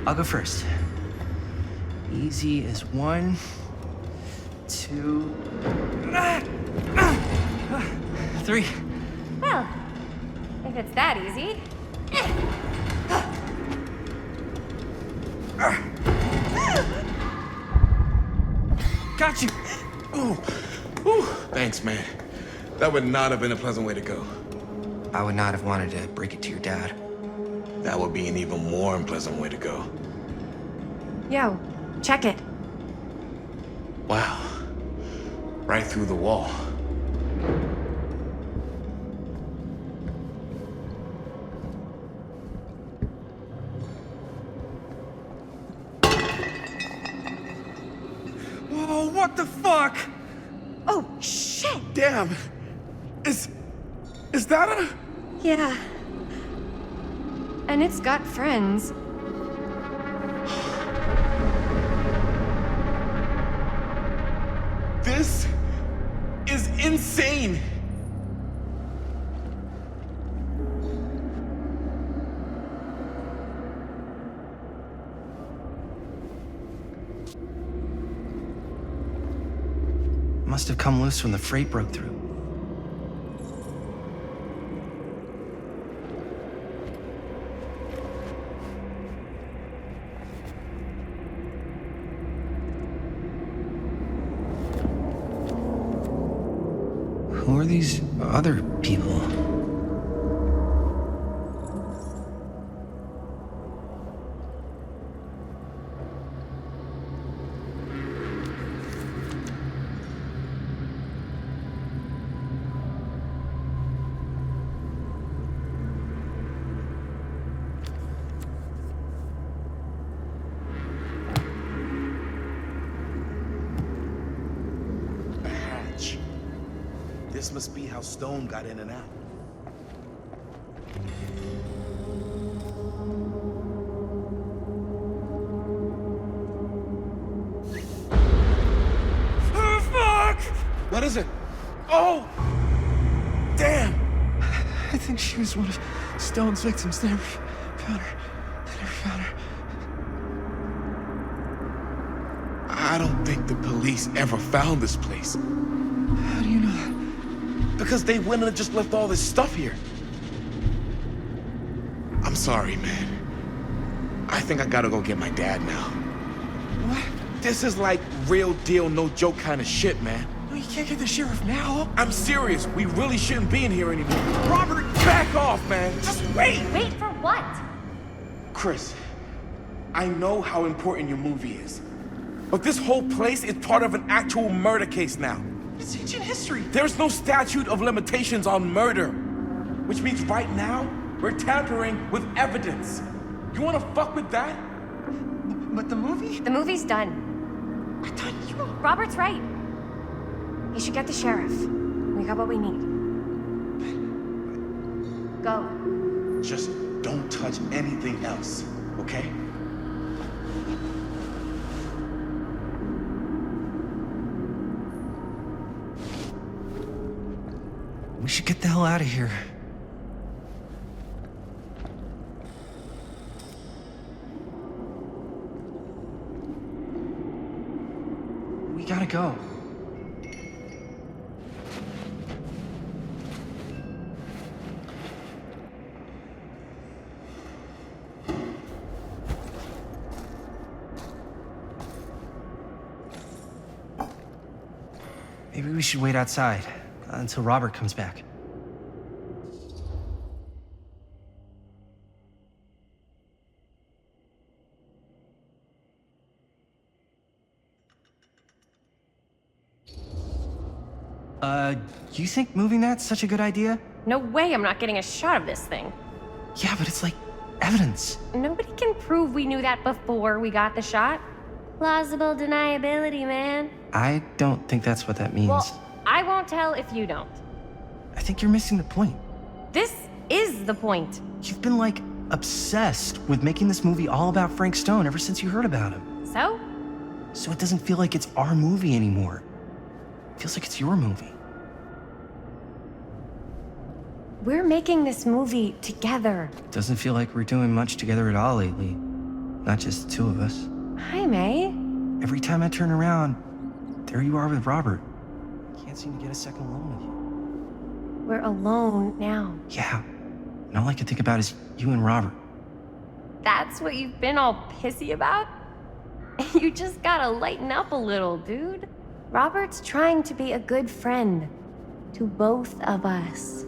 I'll go first. Easy as 1, 2, 3. Well, if it's that easy. Got you! Ooh. Ooh. Thanks, man. That would not have been a pleasant way to go. I would not have wanted to break it to your dad. That would be an even more unpleasant way to go. Yo, check it. Wow. Right through the wall. Whoa, what the fuck? Oh, shit! Damn! Is that a... Yeah. And it's got friends. This is insane! Must have come loose when the freight broke through. Who are these other people? A hatch. This must be how Stone got in and out. Oh, fuck! What is it? Oh! Damn! I think she was one of Stone's victims. They never found her. They never found her. I don't think the police ever found this place. How do you know that? Because they went and just left all this stuff here. I'm sorry, man. I think I gotta go get my dad now. What? This is like real deal, no joke kind of shit, man. No, you can't get the sheriff now. I'm serious. We really shouldn't be in here anymore. Robert, back off, man. Just wait. Wait for what? Chris, I know how important your movie is. But this whole place is part of an actual murder case now. It's ancient history. There's no statute of limitations on murder. Which means right now, we're tampering with evidence. You wanna fuck with that? But the movie? The movie's done. I thought you... Robert's right. You should get the sheriff. We got what we need. Go. Just don't touch anything else, okay? We should get the hell out of here. We gotta go. Maybe we should wait outside until Robert comes back. You think moving that's such a good idea? No way I'm not getting a shot of this thing. Yeah, but it's like evidence. Nobody can prove we knew that before we got the shot. Plausible deniability, man. I don't think that's what that means. Well, I won't tell if you don't. I think you're missing the point. This is the point. You've been, like, obsessed with making this movie all about Frank Stone ever since you heard about him. So? So it doesn't feel like it's our movie anymore. It feels like it's your movie. We're making this movie together. Doesn't feel like we're doing much together at all lately. Not just the two of us. Hi, May. Every time I turn around, there you are with Robert. Can't seem to get a second alone with you. We're alone now. Yeah. And all I can think about is you and Robert. That's what you've been all pissy about? You just gotta lighten up a little, dude. Robert's trying to be a good friend to both of us.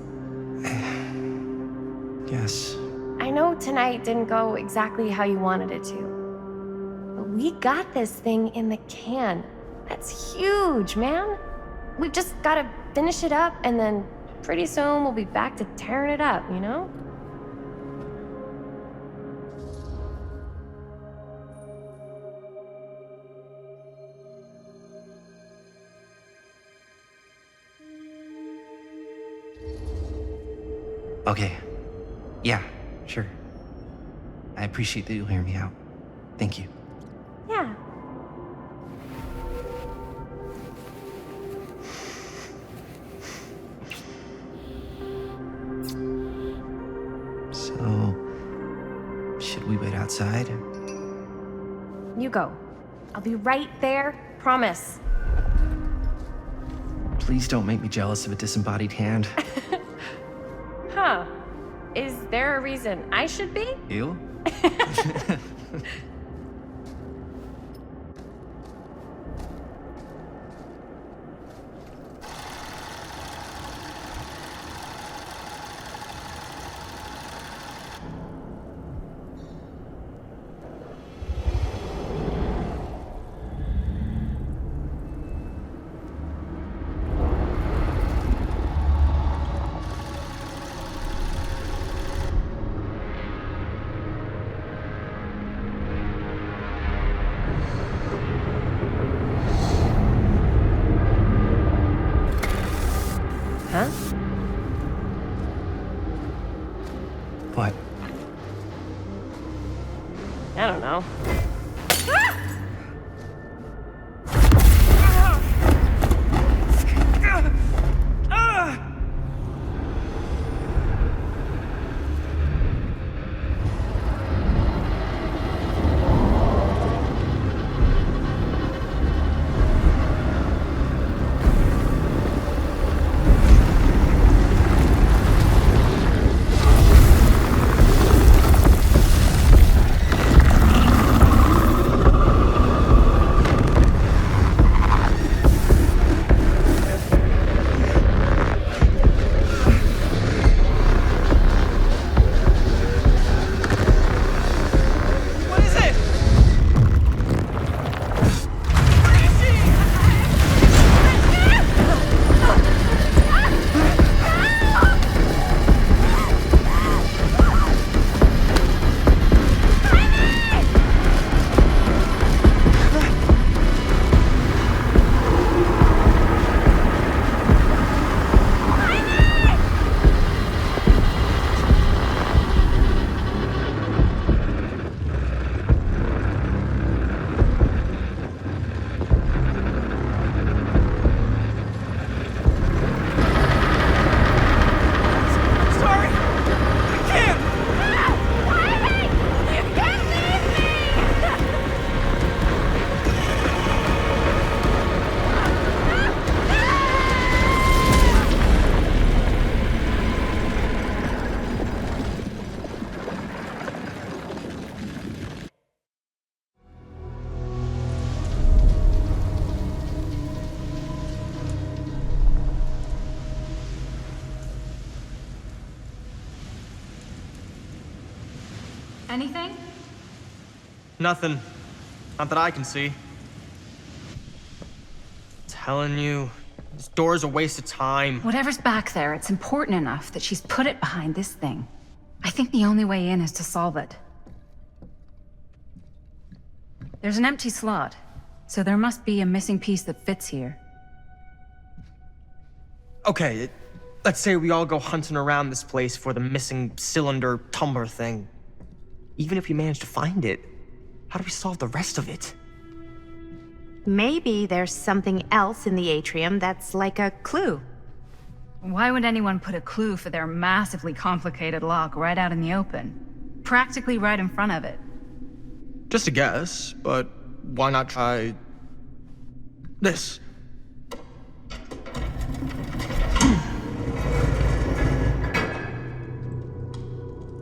Yes. I know tonight didn't go exactly how you wanted it to. But we got this thing in the can. That's huge, man. We've just gotta finish it up, and then pretty soon we'll be back to tearing it up, you know? Okay. Yeah, sure. I appreciate that you'll hear me out. Thank you. Yeah. So, should we wait outside? You go. I'll be right there, promise. Please don't make me jealous of a disembodied hand. Huh. Is there a reason I should be? You? Huh? What? I don't know. Anything? Nothing. Not that I can see. Telling you, This door's a waste of time. Whatever's back there, it's important enough that she's put it behind this thing. I think the only way in is to solve it. There's an empty slot, so there must be a missing piece that fits here. Okay, let's say we all go hunting around this place for the missing cylinder tumbler thing. Even if we manage to find it, how do we solve the rest of it? Maybe there's something else in the atrium that's like a clue. Why would anyone put a clue for their massively complicated lock right out in the open? Practically right in front of it. Just a guess, but why not try this?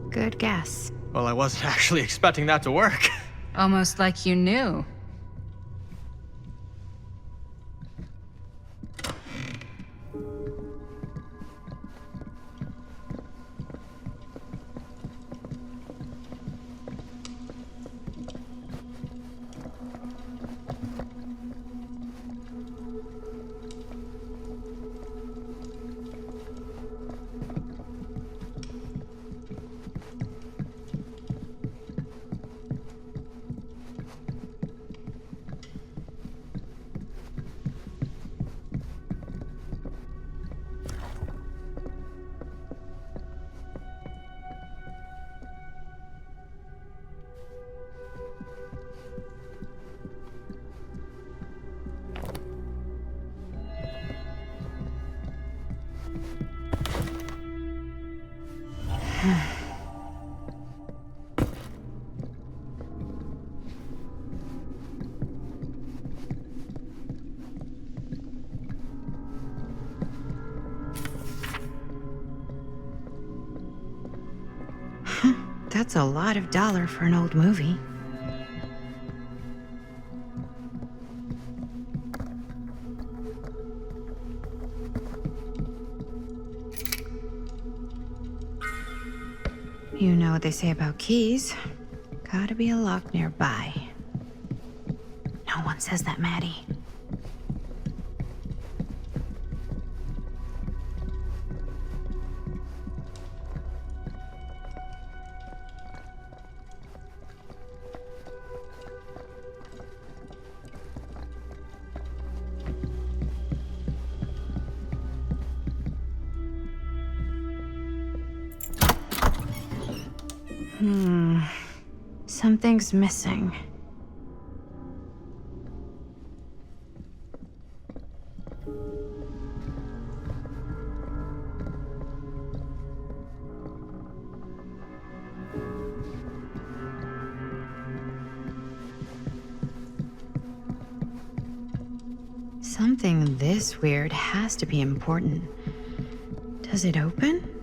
Good guess. Well, I wasn't actually expecting that to work. Almost like you knew. That's a lot of dollar for an old movie. You know what they say about keys. Gotta be a lock nearby. No one says that, Maddie. Something's missing. Something this weird has to be important. Does it open?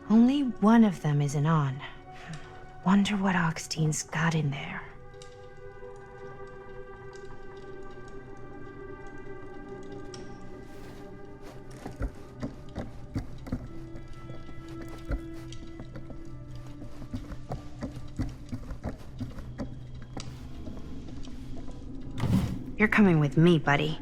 Only one of them isn't on. Wonder what Augustine's got in there. You're coming with me, buddy.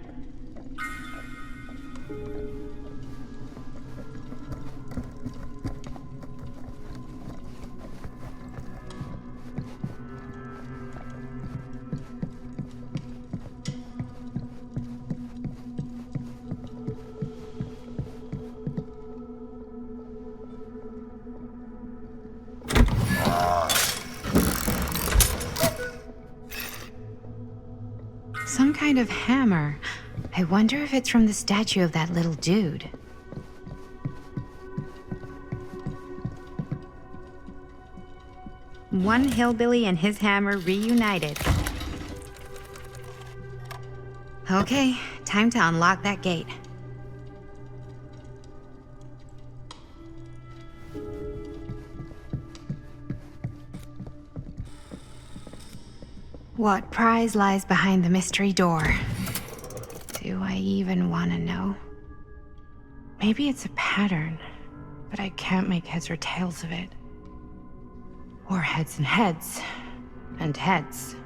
Some kind of hammer. I wonder if it's from the statue of that little dude. One hillbilly and his hammer reunited. Okay, time to unlock that gate. What prize lies behind the mystery door? Do I even want to know? Maybe it's a pattern, but I can't make heads or tails of it. Or heads and heads, and heads.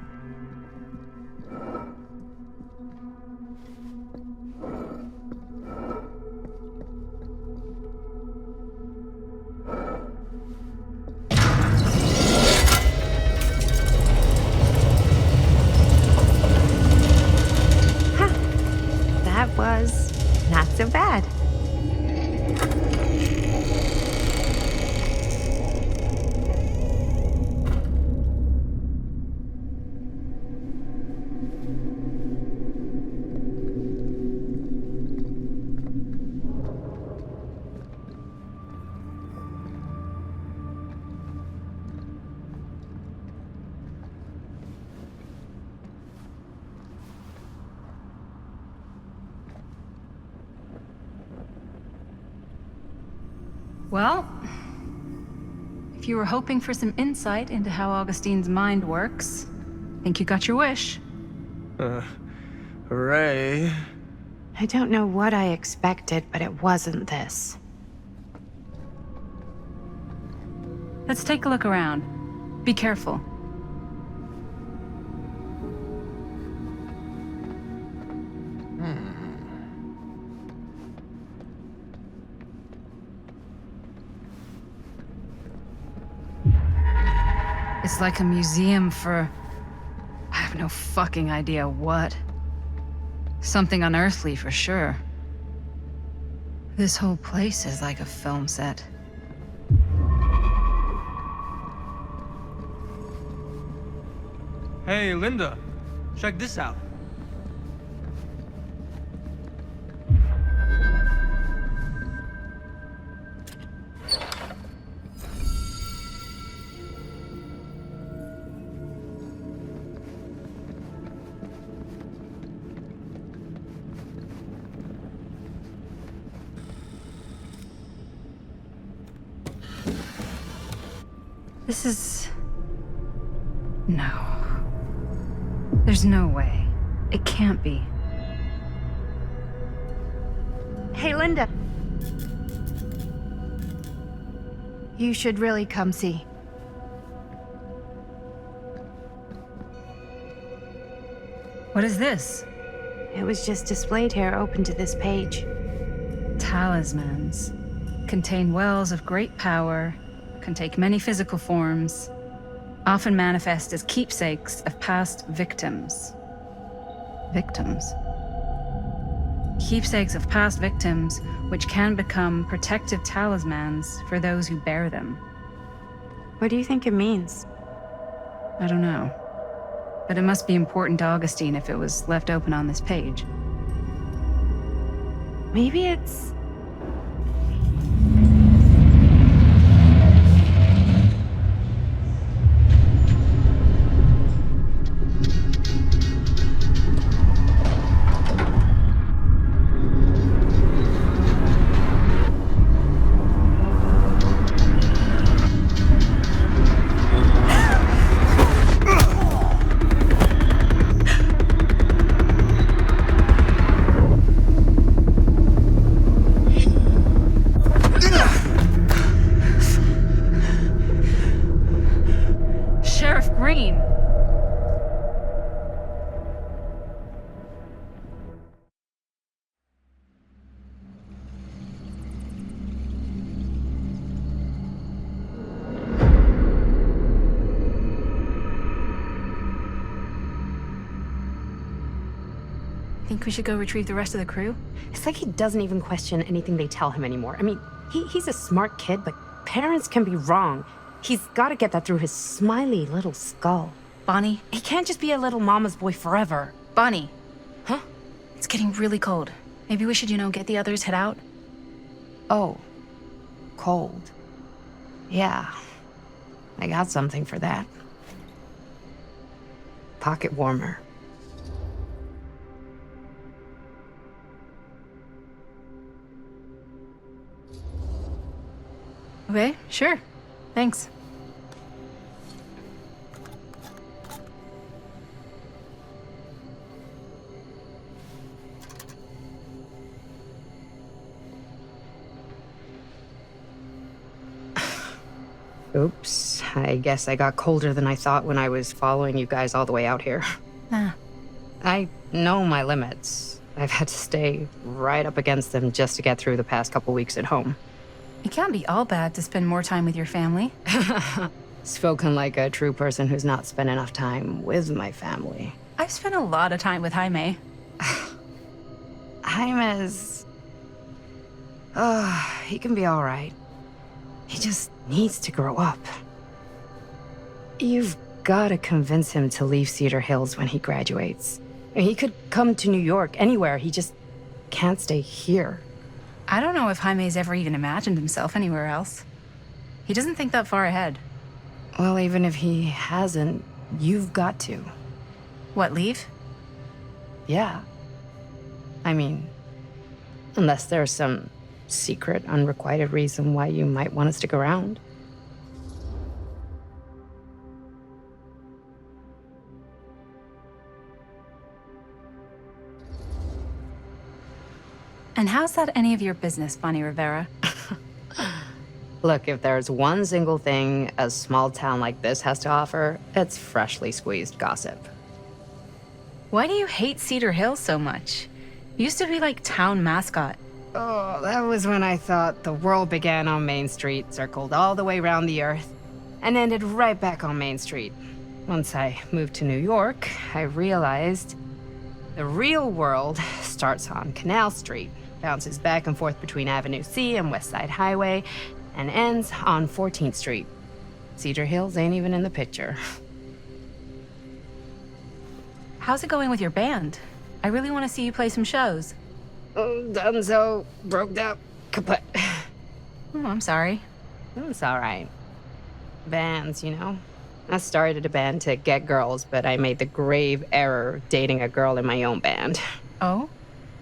That was not so bad. Well, if you were hoping for some insight into how Augustine's mind works, I think you got your wish. Hooray. I don't know what I expected, but it wasn't this. Let's take a look around. Be careful. It's like a museum for... I have no fucking idea what. Something unearthly for sure. This whole place is like a film set. Hey, Linda, check this out. This is... No. There's no way. It can't be. Hey, Linda. You should really come see. What is this? It was just displayed here, open to this page. Talismans. Contain wells of great power, can take many physical forms, often manifest as keepsakes of past victims. Victims? Keepsakes of past victims, which can become protective talismans for those who bear them. What do you think it means? I don't know. But it must be important to Augustine if it was left open on this page. Maybe it's... Think we should go retrieve the rest of the crew? It's like he doesn't even question anything they tell him anymore. I mean, he's a smart kid, but parents can be wrong. He's got to get that through his smiley little skull. Bonnie? He can't just be a little mama's boy forever. Bonnie, It's getting really cold. Maybe we should, get the others, head out? Oh, cold. Yeah, I got something for that. Pocket warmer. Okay, sure. Thanks. Oops, I guess I got colder than I thought when I was following you guys all the way out here. Nah. I know my limits. I've had to stay right up against them just to get through the past couple weeks at home. It can't be all bad to spend more time with your family. Spoken like a true person who's not spent enough time with my family. I've spent a lot of time with Jaime. Jaime's... he can be all right. He just needs to grow up. You've got to convince him to leave Cedar Hills when he graduates. He could come to New York, anywhere. He just can't stay here. I don't know if Jaime's ever even imagined himself anywhere else. He doesn't think that far ahead. Well, even if he hasn't, you've got to. What, leave? Yeah. I mean, unless there's some secret, unrequited reason why you might want to stick around. And how's that any of your business, Bonnie Rivera? Look, if there's one single thing a small town like this has to offer, it's freshly squeezed gossip. Why do you hate Cedar Hills so much? You used to be like town mascot. Oh, that was when I thought the world began on Main Street, circled all the way around the earth, and ended right back on Main Street. Once I moved to New York, I realized the real world starts on Canal Street, bounces back and forth between Avenue C and West Side Highway, and ends on 14th Street. Cedar Hills ain't even in the picture. How's it going with your band? I really want to see you play some shows. Oh, donezo, broke up, kaput. Oh, I'm sorry. It's all right. Bands, I started a band to get girls, but I made the grave error of dating a girl in my own band. Oh?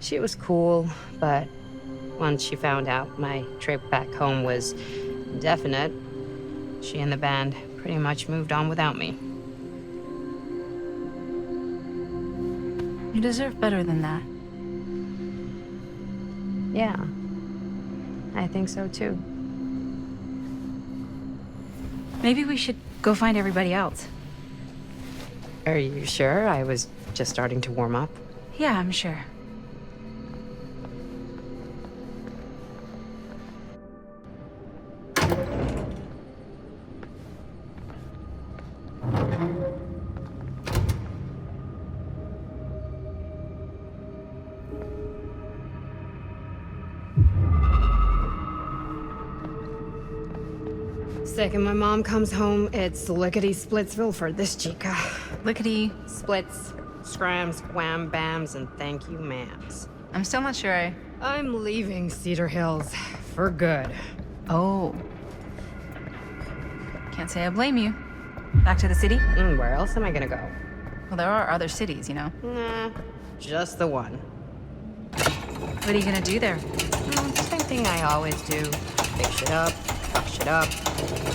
She was cool, but once she found out my trip back home was definite, she and the band pretty much moved on without me. You deserve better than that. Yeah, I think so too. Maybe we should go find everybody else. Are you sure? I was just starting to warm up. Yeah, I'm sure. Second my mom comes home, it's lickety-splitsville for this chica. Lickety... Splits, scrams, wham bams, and thank you ma'ams. I'm still not sure I'm leaving Cedar Hills for good. Oh. Can't say I blame you. Back to the city? Where else am I gonna go? Well, there are other cities, Nah, just the one. What are you gonna do there? Same thing I always do. Pick shit up, fuck shit up.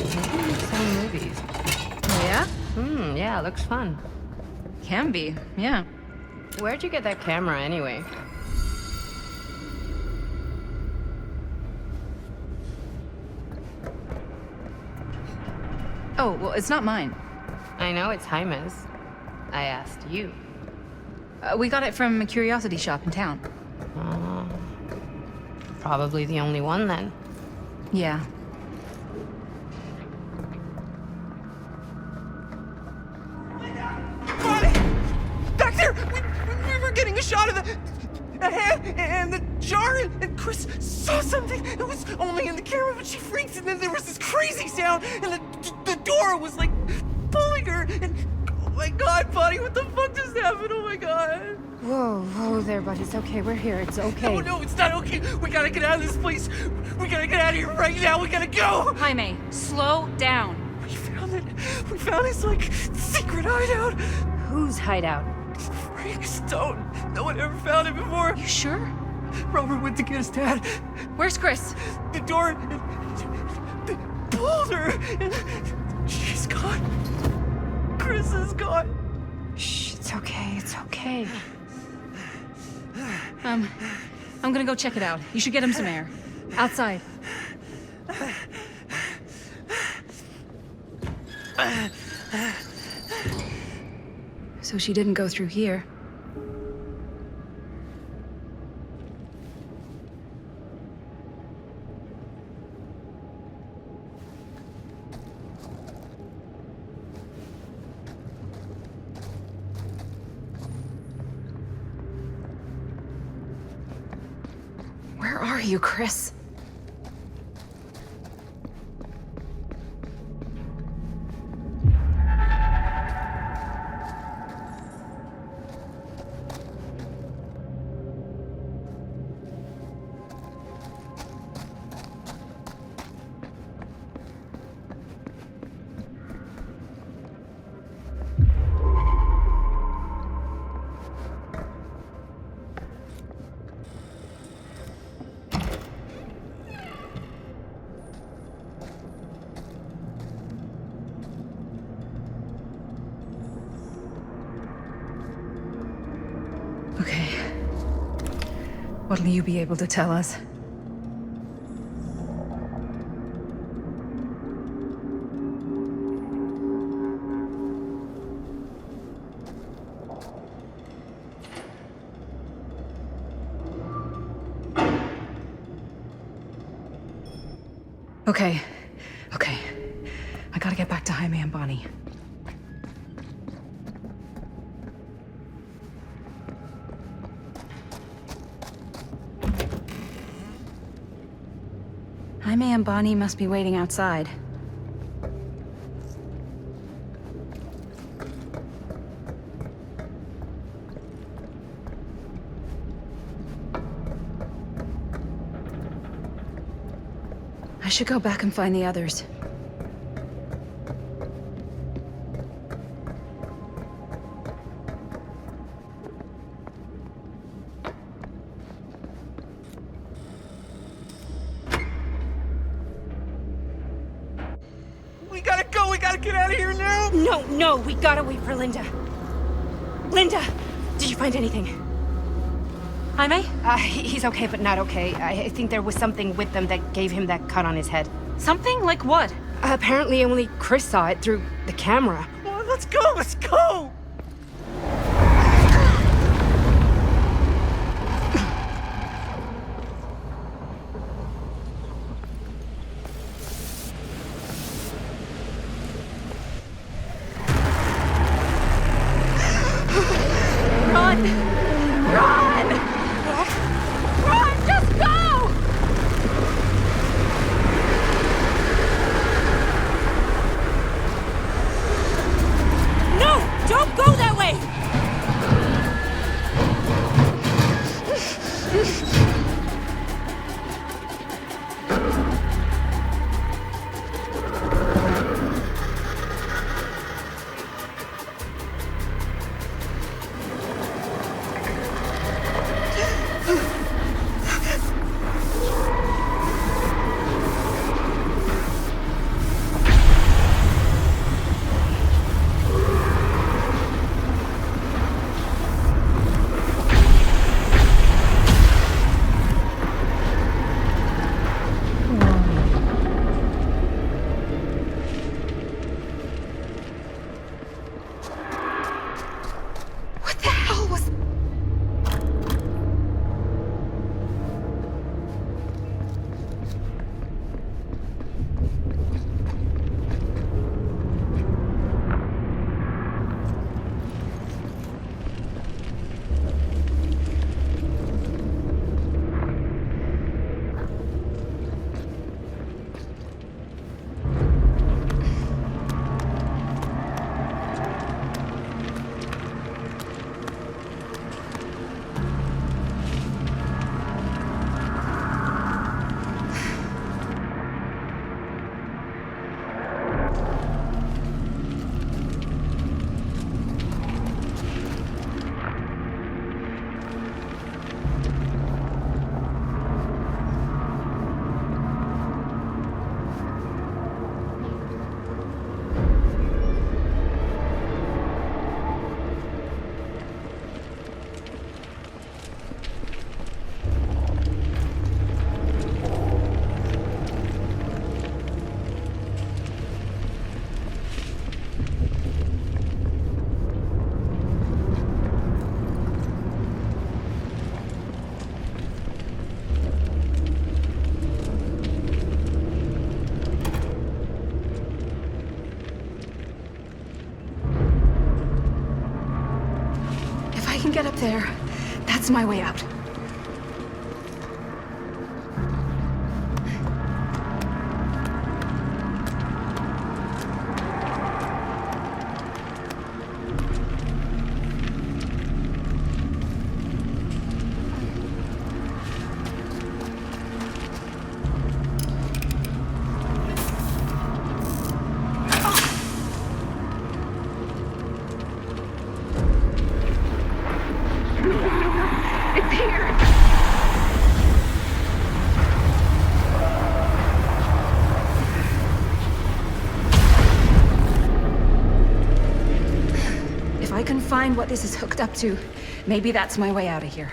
Some movies. Oh, yeah? Yeah, looks fun. Can be, yeah. Where'd you get that camera anyway? Oh, well, it's not mine. I know it's Jaime's. I asked you. We got it from a curiosity shop in town. Probably the only one then. Yeah. Back there! We were getting a shot of the hand and the jar, and Chris saw something. It was only in the camera, but she freaks, and then there was this crazy sound, and the door was like pulling her, and god, buddy, what the fuck just happened? Oh my god. Whoa there, buddy. It's okay. We're here. It's okay. No, it's not okay. We gotta get out of this place. We gotta get out of here right now. We gotta go. Jaime, slow down. We found it. We found this, like, secret hideout. Whose hideout? Freaks don't. No one ever found it before. You sure? Robert went to get his dad. Where's Chris? The door. They pulled her. And she's gone. Chris is gone. Shh, it's okay. It's okay. I'm gonna go check it out. You should get him some air. Outside. So she didn't go through here. Where are you, Chris? Okay. What'll you be able to tell us? Okay. I gotta get back to Jaime and Bonnie. Jaime and Bonnie must be waiting outside. I should go back and find the others. We gotta go. We gotta get out of here now. No, we gotta wait for Linda. Linda, did you find anything? Jaime? He's okay, but not okay. I think there was something with them that gave him that cut on his head. Something? Like what? Apparently only Chris saw it through the camera. Come on, let's go. Let's go. get up there, that's my way out. Find what this is hooked up to. Maybe that's my way out of here.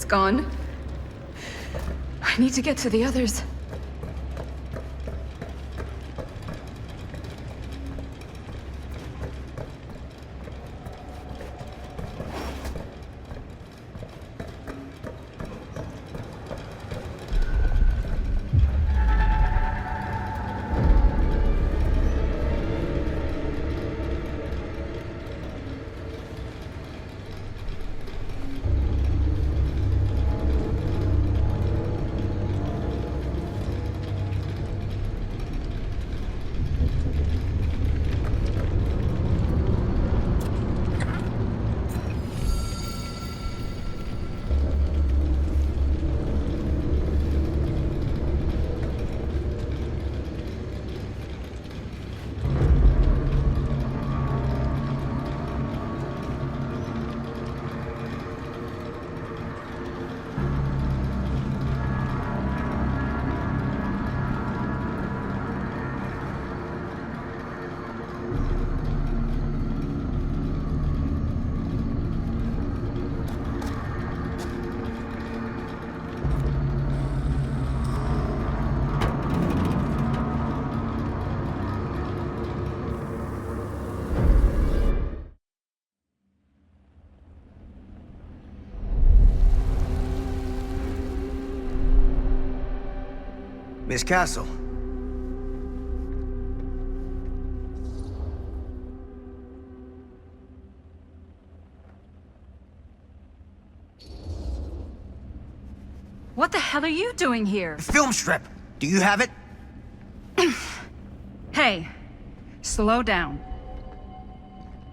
Gone. I need to get to the others. Miss Castle. hell are you doing here? Film strip. Do you have it? Hey, slow down.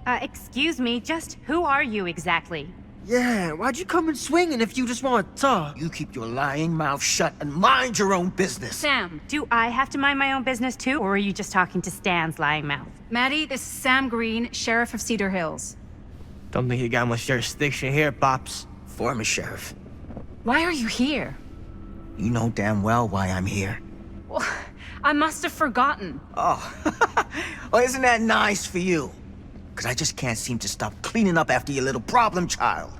Excuse me, just who are you exactly? Yeah, why'd you come in swinging if you just want to talk? You keep your lying mouth shut and mind your own business. Sam. Do I have to mind my own business too, or are you just talking to Stan's lying mouth? Maddie, this is Sam Green, Sheriff of Cedar Hills. Don't think you got much jurisdiction here, Pops. Former sheriff. Why are you here? You know damn well why I'm here. Well, I must have forgotten. Oh, well, isn't that nice for you? Because I just can't seem to stop cleaning up after your little problem child.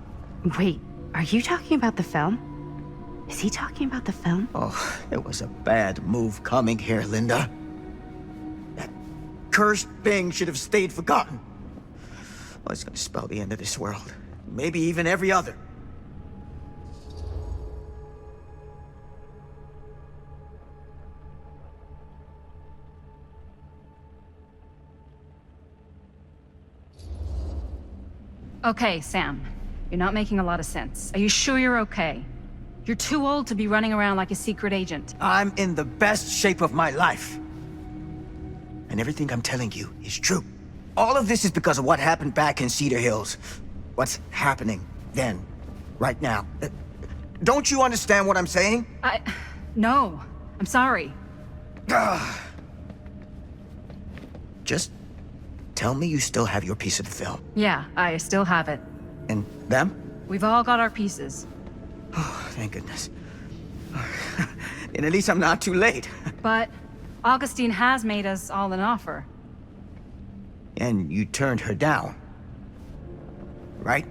Wait, are you talking about the film? Is he talking about the film? Oh, it was a bad move coming here, Linda. That cursed thing should have stayed forgotten. Well, it's gonna spell the end of this world. Maybe even every other. Okay, Sam. You're not making a lot of sense. Are you sure you're okay? You're too old to be running around like a secret agent. I'm in the best shape of my life. And everything I'm telling you is true. All of this is because of what happened back in Cedar Hills. What's happening then, right now. Don't you understand what I'm saying? No. I'm sorry. Just tell me you still have your piece of the film. Yeah, I still have it. And them? We've all got our pieces. Oh, thank goodness. And at least I'm not too late. But Augustine has made us all an offer. And you turned her down, right?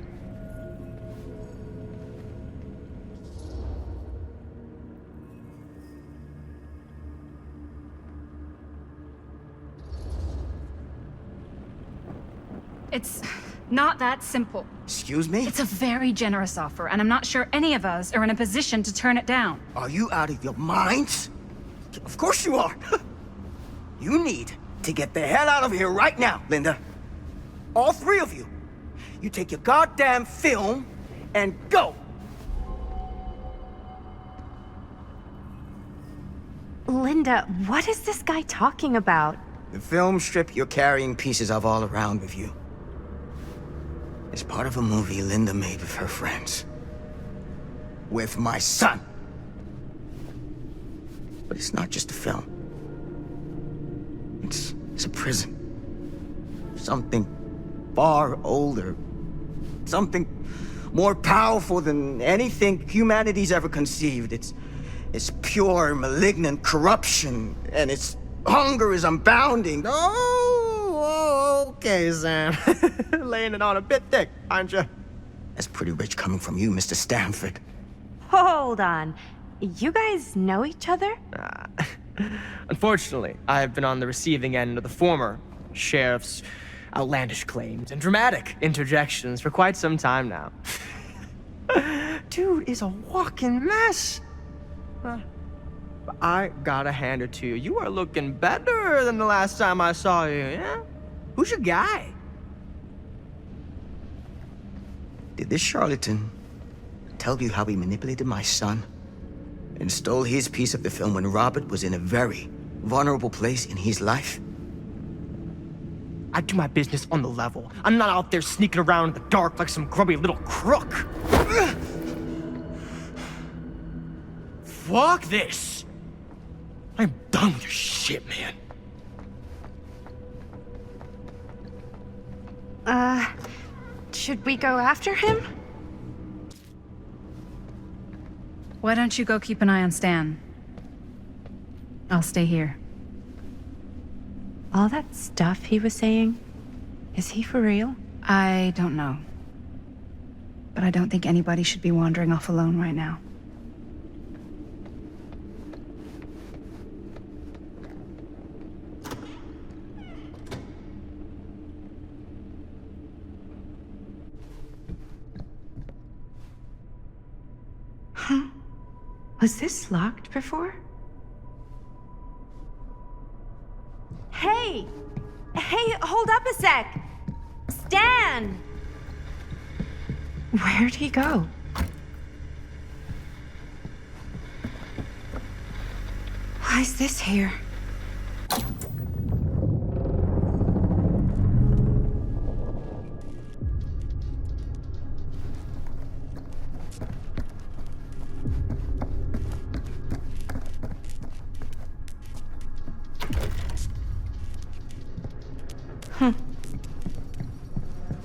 It's not that simple. Excuse me? It's a very generous offer, and I'm not sure any of us are in a position to turn it down. Are you out of your minds? Of course you are. You need to get the hell out of here right now, Linda. All three of you. You take your goddamn film and go. Linda, what is this guy talking about? The film strip you're carrying pieces of all around with you is part of a movie Linda made with her friends. With my son. But it's not just a film. It's a prison. Something far older. Something more powerful than anything humanity's ever conceived. It's pure, malignant corruption, and its hunger is unbounding. Oh, okay, Sam. Laying it on a bit thick, aren't you? That's pretty rich coming from you, Mr. Stanford. Hold on. You guys know each other? Unfortunately, I've been on the receiving end of the former sheriff's outlandish claims and dramatic interjections for quite some time now. Dude is a walking mess. But I gotta hand it to you. You are looking better than the last time I saw you, yeah? Who's your guy? Did this charlatan tell you how he manipulated my son and stole his piece of the film when Robert was in a very vulnerable place in his life? I do my business on the level. I'm not out there sneaking around in the dark like some grubby little crook. Fuck this. I'm done with your shit, man. Should we go after him? Why don't you go keep an eye on Stan? I'll stay here. All that stuff he was saying, is he for real? I don't know. But I don't think anybody should be wandering off alone right now. Huh? Was this locked before? Hey! Hey, hold up a sec! Stan! Where'd he go? Why is this here?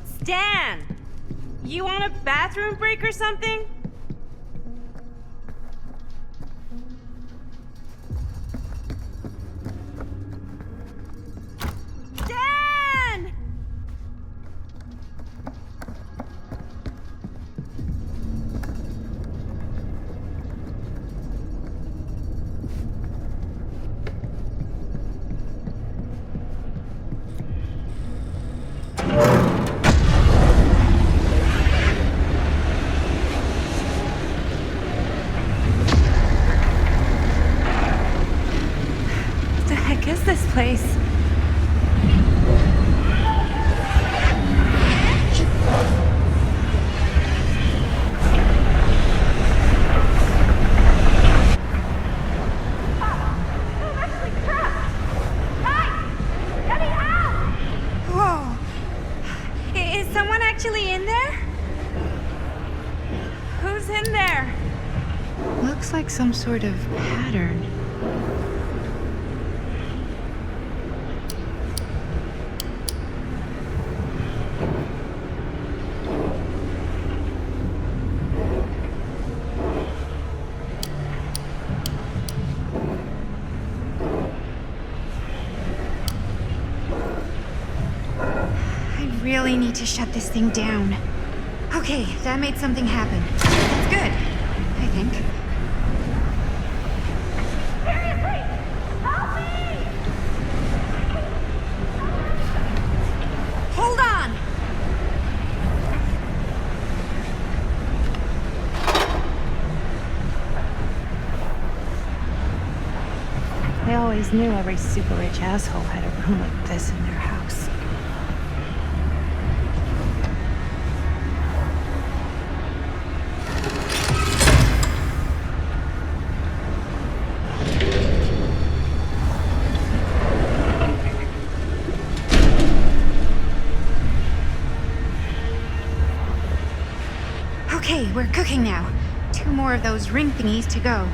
Stan! You want a bathroom break or something? Stan! What the heck is this place? Whoa. Is someone actually in there? Who's in there? Looks like some sort of pattern. I really need to shut this thing down. Okay, that made something happen. That's good, I think. Seriously! Help me! Hold on! I always knew every super rich asshole had a room like this in their house. Okay, we're cooking now. 2 more of those ring thingies to go.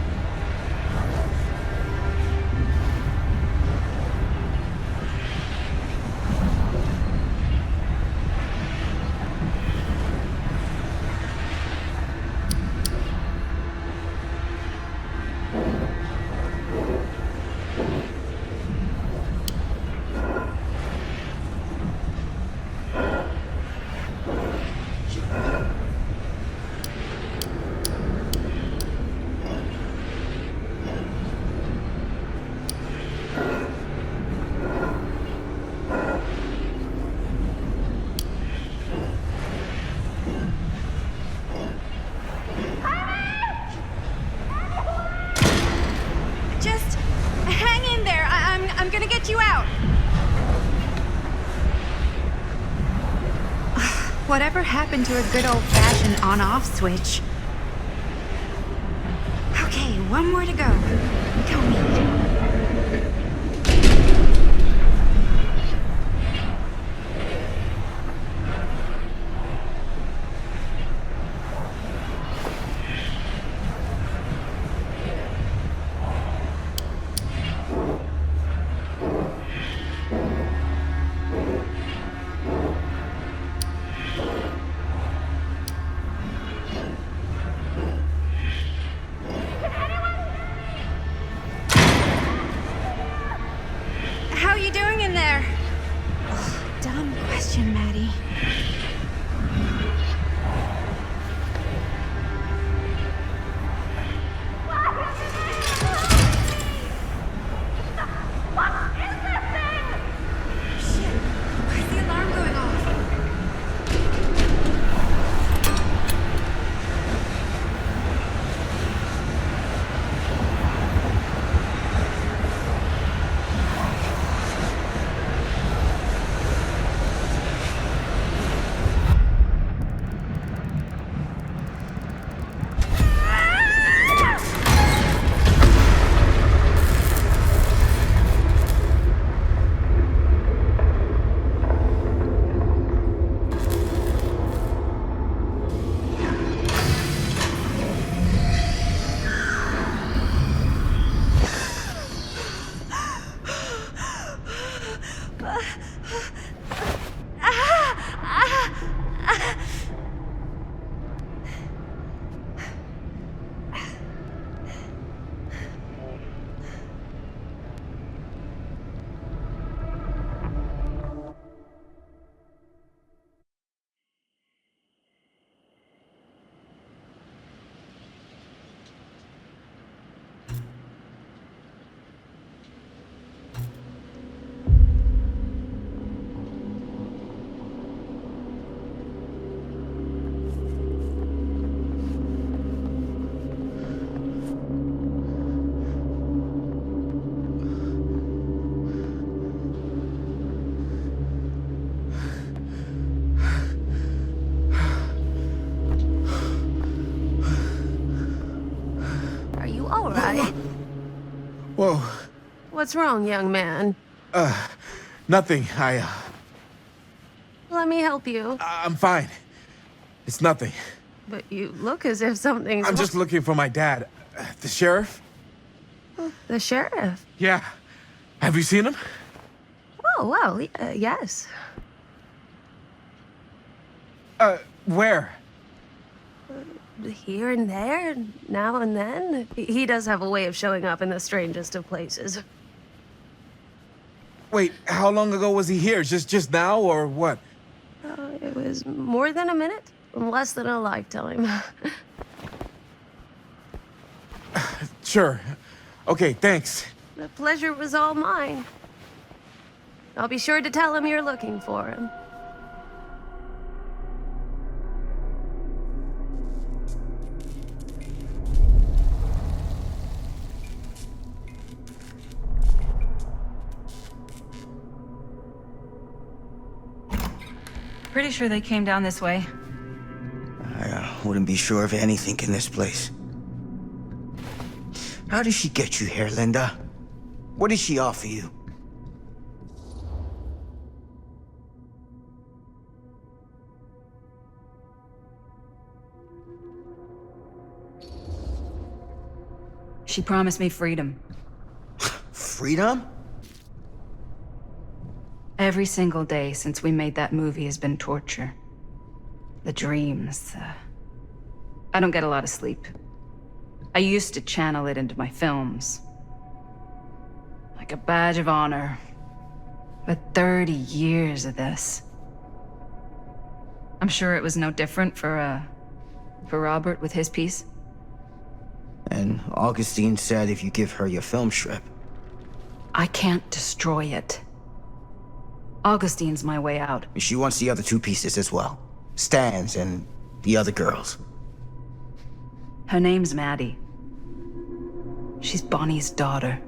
Just hang in there. I'm gonna get you out. Whatever happened to a good old-fashioned on-off switch? Okay, 1 more to go. Go me. Whoa. What's wrong, young man? Nothing. Let me help you. I'm fine. It's nothing. But you look as if something's... I'm just looking for my dad. The sheriff? The sheriff? Yeah. Have you seen him? Oh, well, yes. Where? Here and there, now and then. He does have a way of showing up in the strangest of places. Wait, how long ago was he here? Just now, or what? It was more than a minute, less than a lifetime. Sure. Okay, thanks. The pleasure was all mine. I'll be sure to tell him you're looking for him. Pretty sure they came down this way. I wouldn't be sure of anything in this place. How did she get you here, Linda? What did she offer you? She promised me freedom. Freedom? Every single day since we made that movie has been torture. The dreams, I don't get a lot of sleep. I used to channel it into my films. Like a badge of honor. But 30 years of this. I'm sure it was no different for Robert with his piece. And Augustine said if you give her your film strip. I can't destroy it. Augustine's my way out. She wants the other two pieces as well. Stan's and the other girls. Her name's Maddie. She's Bonnie's daughter.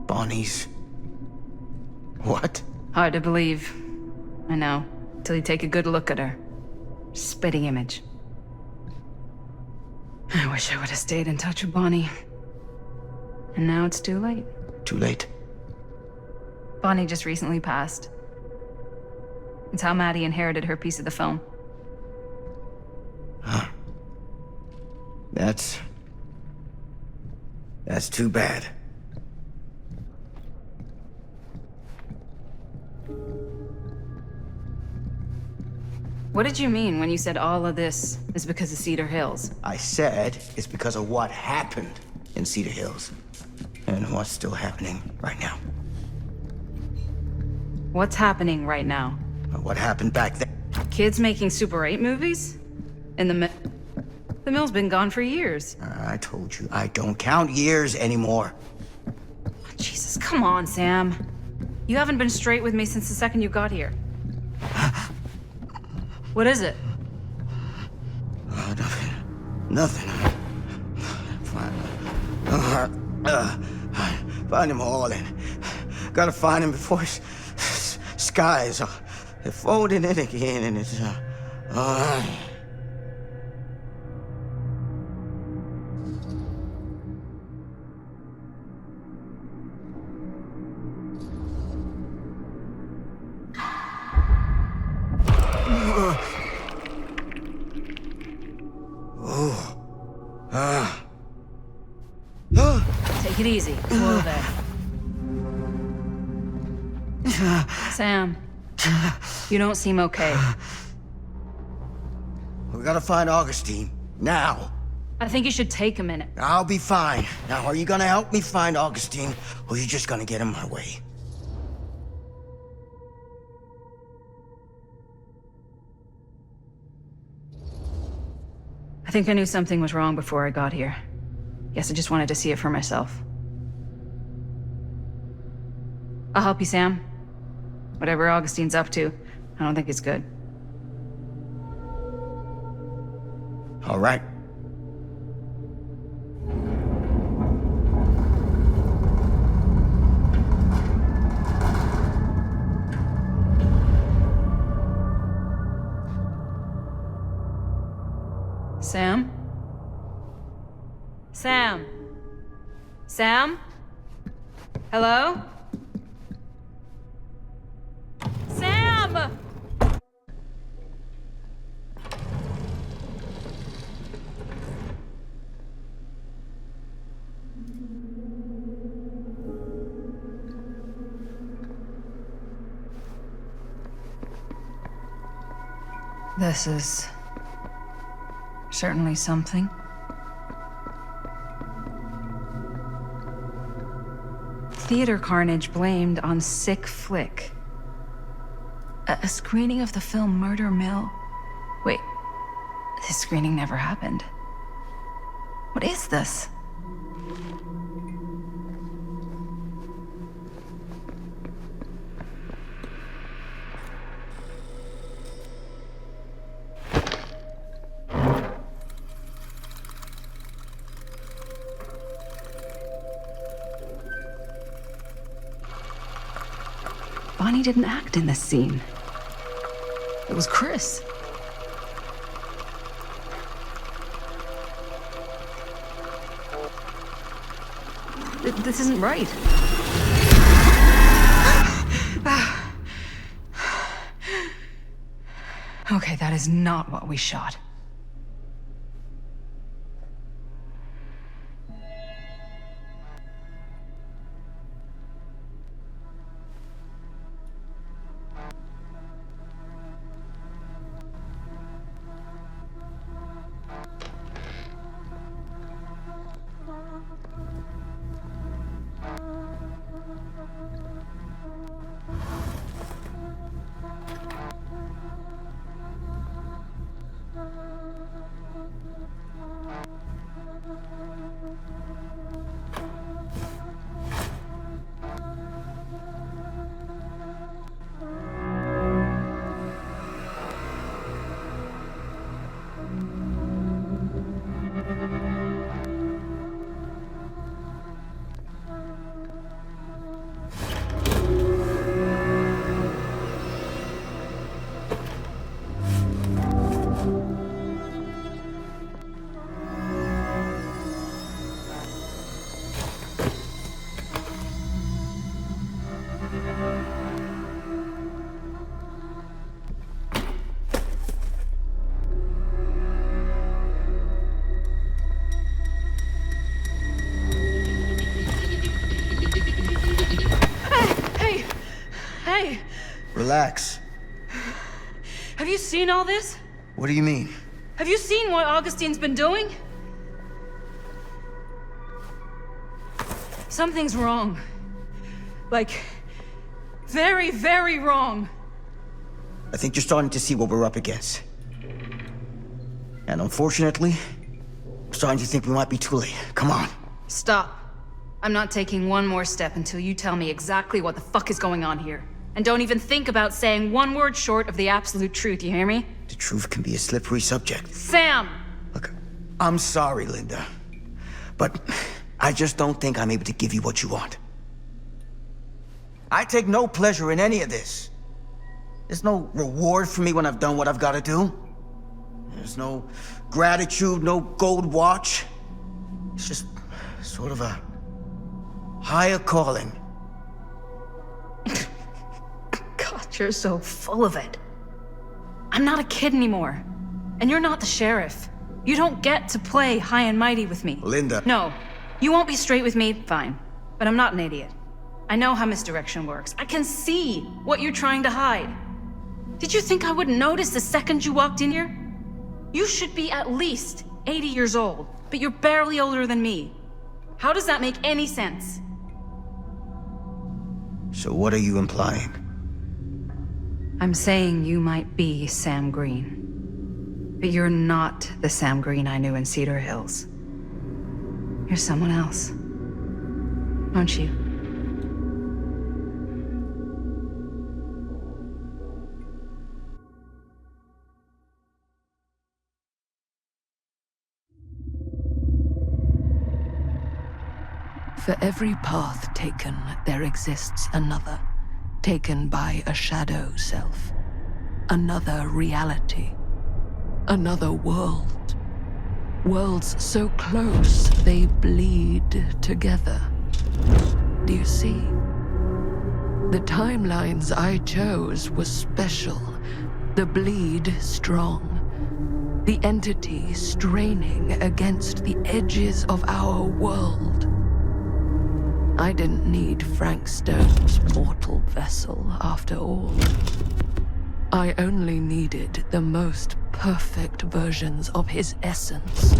Bonnie's... what? Hard to believe. I know. Till you take a good look at her. Spitting image. I wish I would have stayed in touch with Bonnie. And now it's too late. Too late. Bonnie just recently passed. It's how Maddie inherited her piece of the film. Huh. That's too bad. What did you mean when you said all of this is because of Cedar Hills? I said it's because of what happened in Cedar Hills. And what's still happening right now. What's happening right now? What happened back then? Kids making Super 8 movies? In the mill? The mill's been gone for years. I told you, I don't count years anymore. Jesus, come on, Sam. You haven't been straight with me since the second you got here. What is it? Nothing. Find him all and gotta find him before his skies are folding in again and it's Take it easy. Whoa there. Sam, you don't seem okay. We gotta find Augustine now. I think you should take a minute. I'll be fine. Now, are you gonna help me find Augustine, or are you just gonna get in my way? I think I knew something was wrong before I got here. Guess I just wanted to see it for myself. I'll help you, Sam. Whatever Augustine's up to, I don't think it's good. All right. Sam? Sam? Sam? Hello? Sam! This is certainly something. Theater carnage blamed on sick flick. A screening of the film Murder Mill. Wait, this screening never happened. What is this? Bonnie didn't act in this scene. It was Chris. This isn't right. Okay, that is not what we shot. Relax. Have you seen all this? What do you mean? Have you seen what Augustine's been doing? Something's wrong. Like, very, very wrong. I think you're starting to see what we're up against. And unfortunately, I'm starting to think we might be too late. Come on. Stop. I'm not taking one more step until you tell me exactly what the fuck is going on here. And don't even think about saying one word short of the absolute truth, you hear me? The truth can be a slippery subject. Sam! Look, I'm sorry, Linda. But I just don't think I'm able to give you what you want. I take no pleasure in any of this. There's no reward for me when I've done what I've got to do. There's no gratitude, no gold watch. It's just sort of a higher calling. God, you're so full of it. I'm not a kid anymore. And you're not the sheriff. You don't get to play high and mighty with me. Linda. No. You won't be straight with me, fine. But I'm not an idiot. I know how misdirection works. I can see what you're trying to hide. Did you think I wouldn't notice the second you walked in here? You should be at least 80 years old, but you're barely older than me. How does that make any sense? So what are you implying? I'm saying you might be Sam Green. But you're not the Sam Green I knew in Cedar Hills. You're someone else. Aren't you? For every path taken, there exists another, taken by a shadow self. Another reality. Another world. Worlds so close, they bleed together. Do you see? The timelines I chose were special. The bleed strong. The entity straining against the edges of our world. I didn't need Frank Stone's mortal vessel, after all. I only needed the most perfect versions of his essence,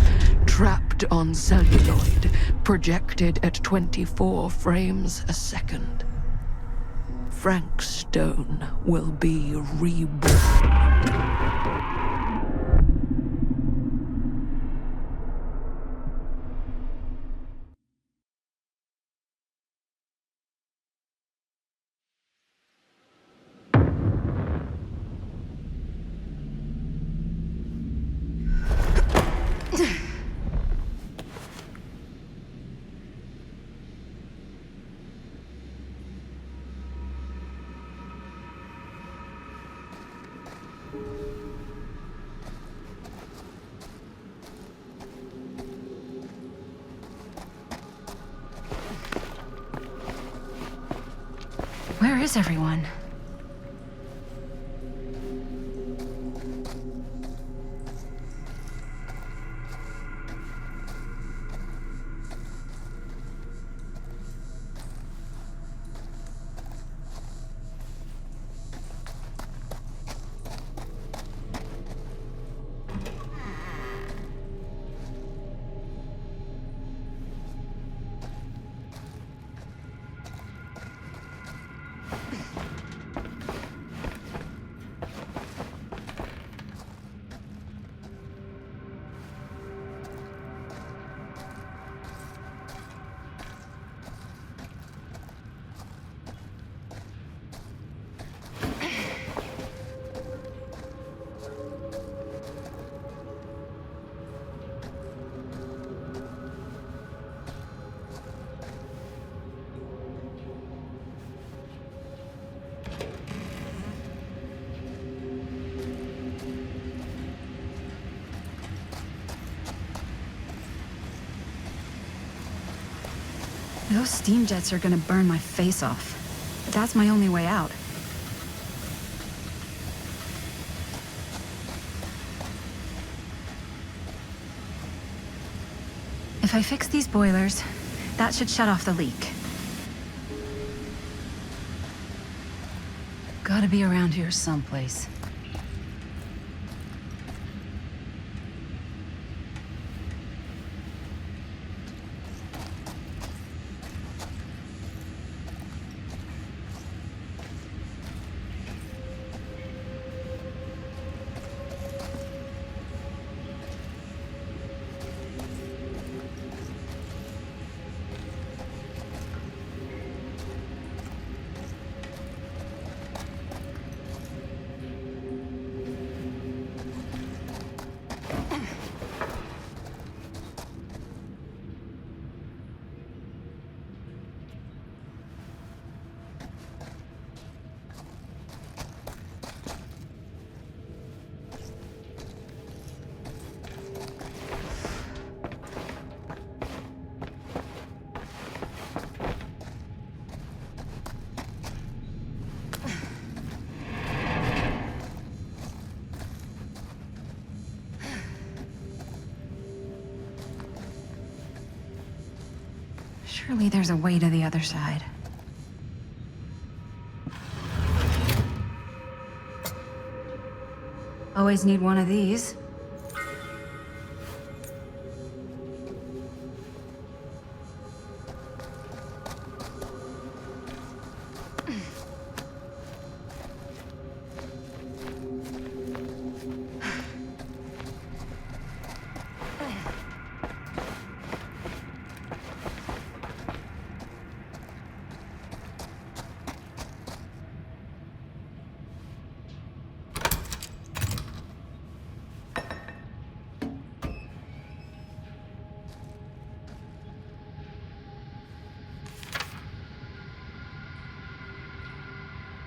trapped on celluloid, projected at 24 frames a second. Frank Stone will be reborn. Where is everyone? Those steam jets are gonna burn my face off. That's my only way out. If I fix these boilers, that should shut off the leak. Gotta be around here someplace. Surely there's a way to the other side. Always need one of these.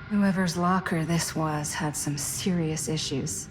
Whoever's locker this was had some serious issues.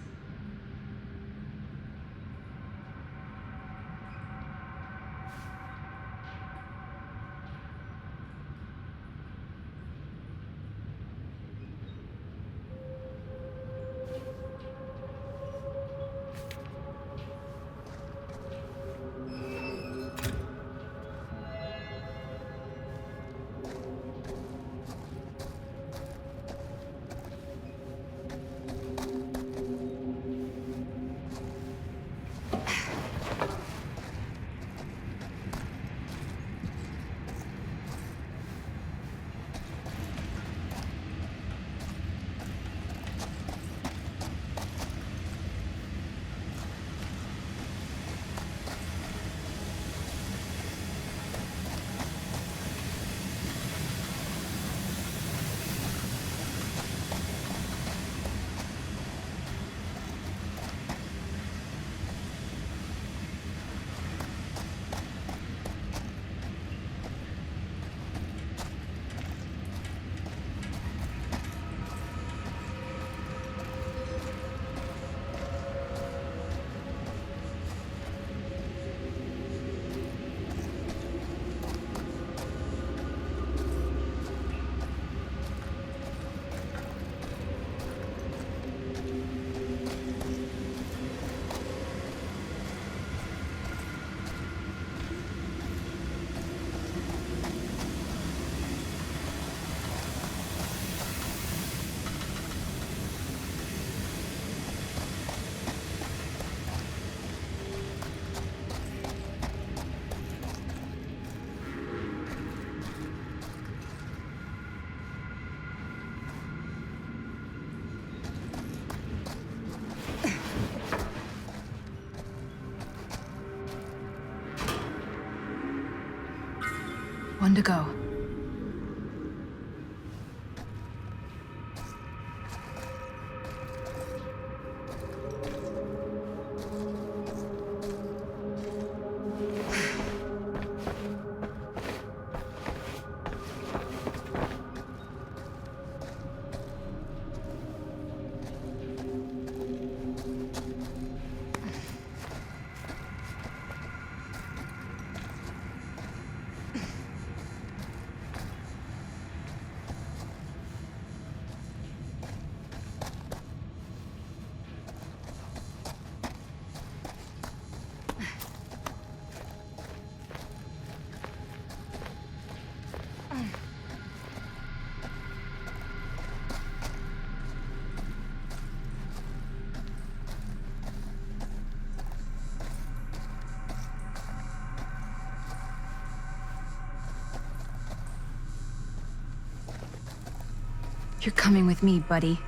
one to go. You're coming with me, buddy.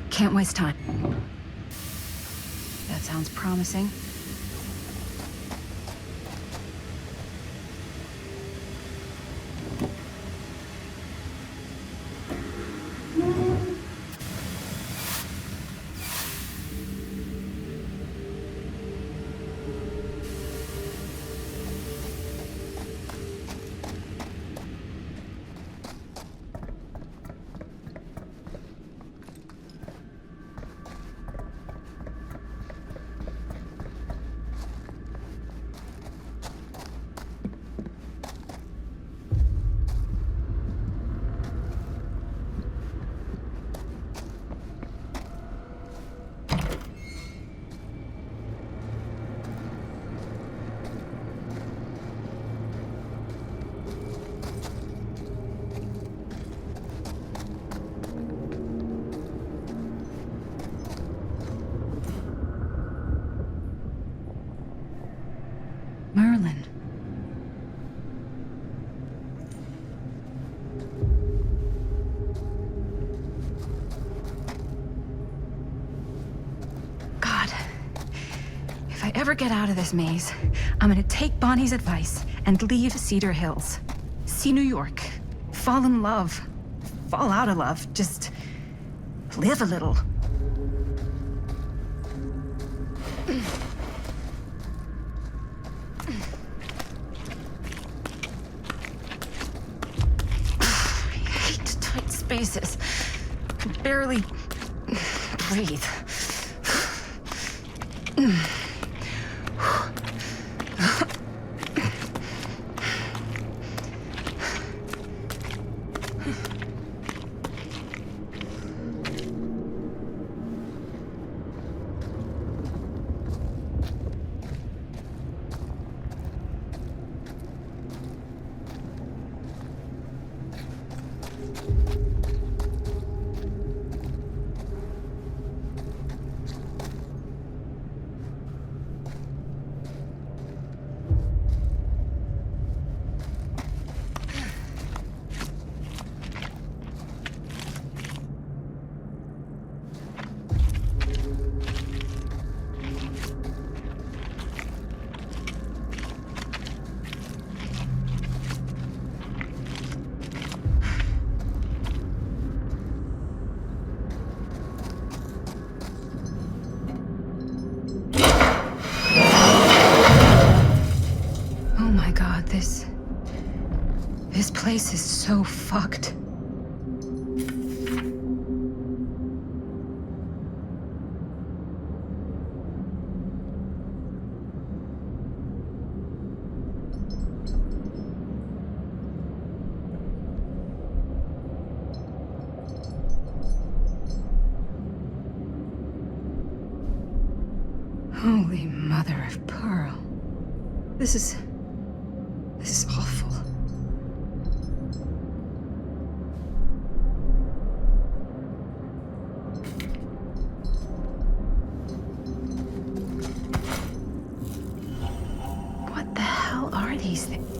Can't waste time. That sounds promising. Merlin. God, if I ever get out of this maze, I'm gonna take Bonnie's advice and leave Cedar Hills. See New York. Fall in love. Fall out of love. Just live a little. Spaces. Can barely breathe. This place is so fucked. Holy mother of pearl. This is awful. these things.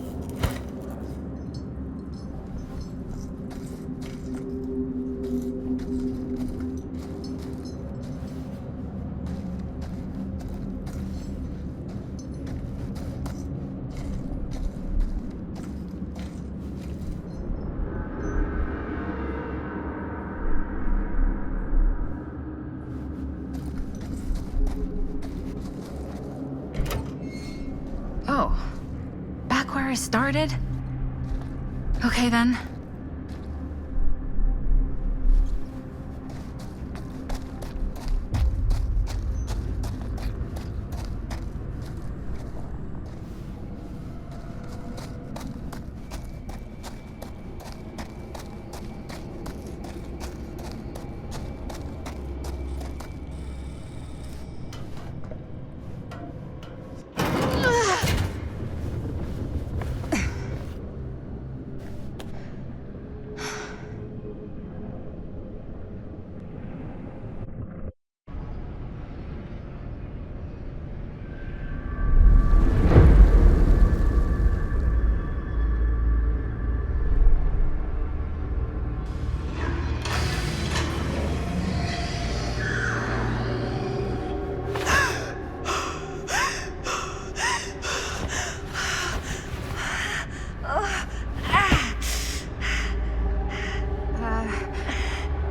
Oh. Back where I started? Okay then.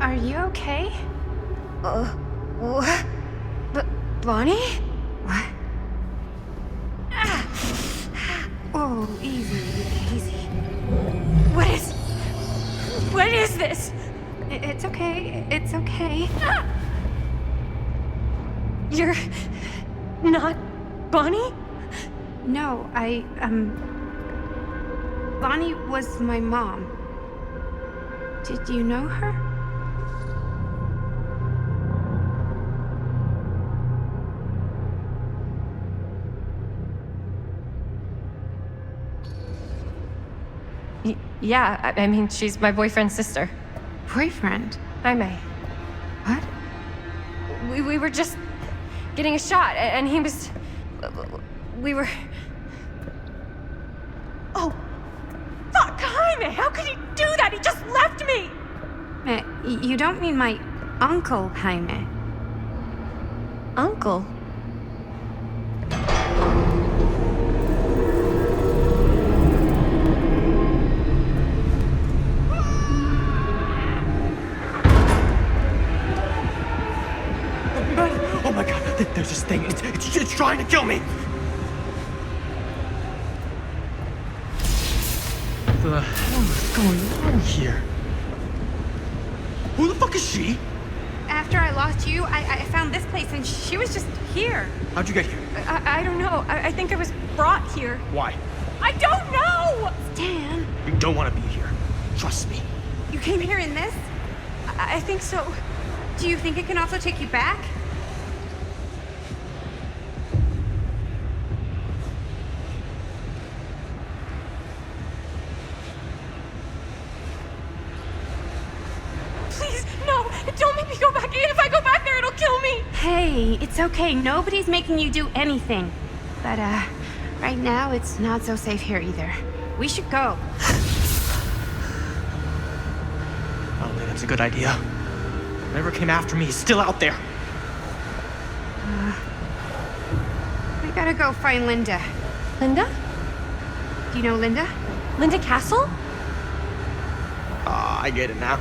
Are you okay? What? Bonnie? What? Oh, easy, easy. What is this? It's okay, it's okay. You're not Bonnie? No, Bonnie was my mom. Did you know her? Yeah, I mean, she's my boyfriend's sister. Boyfriend? Hi, May. What? We were just getting a shot, and he was... We were... Oh, fuck, Jaime! How could he do that? He just left me! You don't mean my uncle, Jaime. Uncle? Oh my god, there's this thing. It's trying to kill me. What the hell is going on here? Who the fuck is she? After I lost you, I found this place and she was just here. How'd you get here? I don't know. I think I was brought here. Why? I don't know! Stan. You don't want to be here. Trust me. You came here in this? I think so. Do you think it can also take you back? Please, no! Don't make me go back in! If I go back there, it'll kill me! Hey, it's okay. Nobody's making you do anything. But, right now, it's not so safe here either. We should go. I don't think that's a good idea. Whoever came after me is still out there. We gotta go find Linda. Linda? Do you know Linda? Linda Castle? I get it now.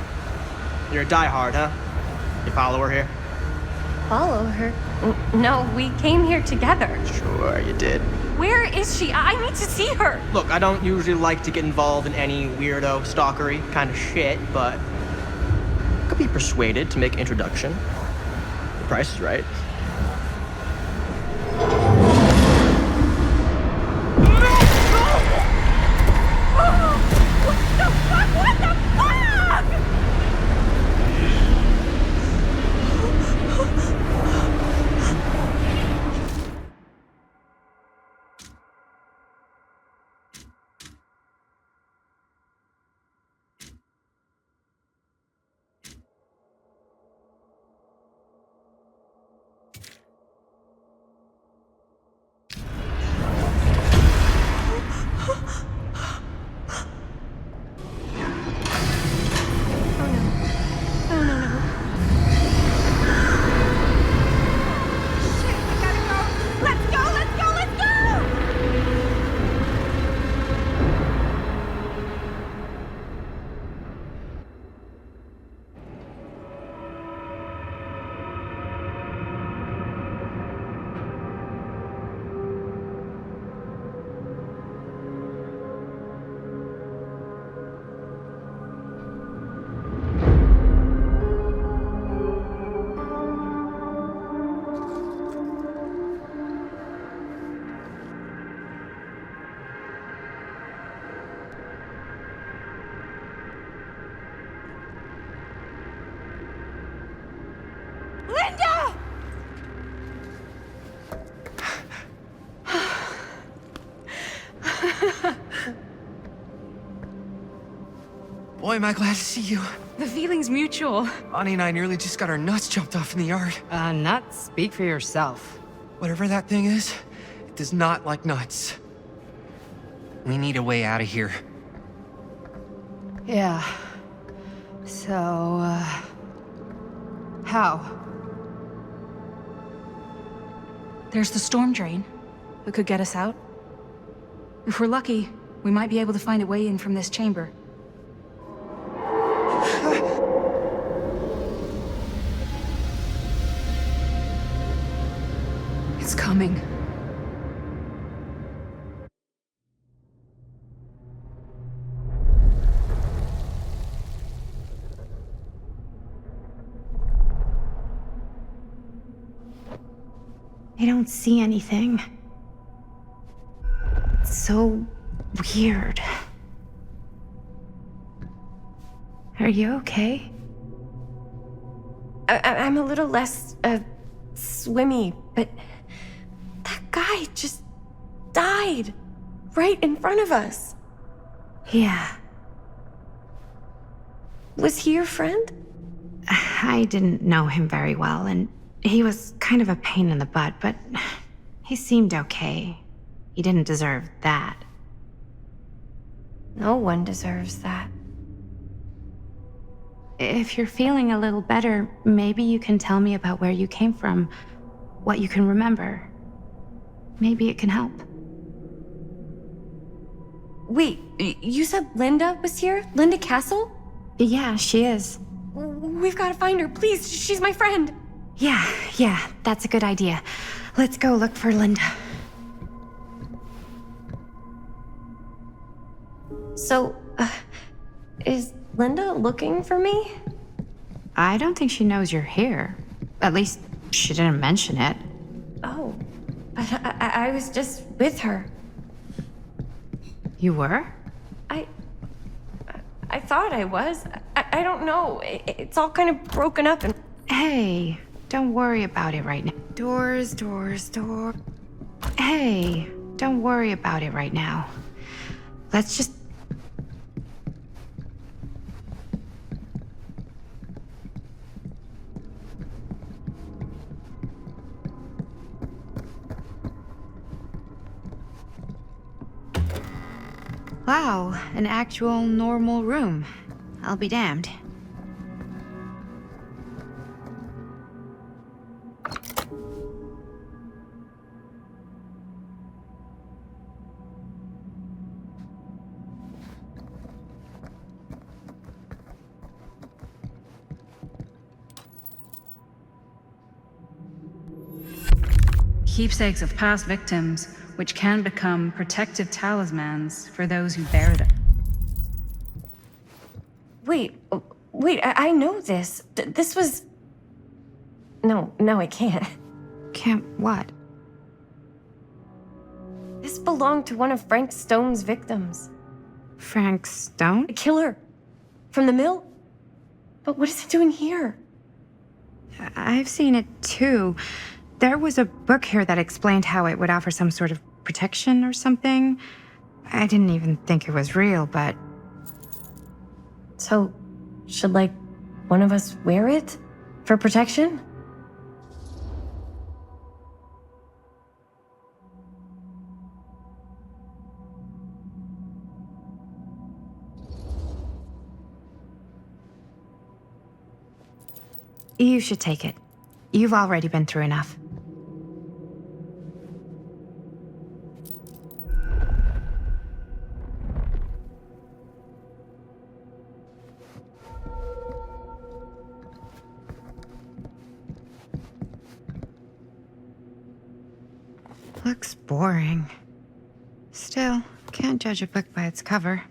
You're a diehard, huh? You follow her here? Follow her? No, we came here together. Sure, you did. Where is she? I need to see her. Look, I don't usually like to get involved in any weirdo, stalkery kind of shit, but I could be persuaded to make an introduction. The price is right. Linda! Boy, am I glad to see you. The feeling's mutual. Bonnie and I nearly just got our nuts chopped off in the yard. Nuts, speak for yourself. Whatever that thing is, it does not like nuts. We need a way out of here. Yeah. So, how? There's the storm drain that could get us out. If we're lucky, we might be able to find a way in from this chamber. It's coming. I don't see anything. It's so weird. Are you okay? I'm a little less, swimmy, but that guy just died right in front of us. Yeah. Was he your friend? I didn't know him very well, and he was kind of a pain in the butt, but he seemed okay. He didn't deserve that. No one deserves that. If you're feeling a little better, maybe you can tell me about where you came from, what you can remember. Maybe it can help. Wait, you said Linda was here? Linda Castle? Yeah, she is. We've got to find her, please. She's my friend. Yeah, that's a good idea. Let's go look for Linda. So, is Linda looking for me? I don't think she knows you're here. At least, she didn't mention it. Oh, but I was just with her. You were? I thought I was. I don't know. It's all kind of broken up and... Hey, don't worry about it right now. Doors. Hey, don't worry about it right now. Let's just... Wow, an actual normal room. I'll be damned. Keepsakes of past victims, which can become protective talismans for those who bear them. Wait, I know this. This was... No, I can't. Can't what? This belonged to one of Frank Stone's victims. Frank Stone? The killer. From the mill. But what is it doing here? I've seen it too. There was a book here that explained how it would offer some sort of protection or something. I didn't even think it was real, but... So, should, like, one of us wear it? For protection? You should take it. You've already been through enough. Looks boring. Still, can't judge a book by its cover.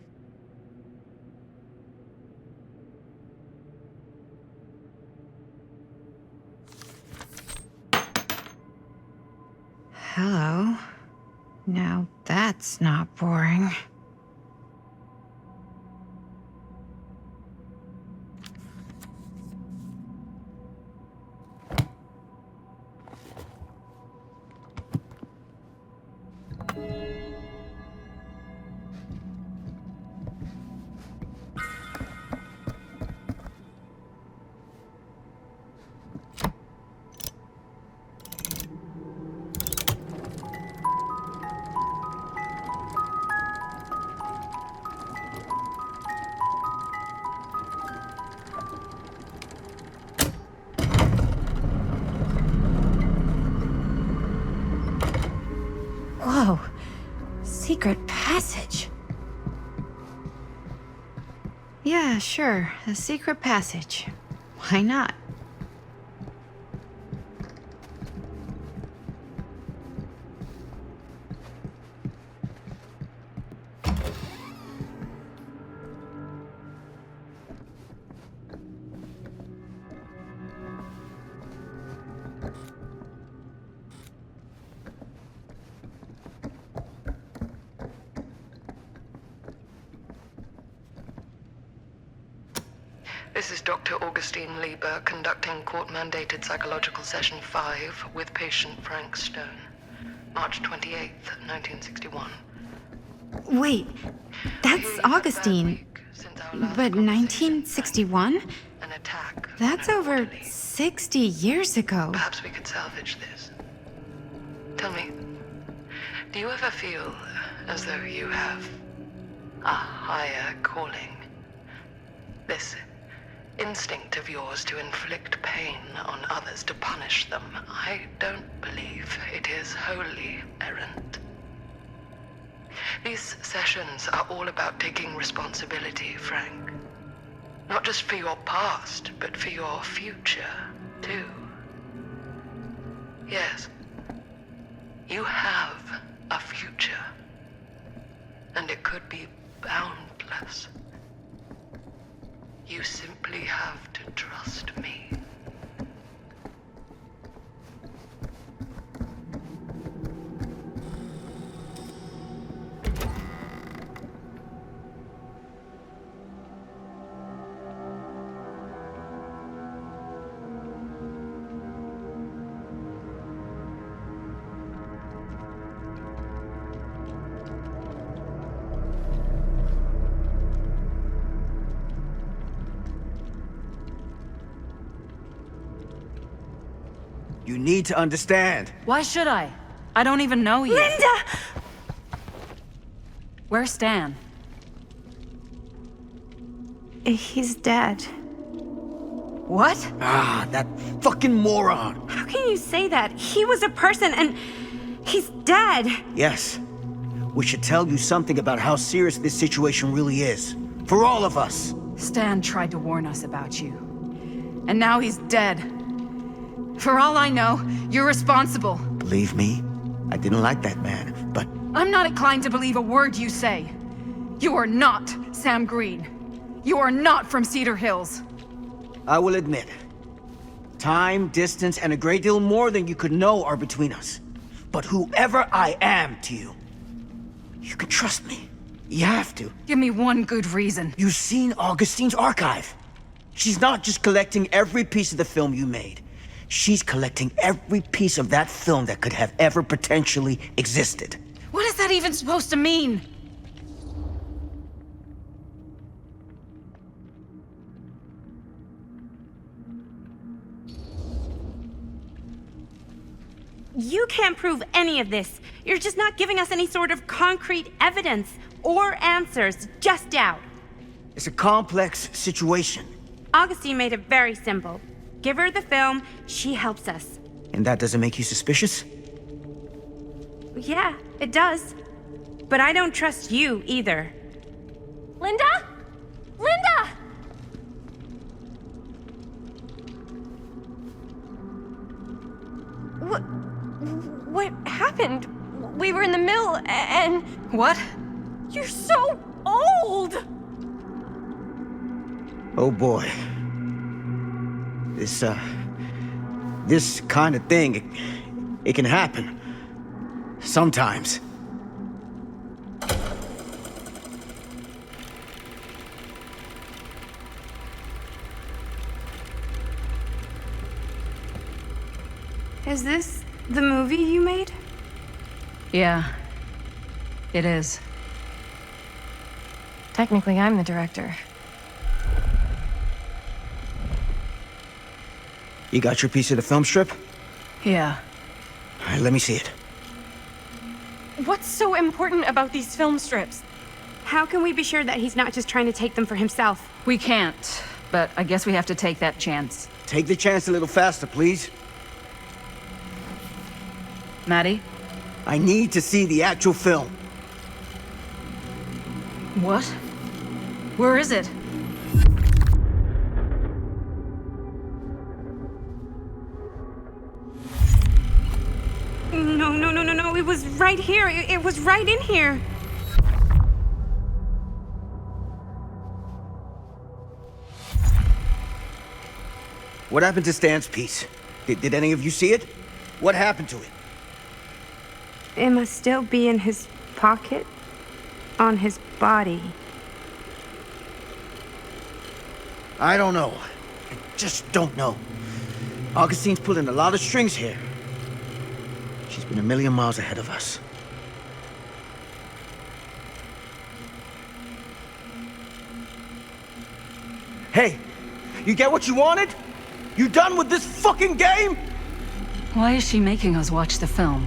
Hello. Now that's not boring. secret passage. Yeah, sure. A secret passage. Why not? This is Dr. Augustine Lieber conducting court-mandated psychological session 5 with patient Frank Stone. March 28th, 1961. Wait, that's Augustine. But 1961? An attack. That's over 60 years ago. Perhaps we could salvage this. Tell me, do you ever feel as though you have a higher calling? This instinct of yours to inflict pain on others, to punish them, I don't believe it is wholly errant. These sessions are all about taking responsibility, Frank. Not just for your past, but for your future, too. Yes, you have a future, and it could be boundless. You simply have to trust me. You need to understand. Why should I? I don't even know you. Linda! Where's Stan? He's dead. What? Ah, that fucking moron. How can you say that? He was a person and he's dead. Yes. We should tell you something about how serious this situation really is. For all of us. Stan tried to warn us about you. And now he's dead. For all I know, you're responsible. Believe me, I didn't like that man, but... I'm not inclined to believe a word you say. You are not Sam Green. You are not from Cedar Hills. I will admit, time, distance, and a great deal more than you could know are between us. But whoever I am to you, you can trust me. You have to. Give me one good reason. You've seen Augustine's archive. She's not just collecting every piece of the film you made. She's collecting every piece of that film that could have ever potentially existed. What is that even supposed to mean? You can't prove any of this. You're just not giving us any sort of concrete evidence or answers, just doubt. It's a complex situation. Augustine made it very simple. Give her the film, she helps us. And that doesn't make you suspicious? Yeah, it does. But I don't trust you either. Linda? Linda! What happened? We were in the mill and... What? You're so old! Oh boy. This kind of thing, it can happen. Sometimes. Is this the movie you made? Yeah, it is. Technically, I'm the director. You got your piece of the film strip? Yeah. All right, let me see it. What's so important about these film strips? How can we be sure that he's not just trying to take them for himself? We can't, but I guess we have to take that chance. Take the chance a little faster, please. Maddie? I need to see the actual film. What? Where is it? No. It was right here. It was right in here. What happened to Stan's piece? Did any of you see it? What happened to it? It must still be in his pocket. On his body. I don't know. I just don't know. Augustine's pulling a lot of strings here. She's been a million miles ahead of us. Hey, you get what you wanted? You done with this fucking game? Why is she making us watch the film?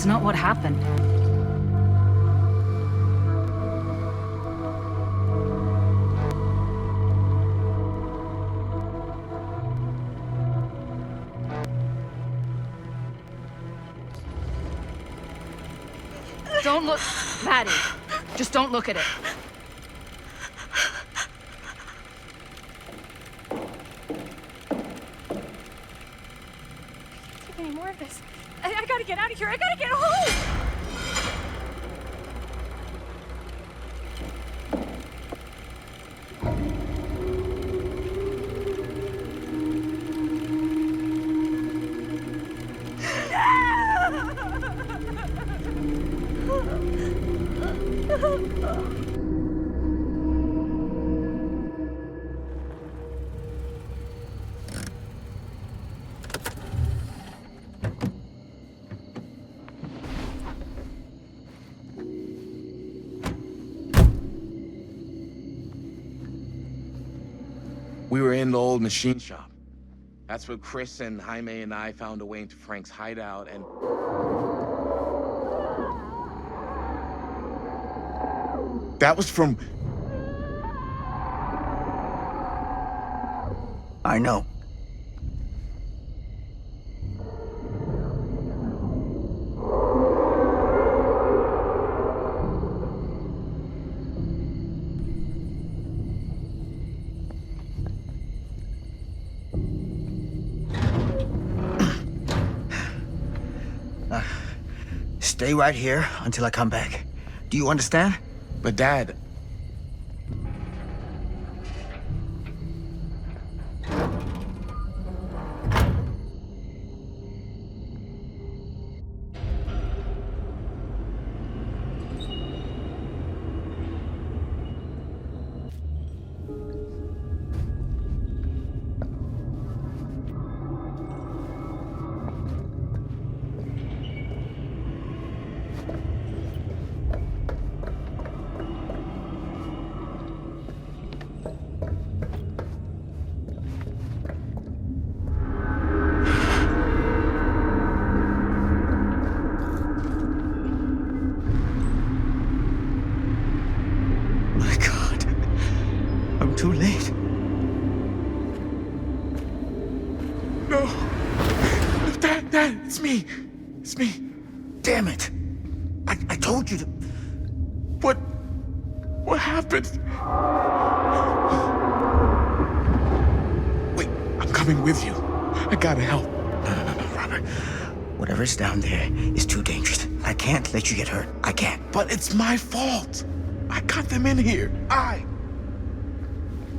Not what happened. Don't look, Maddie. Just don't look at it. Take any more of this. I gotta get out of here. I gotta get home. We were in the old machine shop. That's where Chris and Jaime and I found a way into Frank's hideout and... That was from... I know. Stay right here until I come back. Do you understand? But Dad... late. No. Dad, it's me. It's me. Damn it. I told you to... What happened? Wait, I'm coming with you. I gotta help. No, Robert. Whatever's down there is too dangerous. I can't let you get hurt. I can't. But it's my fault. I got them in here.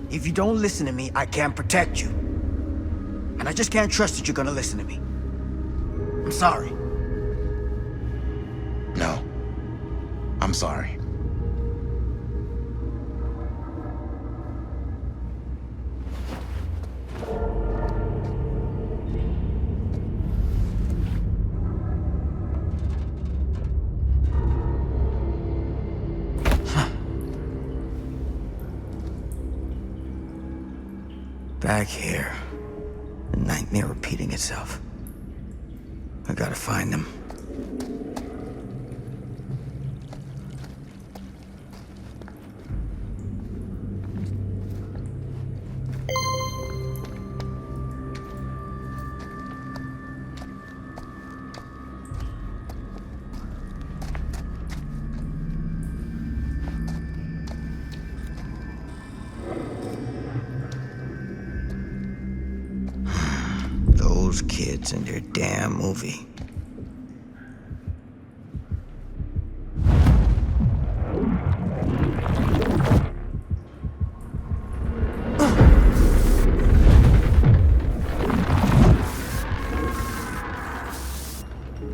If you don't listen to me, I can't protect you. And I just can't trust that you're gonna listen to me. I'm sorry. No. I'm sorry. Back here. The nightmare repeating itself. I gotta find them. Those kids and their damn movie.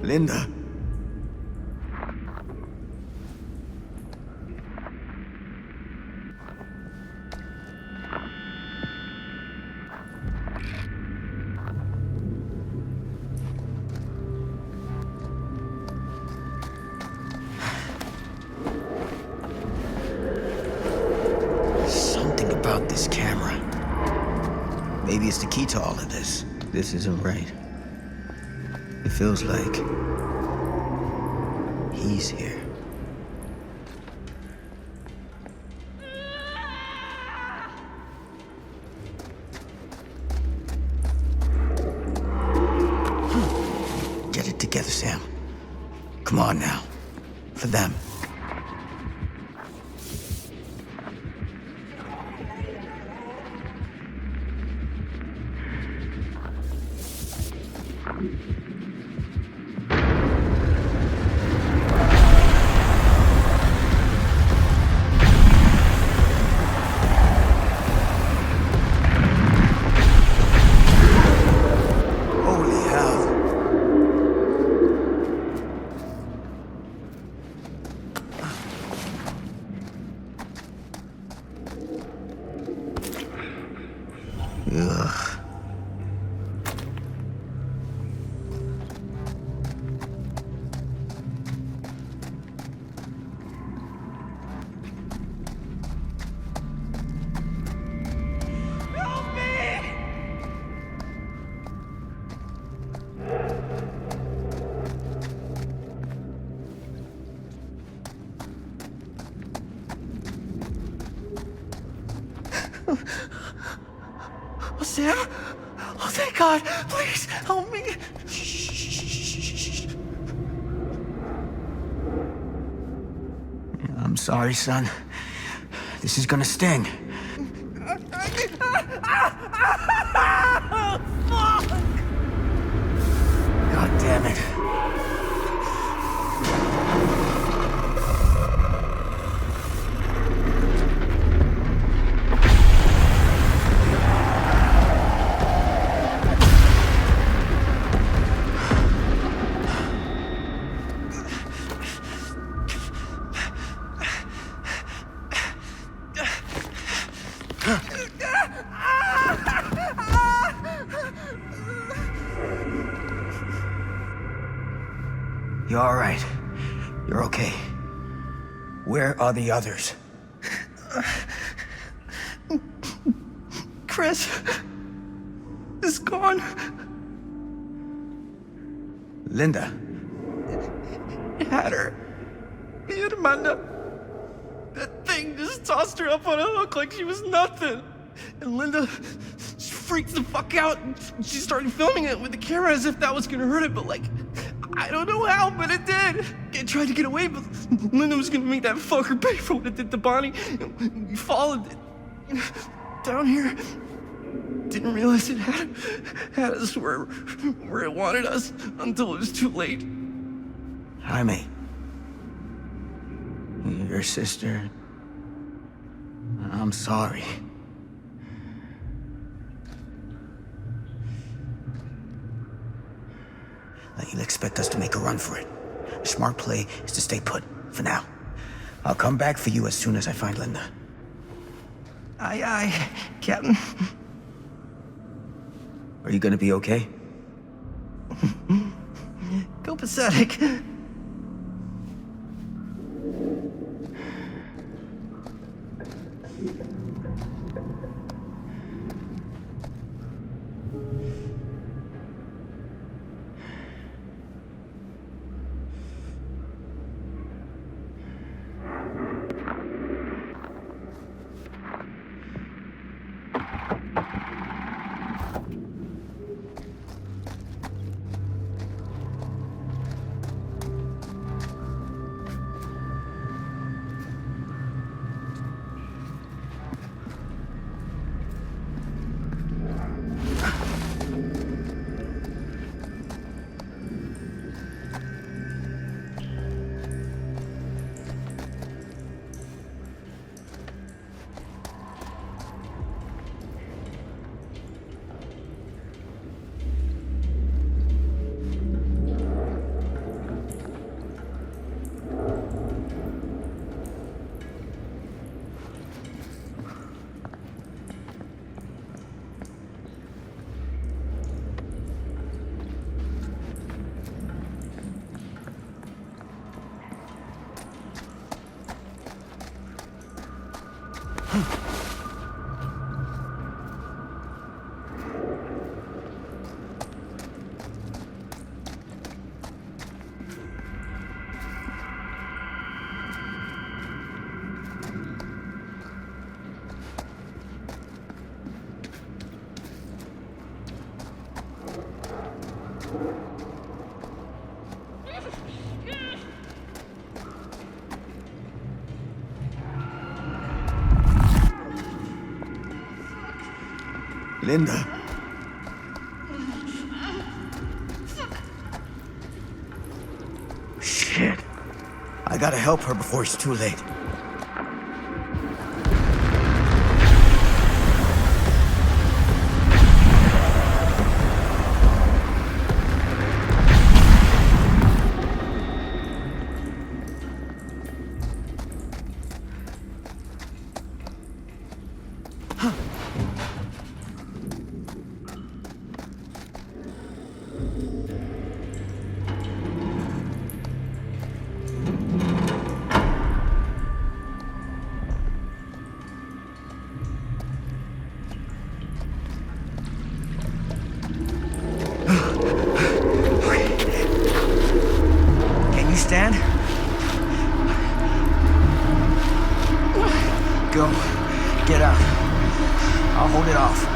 Linda. Something about this camera. Maybe it's the key to all of this. This isn't right. It feels like he's here. Get it together, Sam. Come on now. For them. Ugh. Oh, Sam? Oh, thank God. Please, help me. I'm sorry, son. This is gonna sting. God damn it. You're all right. You're okay. Where are the others? Chris is gone. Linda. He had her. Me and Amanda. That thing just tossed her up on a hook like she was nothing. And Linda freaked the fuck out. She started filming it with the camera as if that was gonna hurt it, but like, I don't know how, but it did. It tried to get away, but Linda was gonna make that fucker pay for what it did to Bonnie. We followed it down here. Didn't realize it had us where it wanted us until it was too late. Jaime. Your sister. I'm sorry. You'll expect us to make a run for it. The smart play is to stay put, for now. I'll come back for you as soon as I find Linda. Aye, Captain. Are you gonna be okay? Go pathetic. Linda. Shit. I gotta help her before it's too late. Stand. Go. Get out. I'll hold it off.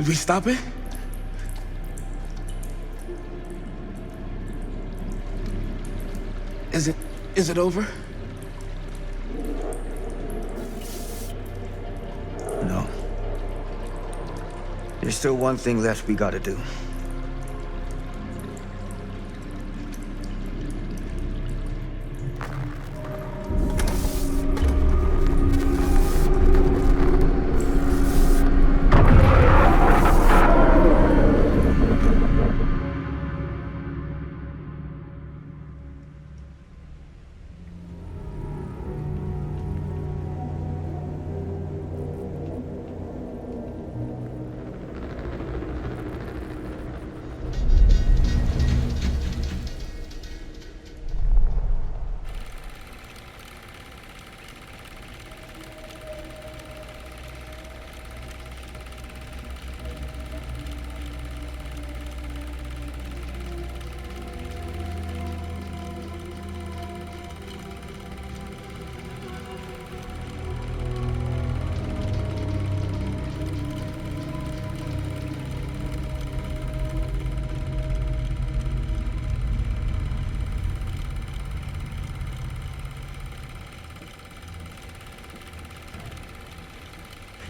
Did we stop it? Is it over? No. There's still one thing left we gotta do.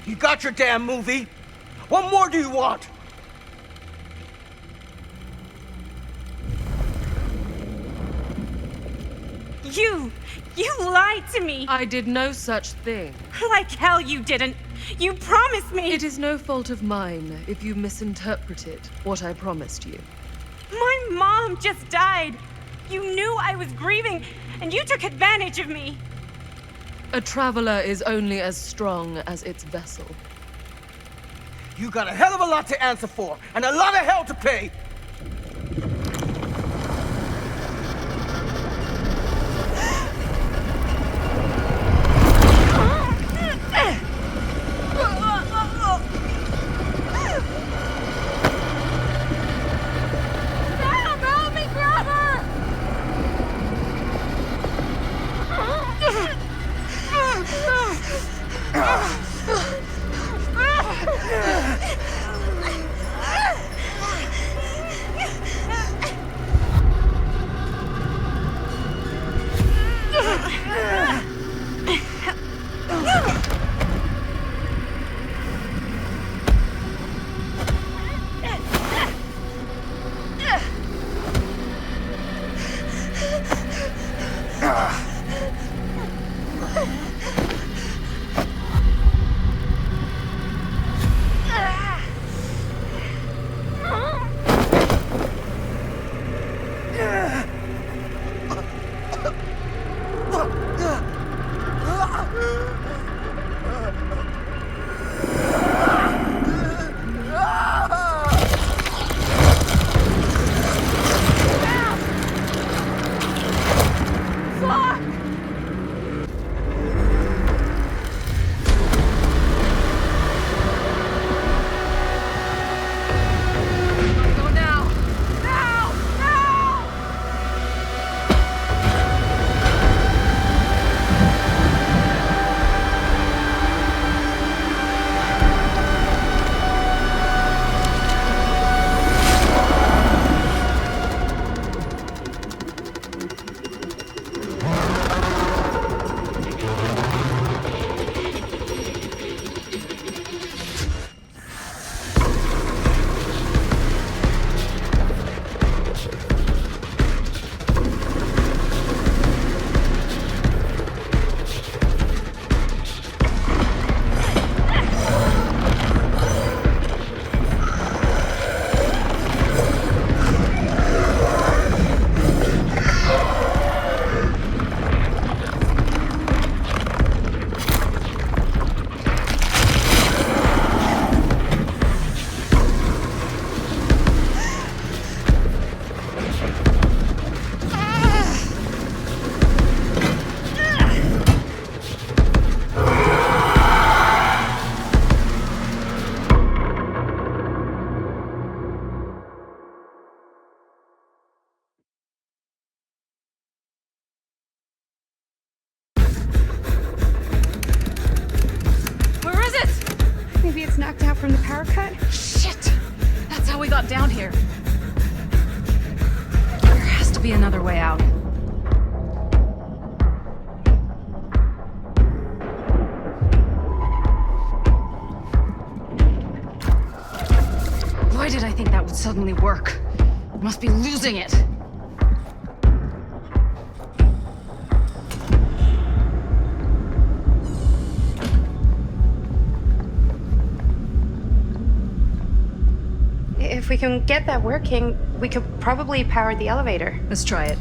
You got your damn movie. What more do you want? You lied to me. I did no such thing. Like hell you didn't. You promised me. It is no fault of mine if you misinterpreted what I promised you. My mom just died. You knew I was grieving, and you took advantage of me. A traveler is only as strong as its vessel. You got a hell of a lot to answer for, and a lot of hell to pay. another way out. Why did I think that would suddenly work? I must be losing it. If we can get that working, we could probably power the elevator. Let's try it.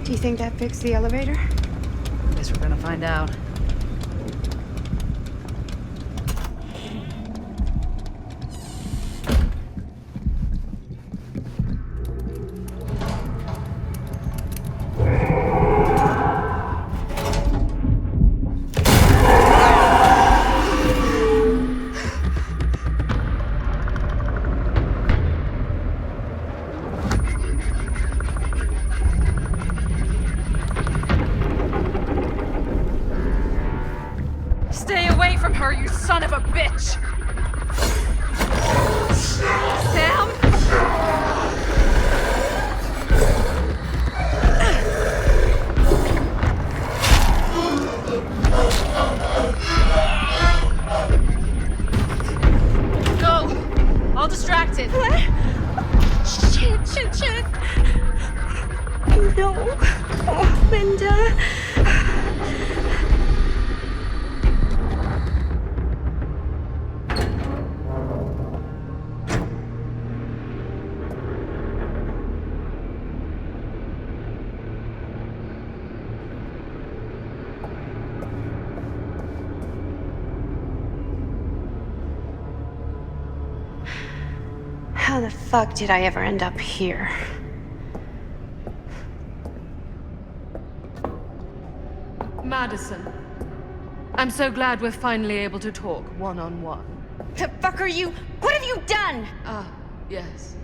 Do you think that fixed the elevator? Guess we're gonna find out. Stay away from her, you son of a bitch! Sam? Go! All distracted. What? Shit. No. Oh, Linda. How the fuck did I ever end up here? Madison, I'm so glad we're finally able to talk one-on-one. The fuck are you? What have you done? Ah, yes.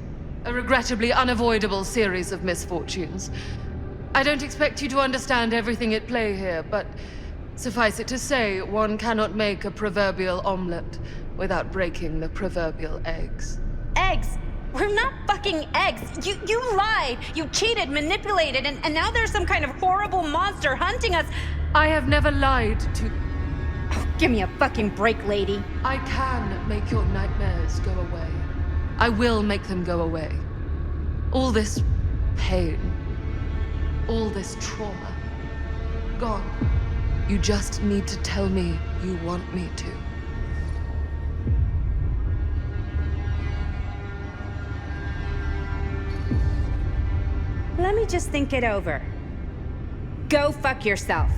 A regrettably unavoidable series of misfortunes. I don't expect you to understand everything at play here, but suffice it to say, one cannot make a proverbial omelet without breaking the proverbial eggs. Eggs? We're not fucking eggs. You lied. You cheated, manipulated, and now there's some kind of horrible monster hunting us. I have never lied to... Oh, give me a fucking break, lady. I can make your nightmares go away. I will make them go away. All this pain, all this trauma, gone. You just need to tell me you want me to. Let me just think it over. Go fuck yourself.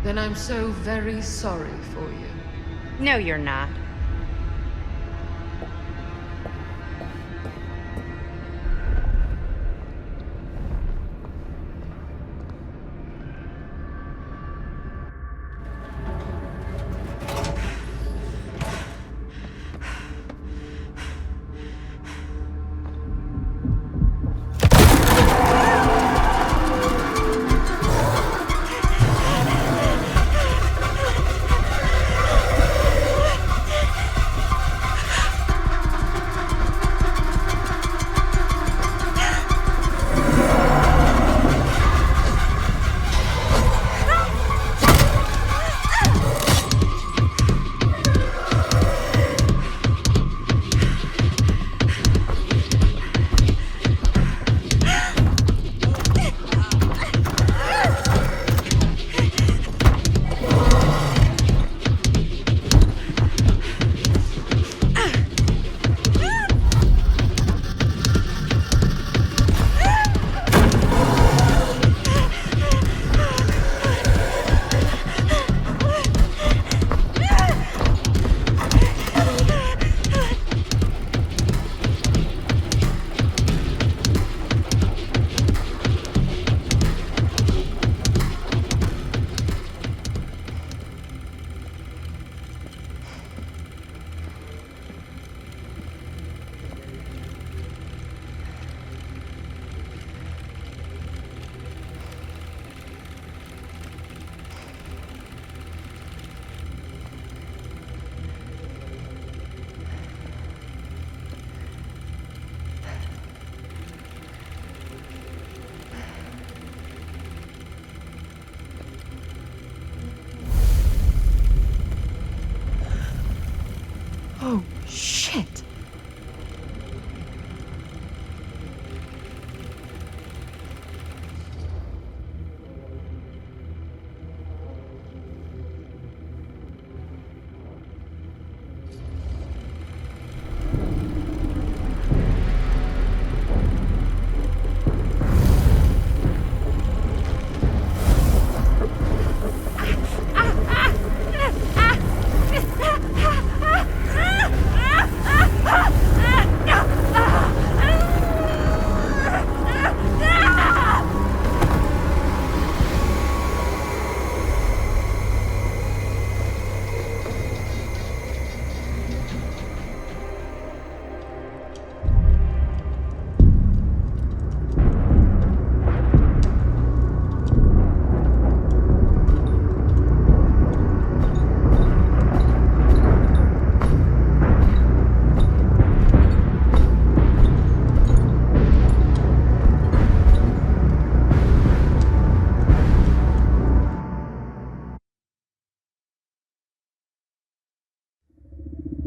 Then I'm so very sorry for you. No, you're not.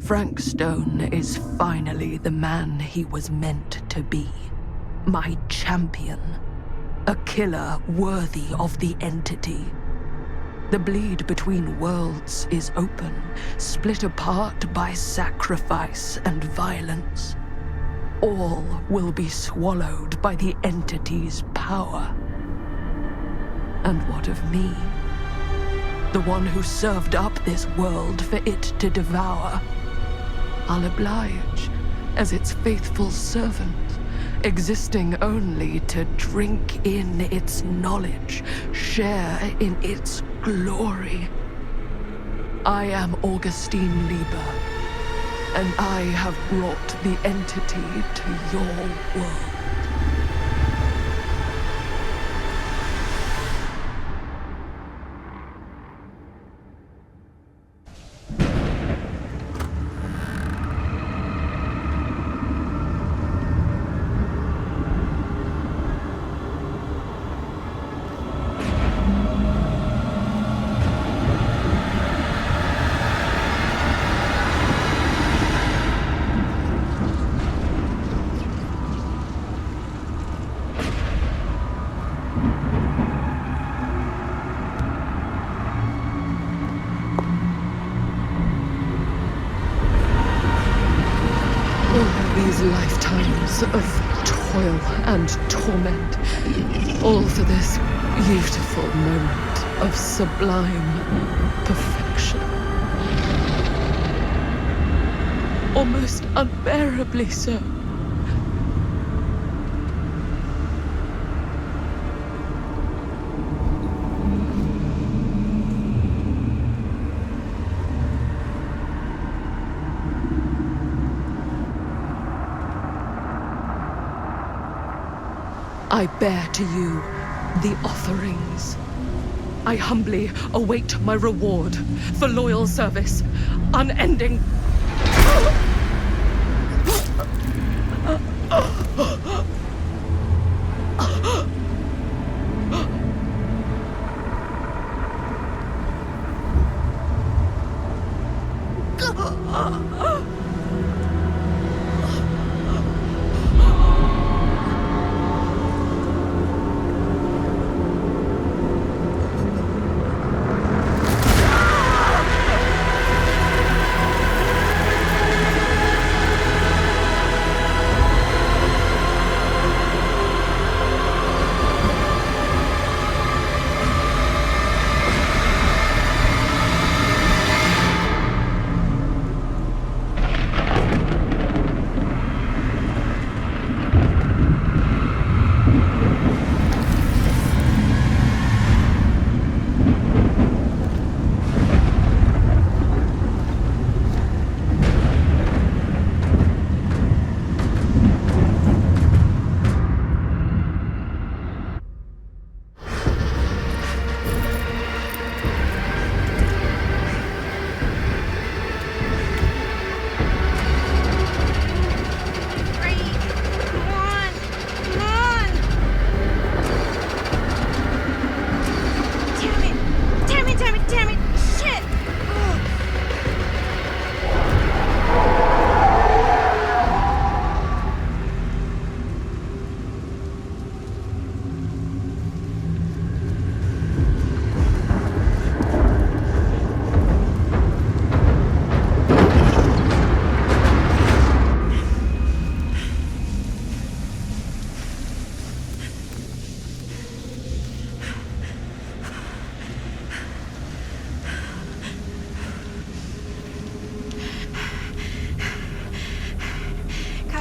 Frank Stone is finally the man he was meant to be. My champion. A killer worthy of the entity. The bleed between worlds is open, split apart by sacrifice and violence. All will be swallowed by the entity's power. And what of me? The one who served up this world for it to devour. I'll oblige as its faithful servant, existing only to drink in its knowledge, share in its glory. I am Augustine Lieber, and I have brought the entity to your world. Lifetimes of toil and torment, all for this beautiful moment of sublime perfection. Almost unbearably so. I bear to you the offerings. I humbly await my reward for loyal service, unending.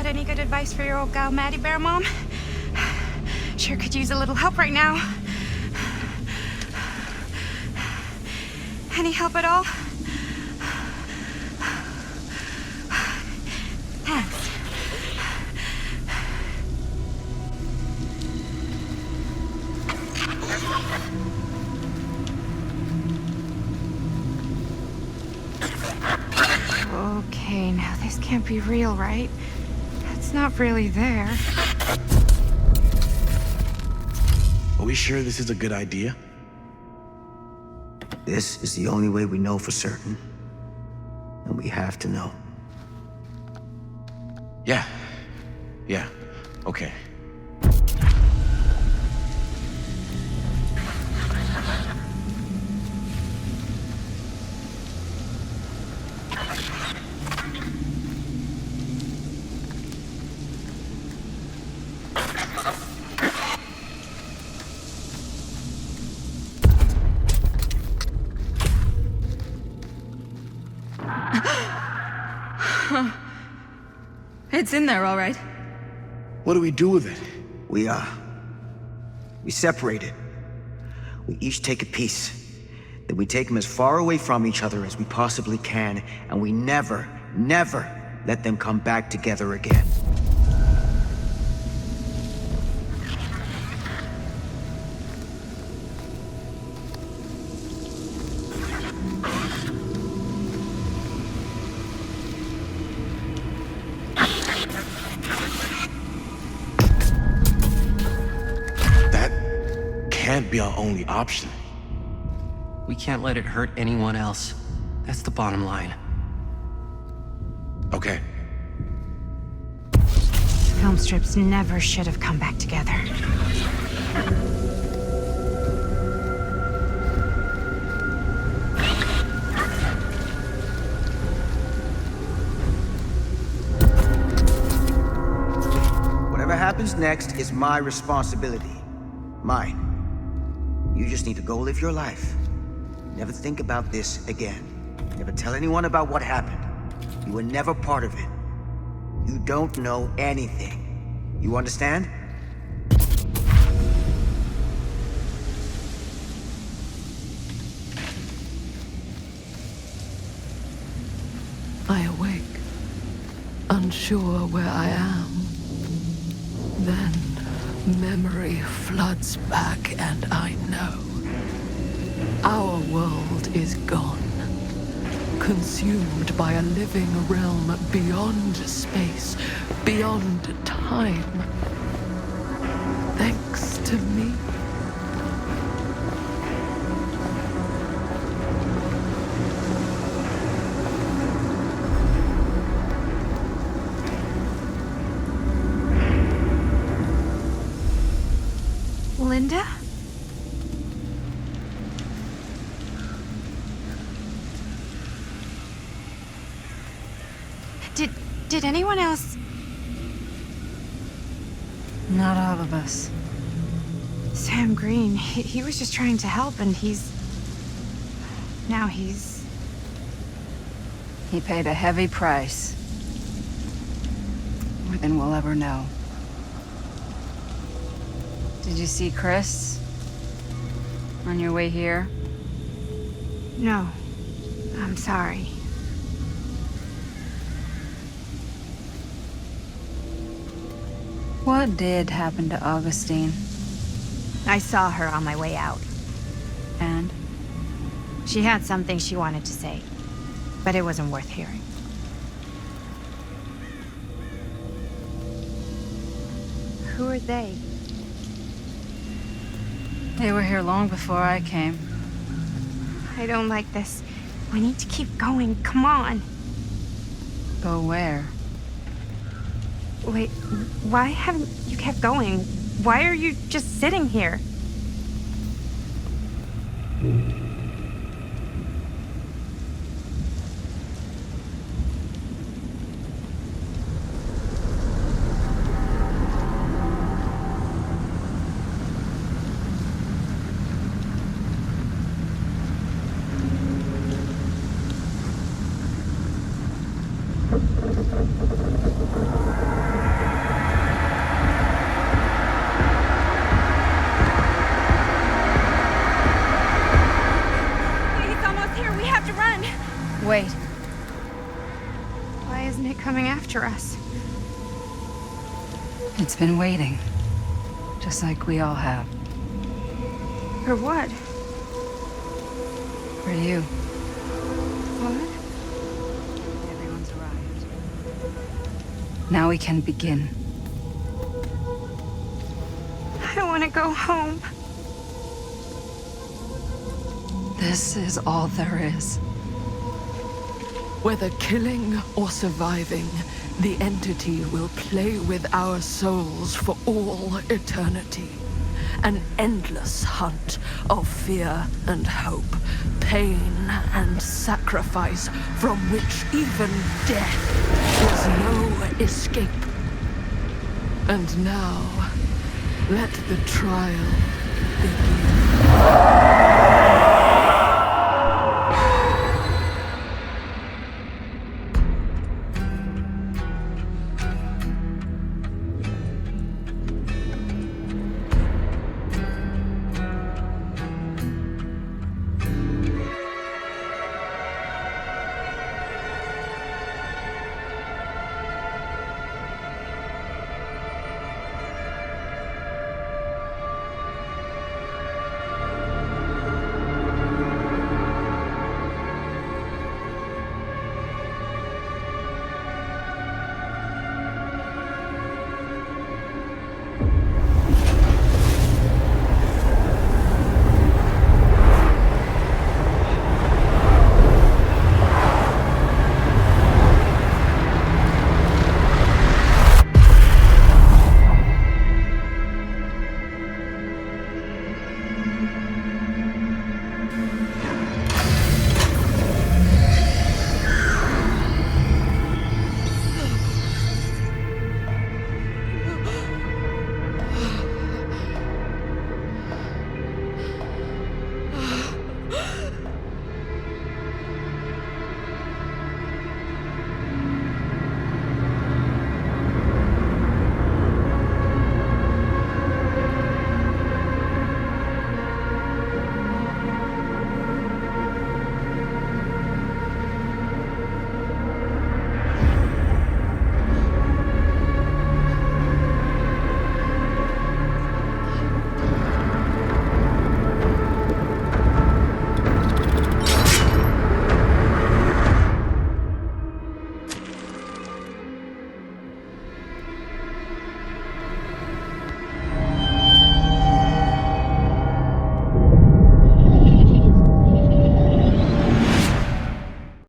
Any good advice for your old gal Maddie Bear, Mom? Sure could use a little help right now. Any help at all? Thanks. Okay, now this can't be real, right? It's not really there. Are we sure this is a good idea? This is the only way we know for certain. And we have to know. Yeah, okay. It's in there, all right. What do we do with it? We separate it. We each take a piece. Then we take them as far away from each other as we possibly can, and we never, never let them come back together again. Can't be our only option. We can't let it hurt anyone else. That's the bottom line. Okay. Film strips never should have come back together. Whatever happens next is my responsibility. Mine. You just need to go live your life. Never think about this again. Never tell anyone about what happened. You were never part of it. You don't know anything. You understand? I awake, unsure where I am. Then memory floods back, and I know. Our world is gone, consumed by a living realm beyond space, beyond time. Thanks to me. Linda? Did anyone else? Not all of us. Sam Green, he was just trying to help, and now he's... He paid a heavy price. More than we'll ever know. Did you see Chris? On your way here? No. I'm sorry. What did happen to Augustine? I saw her on my way out. And? She had something she wanted to say, but it wasn't worth hearing. Who are they? They were here long before I came. I don't like this. We need to keep going. Come on. Go where? Wait, why haven't you kept going? Why are you just sitting here? Wait. Why isn't it coming after us? It's been waiting. Just like we all have. For what? For you. What? Everyone's arrived. Now we can begin. I want to go home. This is all there is. Whether killing or surviving, The entity will play with our souls for all eternity. An endless hunt of fear and hope, pain and sacrifice, from which even death is no escape. And now, let the trial begin.